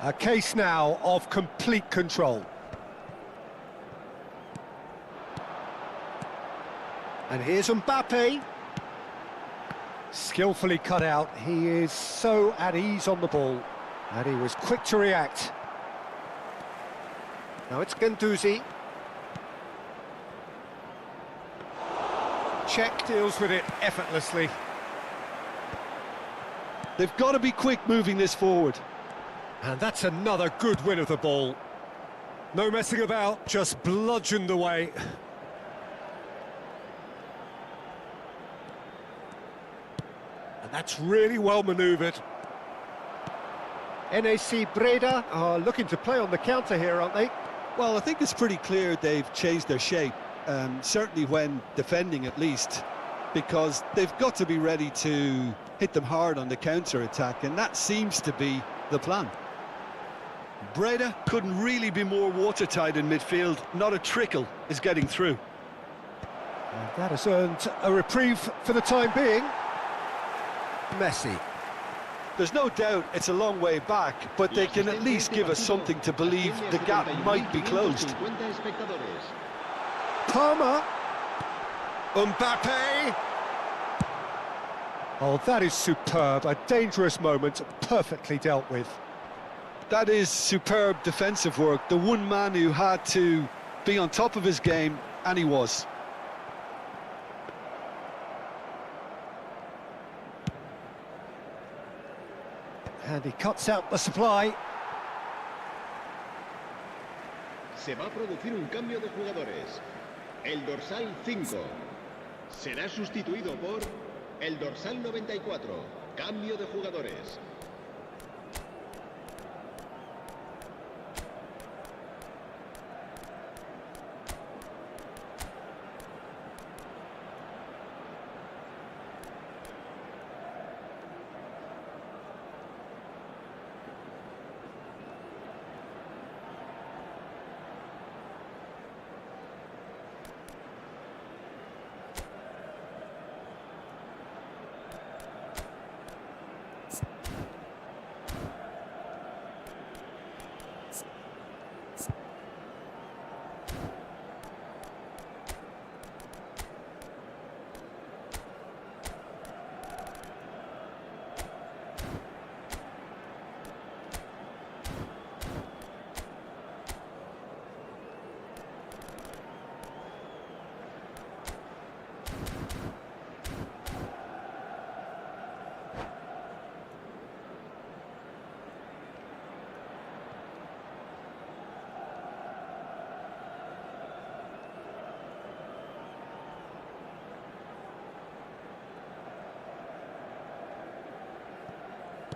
A case now of complete control. And here's Mbappe. Skillfully cut out. He is so at ease on the ball. And he was quick to react. Now it's Guendouzi. check, deals with it effortlessly. They've got to be quick moving this forward. And that's another good win of the ball. No messing about, just bludgeoned away. And that's really well manoeuvred. NAC Breda are looking to play on the counter here, aren't they? Well, I think it's pretty clear they've changed their shape, certainly when defending at least, because they've got to be ready to hit them hard on the counter-attack, and that seems to be the plan. Breda couldn't really be more watertight in midfield. Not a trickle is getting through. And that has earned a reprieve for the time being. Messi. There's no doubt it's a long way back, but they can at least give us something to believe the gap might be closed. Palmer. Mbappe. Oh, that is superb. A dangerous moment, perfectly dealt with. That is superb defensive work. The one man who had to be on top of his game, and he was. And he cuts out the supply. Se va a producir un cambio de jugadores. El dorsal 5 será sustituido por el dorsal 94. Cambio de jugadores.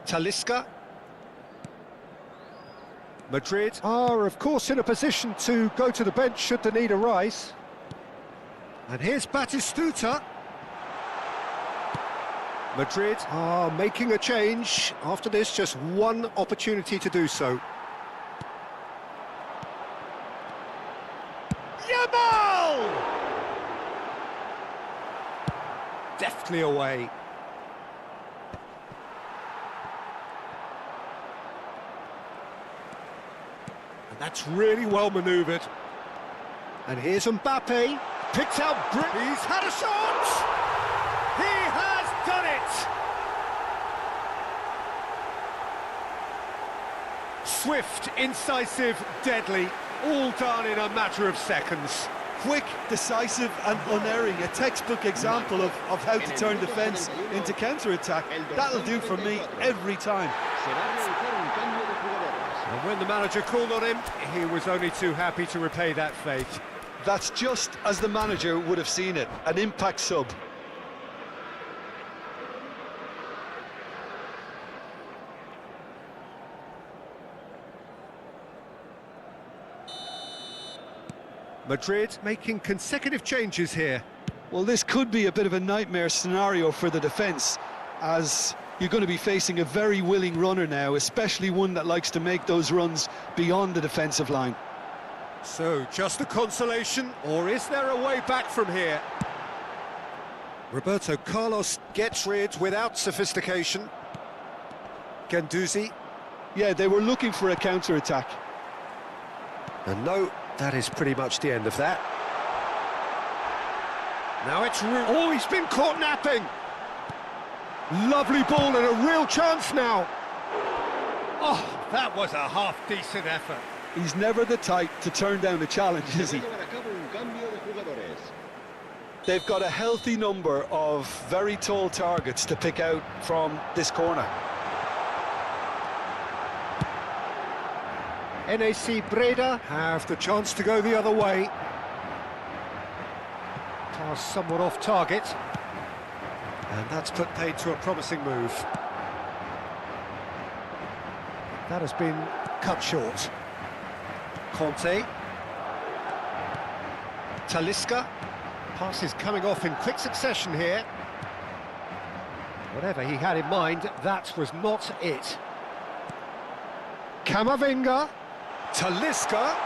Talisca. Madrid are, of course, in a position to go to the bench should the need arise. And here's Batistuta. Madrid are making a change. After this, just one opportunity to do so. Yamal! Deftly away. And that's really well manoeuvred. And here's Mbappe. Picked out He's had a shot! He has done it! Swift, incisive, deadly. All done in a matter of seconds. Quick, decisive and unerring. A textbook example of how to turn defence into counter-attack. That'll do for me every time. And when the manager called on him, he was only too happy to repay that faith. That's just as the manager would have seen it, an impact sub. Madrid making consecutive changes here. Well, this could be a bit of a nightmare scenario for the defence, as you're going to be facing a very willing runner now, especially one that likes to make those runs beyond the defensive line. So, just a consolation, or is there a way back from here? Roberto Carlos gets rid without sophistication. Guendouzi. Yeah, they were looking for a counter-attack. And no, that is pretty much the end of that. Now it's... Oh, he's been caught napping! Lovely ball and a real chance now. Oh, that was a half-decent effort. He's never the type to turn down a challenge, is he? They've got a healthy number of very tall targets to pick out from this corner. NAC Breda have the chance to go the other way. Pass somewhat off target. And that's put paid to a promising move. That has been cut short. Conte. Talisca. Pass is coming off in quick succession here. Whatever he had in mind, that was not it. Camavinga. Talisca.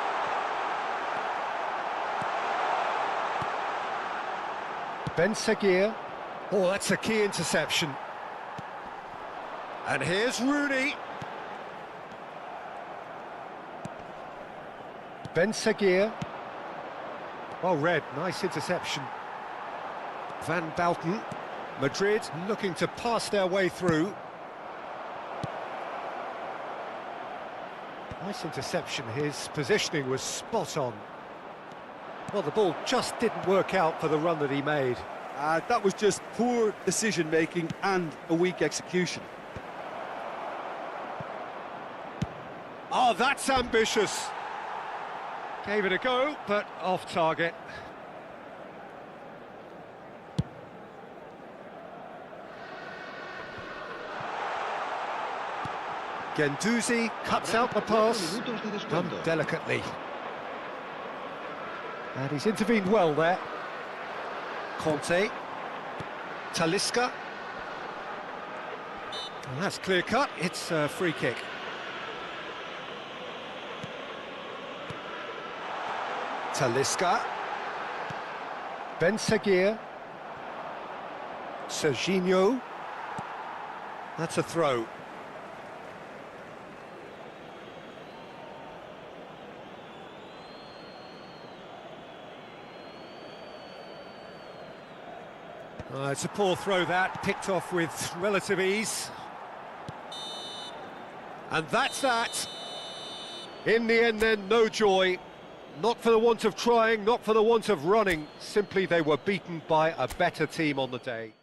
Ben Seguir. Oh, that's a key interception. And here's Rooney. Ben Seguir. Well read, nice interception. Van Bouten. Madrid looking to pass their way through. Nice interception, his positioning was spot on. Well, the ball just didn't work out for the run that he made. That was just poor decision-making and a weak execution. Oh, that's ambitious. Gave it a go, but off target. Guendouzi cuts out the pass, done delicately. And he's intervened well there. Conte. Talisca. And that's clear cut, it's a free kick. Talisca. Ben Seguir. Serginho. That's a throw. It's a poor throw that, picked off with relative ease. And that's that. In the end then, no joy. Not for the want of trying, not for the want of running. Simply they were beaten by a better team on the day.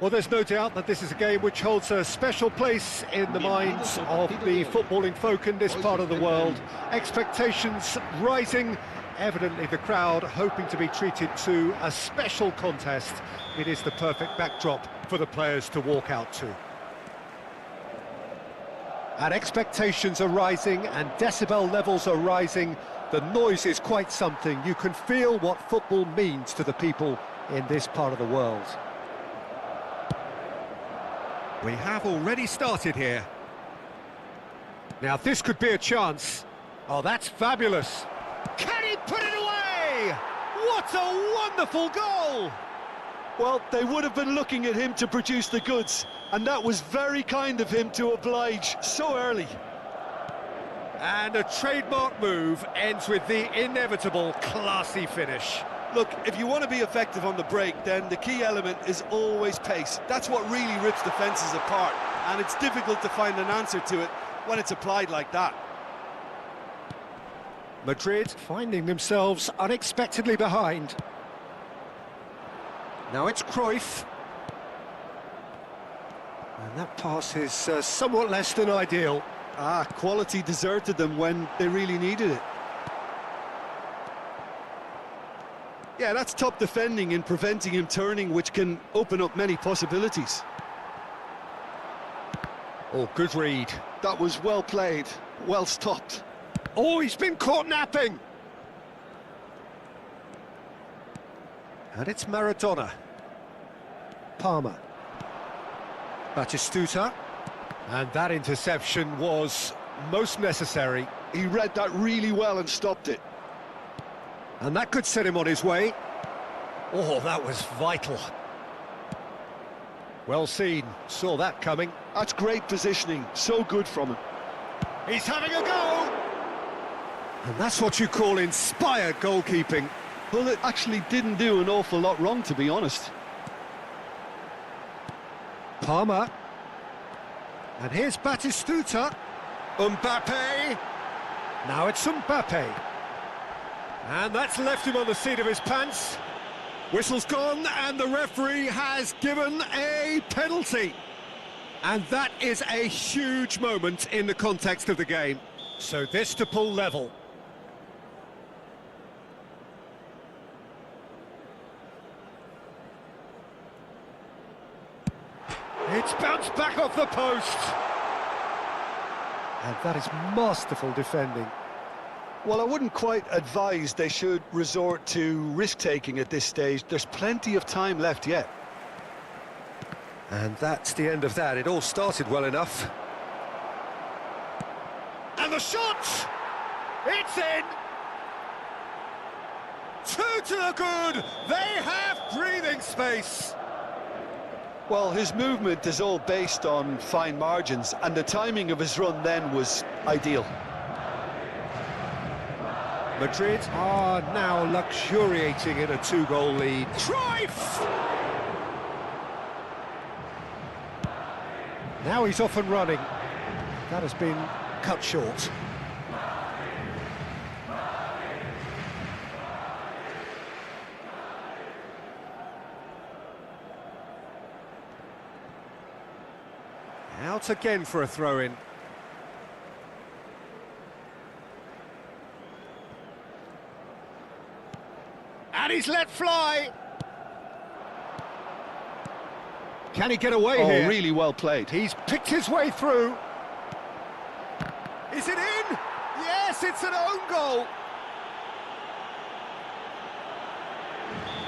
Well, there's no doubt that this is a game which holds a special place in the minds of the footballing folk in this part of the world. Expectations rising, evidently the crowd hoping to be treated to a special contest. It is the perfect backdrop for the players to walk out to. And expectations are rising and decibel levels are rising. The noise is quite something. You can feel what football means to the people in this part of the world. We have already started here. Now this could be a chance. Oh, that's fabulous. Can he put it away? What a wonderful goal! Well, they would have been looking at him to produce the goods, and that was very kind of him to oblige so early. And a trademark move ends with the inevitable classy finish. Look, if you want to be effective on the break, then the key element is always pace. That's what really rips defences apart, and it's difficult to find an answer to it when it's applied like that. Madrid finding themselves unexpectedly behind. Now it's Cruyff. And that pass is somewhat less than ideal. Quality deserted them when they really needed it. Yeah, that's top defending in preventing him turning, which can open up many possibilities. Oh, good read. That was well played, well stopped. Oh, he's been caught napping! And it's Maradona. Palmer. Batistuta. And that interception was most necessary. He read that really well and stopped it. And that could set him on his way. Oh, that was vital. Well seen, saw that coming. That's great positioning, so good from him. He's having a go! And that's what you call inspired goalkeeping. Well, it actually didn't do an awful lot wrong, to be honest. Palmer. And here's Batistuta. Mbappe. Now it's Mbappe. And that's left him on the seat of his pants. Whistle's gone, and the referee has given a penalty. And that is a huge moment in the context of the game. So this to pull level. It's bounced back off the post. And that is masterful defending. Well, I wouldn't quite advise they should resort to risk-taking at this stage. There's plenty of time left yet. And that's the end of that. It all started well enough. And the shot! It's in! Two to the good! They have breathing space! Well, his movement is all based on fine margins, and the timing of his run then was ideal. Madrid are now luxuriating in a two-goal lead. Cruyff! Now he's off and running. That has been cut short. Out again for a throw-in. And he's let fly. Can he get away here? Oh, really well played. He's picked his way through. Is it in? Yes, it's an own goal.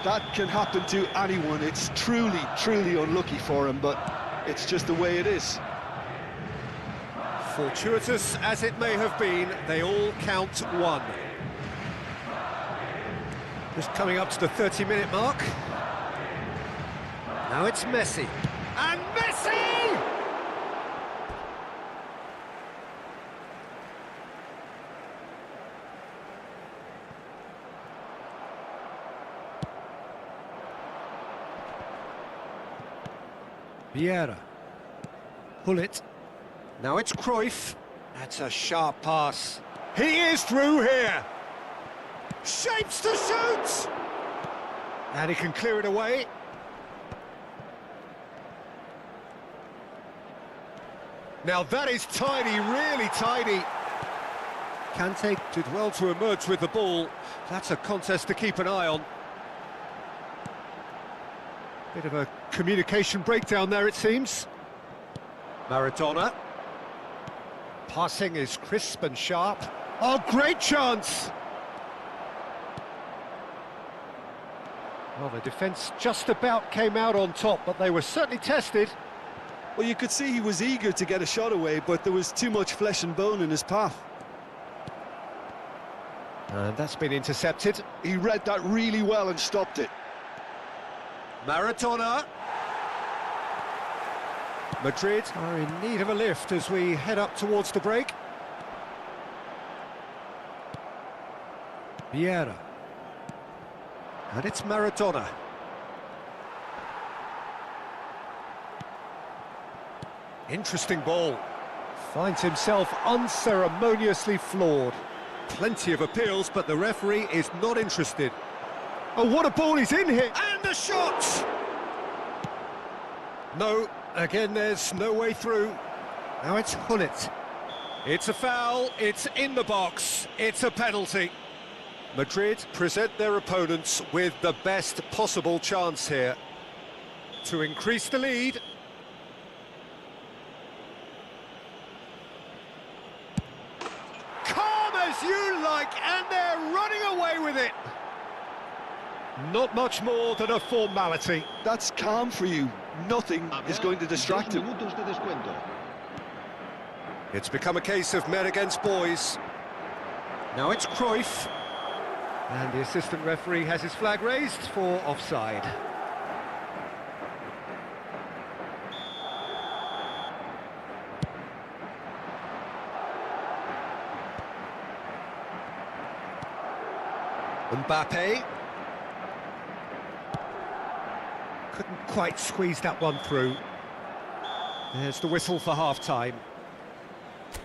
That can happen to anyone. It's truly, truly unlucky for him, but it's just the way it is. Fortuitous as it may have been, they all count one. Just coming up to the 30-minute mark. Now it's Messi. And Messi! Vieira. Pull it. Now it's Cruyff. That's a sharp pass. He is through here. Shapes to shoot! And he can clear it away. Now that is tidy, really tidy. Kante did well to emerge with the ball. That's a contest to keep an eye on. Bit of a communication breakdown there, it seems. Maradona. Passing is crisp and sharp. Oh, great chance! Well, the defence just about came out on top, but they were certainly tested. Well, you could see he was eager to get a shot away, but there was too much flesh and bone in his path. And that's been intercepted. He read that really well and stopped it. Maradona. Madrid are in need of a lift as we head up towards the break. Vieira. And it's Maradona. Interesting ball. Finds himself unceremoniously floored. Plenty of appeals, but the referee is not interested. Oh, what a ball he's in here! And the shot! No, again, there's no way through. Now it's Gullit. It's a foul, it's in the box, it's a penalty. Madrid present their opponents with the best possible chance here to increase the lead. Calm as you like, and they're running away with it. Not much more than a formality. That's calm for you. Nothing is going to distract him. It's become a case of men against boys. Now it's Cruyff. And the assistant referee has his flag raised for offside. Mbappe. Couldn't quite squeeze that one through. There's the whistle for half-time.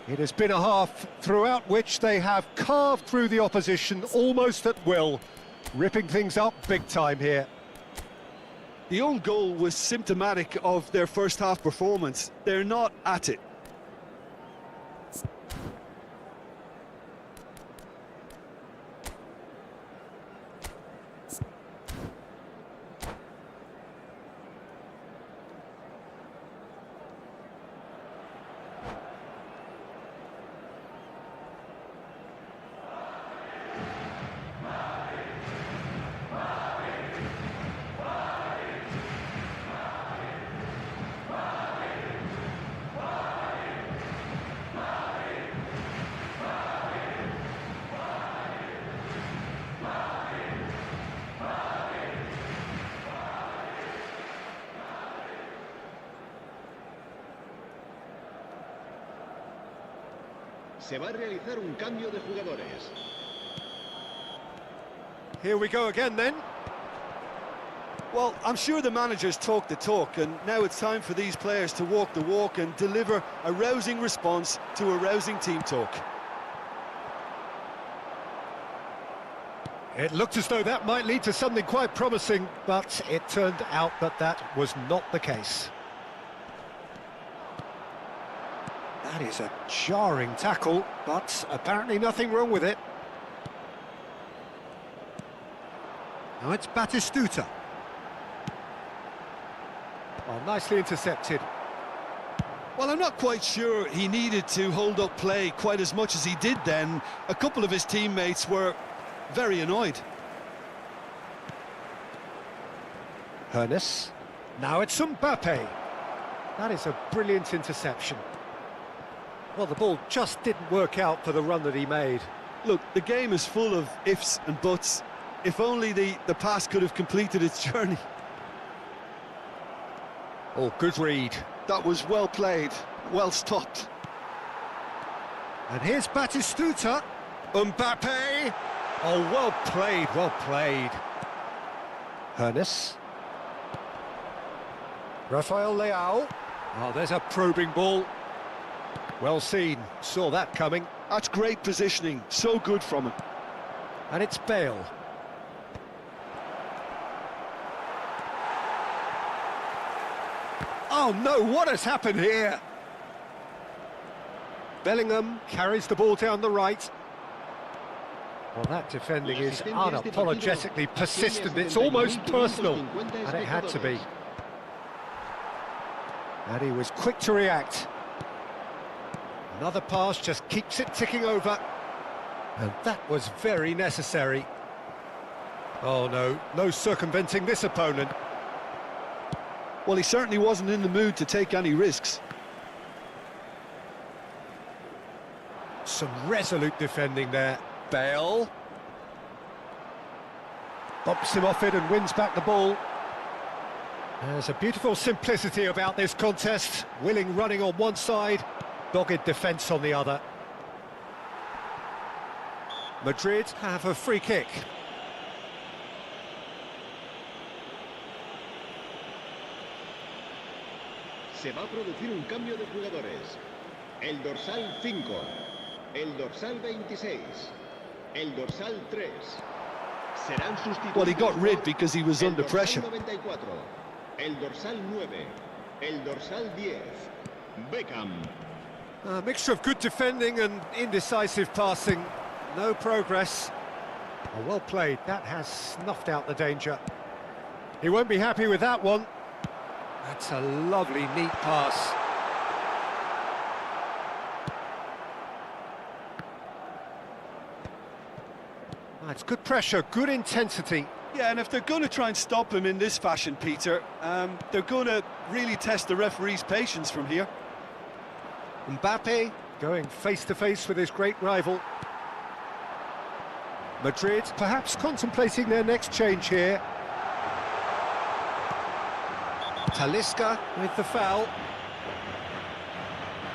It has been a half throughout which they have carved through the opposition almost at will, ripping things up big time here. The own goal was symptomatic of their first half performance. They're not at it. Se va a realizar un cambio de jugadores. Here we go again then. Well, I'm sure the managers talk the talk, and now it's time for these players to walk the walk and deliver a rousing response to a rousing team talk. It looked as though that might lead to something quite promising, but it turned out that that was not the case. That is a jarring tackle, but apparently nothing wrong with it. Now it's Batistuta. Oh, nicely intercepted. Well, I'm not quite sure he needed to hold up play quite as much as he did then. A couple of his teammates were very annoyed. Hernes. Now it's Mbappe. That is a brilliant interception. Well, the ball just didn't work out for the run that he made. Look, the game is full of ifs and buts. If only the pass could have completed its journey. Oh, good read. That was well played, well stopped. And here's Batistuta. Mbappe. Oh, well played, well played. Hernes. Rafael Leao. Oh, there's a probing ball. Well seen, saw that coming. That's great positioning, so good from him. And it's Bale. Oh no, what has happened here? Bellingham carries the ball down the right. Well, that defending is unapologetically persistent, it's almost personal, and it had to be. And he was quick to react. Another pass just keeps it ticking over. And that was very necessary. Oh no, no circumventing this opponent. Well, he certainly wasn't in the mood to take any risks. Some resolute defending there. Bale. Bumps him off it and wins back the ball. There's a beautiful simplicity about this contest. Willing running on one side, dogged defence on the other. Madrid have a free kick. Se va a producir un cambio de jugadores. El dorsal 5, el dorsal 26, el dorsal 3. Serán sustituidos. Well, he got rid because he was under pressure. El dorsal 94, el dorsal 9, el dorsal 10. Beckham. A mixture of good defending and indecisive passing. No progress. Oh, well played. That has snuffed out the danger. He won't be happy with that one. That's a lovely, neat pass. It's good pressure, good intensity. Yeah, and if they're going to try and stop him in this fashion, Peter, they're going to really test the referee's patience from here. Mbappe going face-to-face with his great rival. Madrid perhaps contemplating their next change here. Talisca with the foul.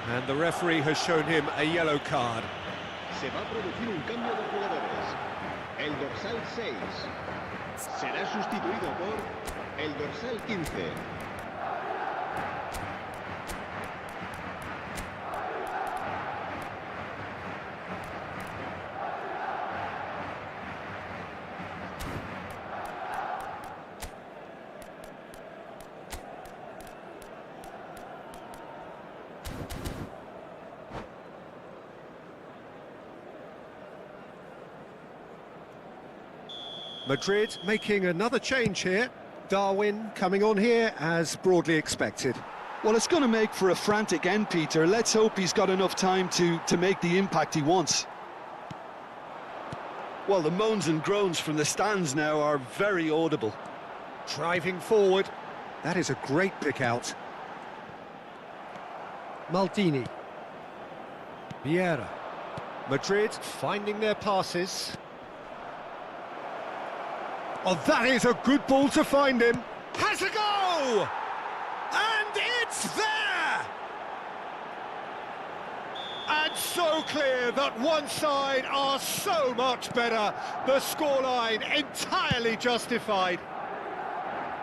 And the referee has shown him a yellow card. Se va a producir un cambio de jugadores. El dorsal 6 será sustituido por el dorsal 15. Madrid making another change here. Darwin coming on here as broadly expected. Well, it's going to make for a frantic end, Peter. Let's hope he's got enough time to make the impact he wants. Well, the moans and groans from the stands now are very audible. Driving forward. That is a great pick out. Maldini. Vieira. Madrid finding their passes. Oh, that is a good ball to find him. Has a go! And it's there! And so clear that one side are so much better. The scoreline entirely justified.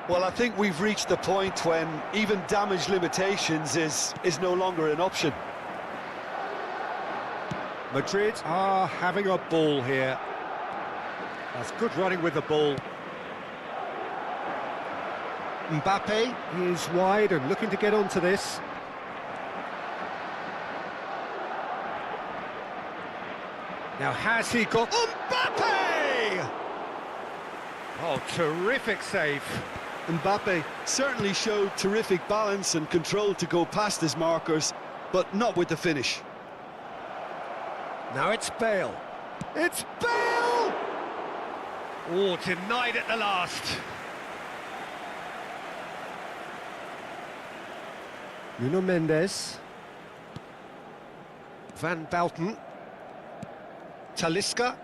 Well, I think we've reached the point when even damage limitations is no longer an option. Madrid are having a ball here. That's good running with the ball. Mbappe is wide and looking to get onto this. Now has he got... Mbappe! Oh, terrific save. Mbappe certainly showed terrific balance and control to go past his markers, but not with the finish. Now it's Bale. It's Bale! Oh, denied at the last. Nuno Mendes. Van Bauten. Talisca.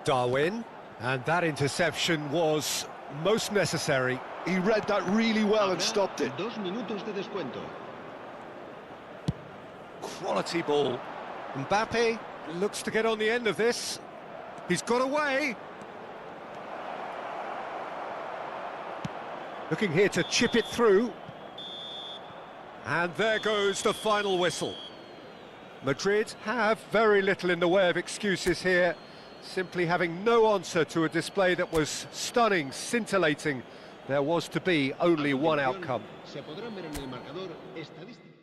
Darwin. And that interception was most necessary. He read that really well and stopped it. 2 minutos de descuento. Quality ball. Mbappe looks to get on the end of this. He's got away. Looking here to chip it through. And there goes the final whistle. Madrid have very little in the way of excuses here, simply having no answer to a display that was stunning, scintillating. There was to be only one outcome. Se podrán ver en el marcador estadísticas.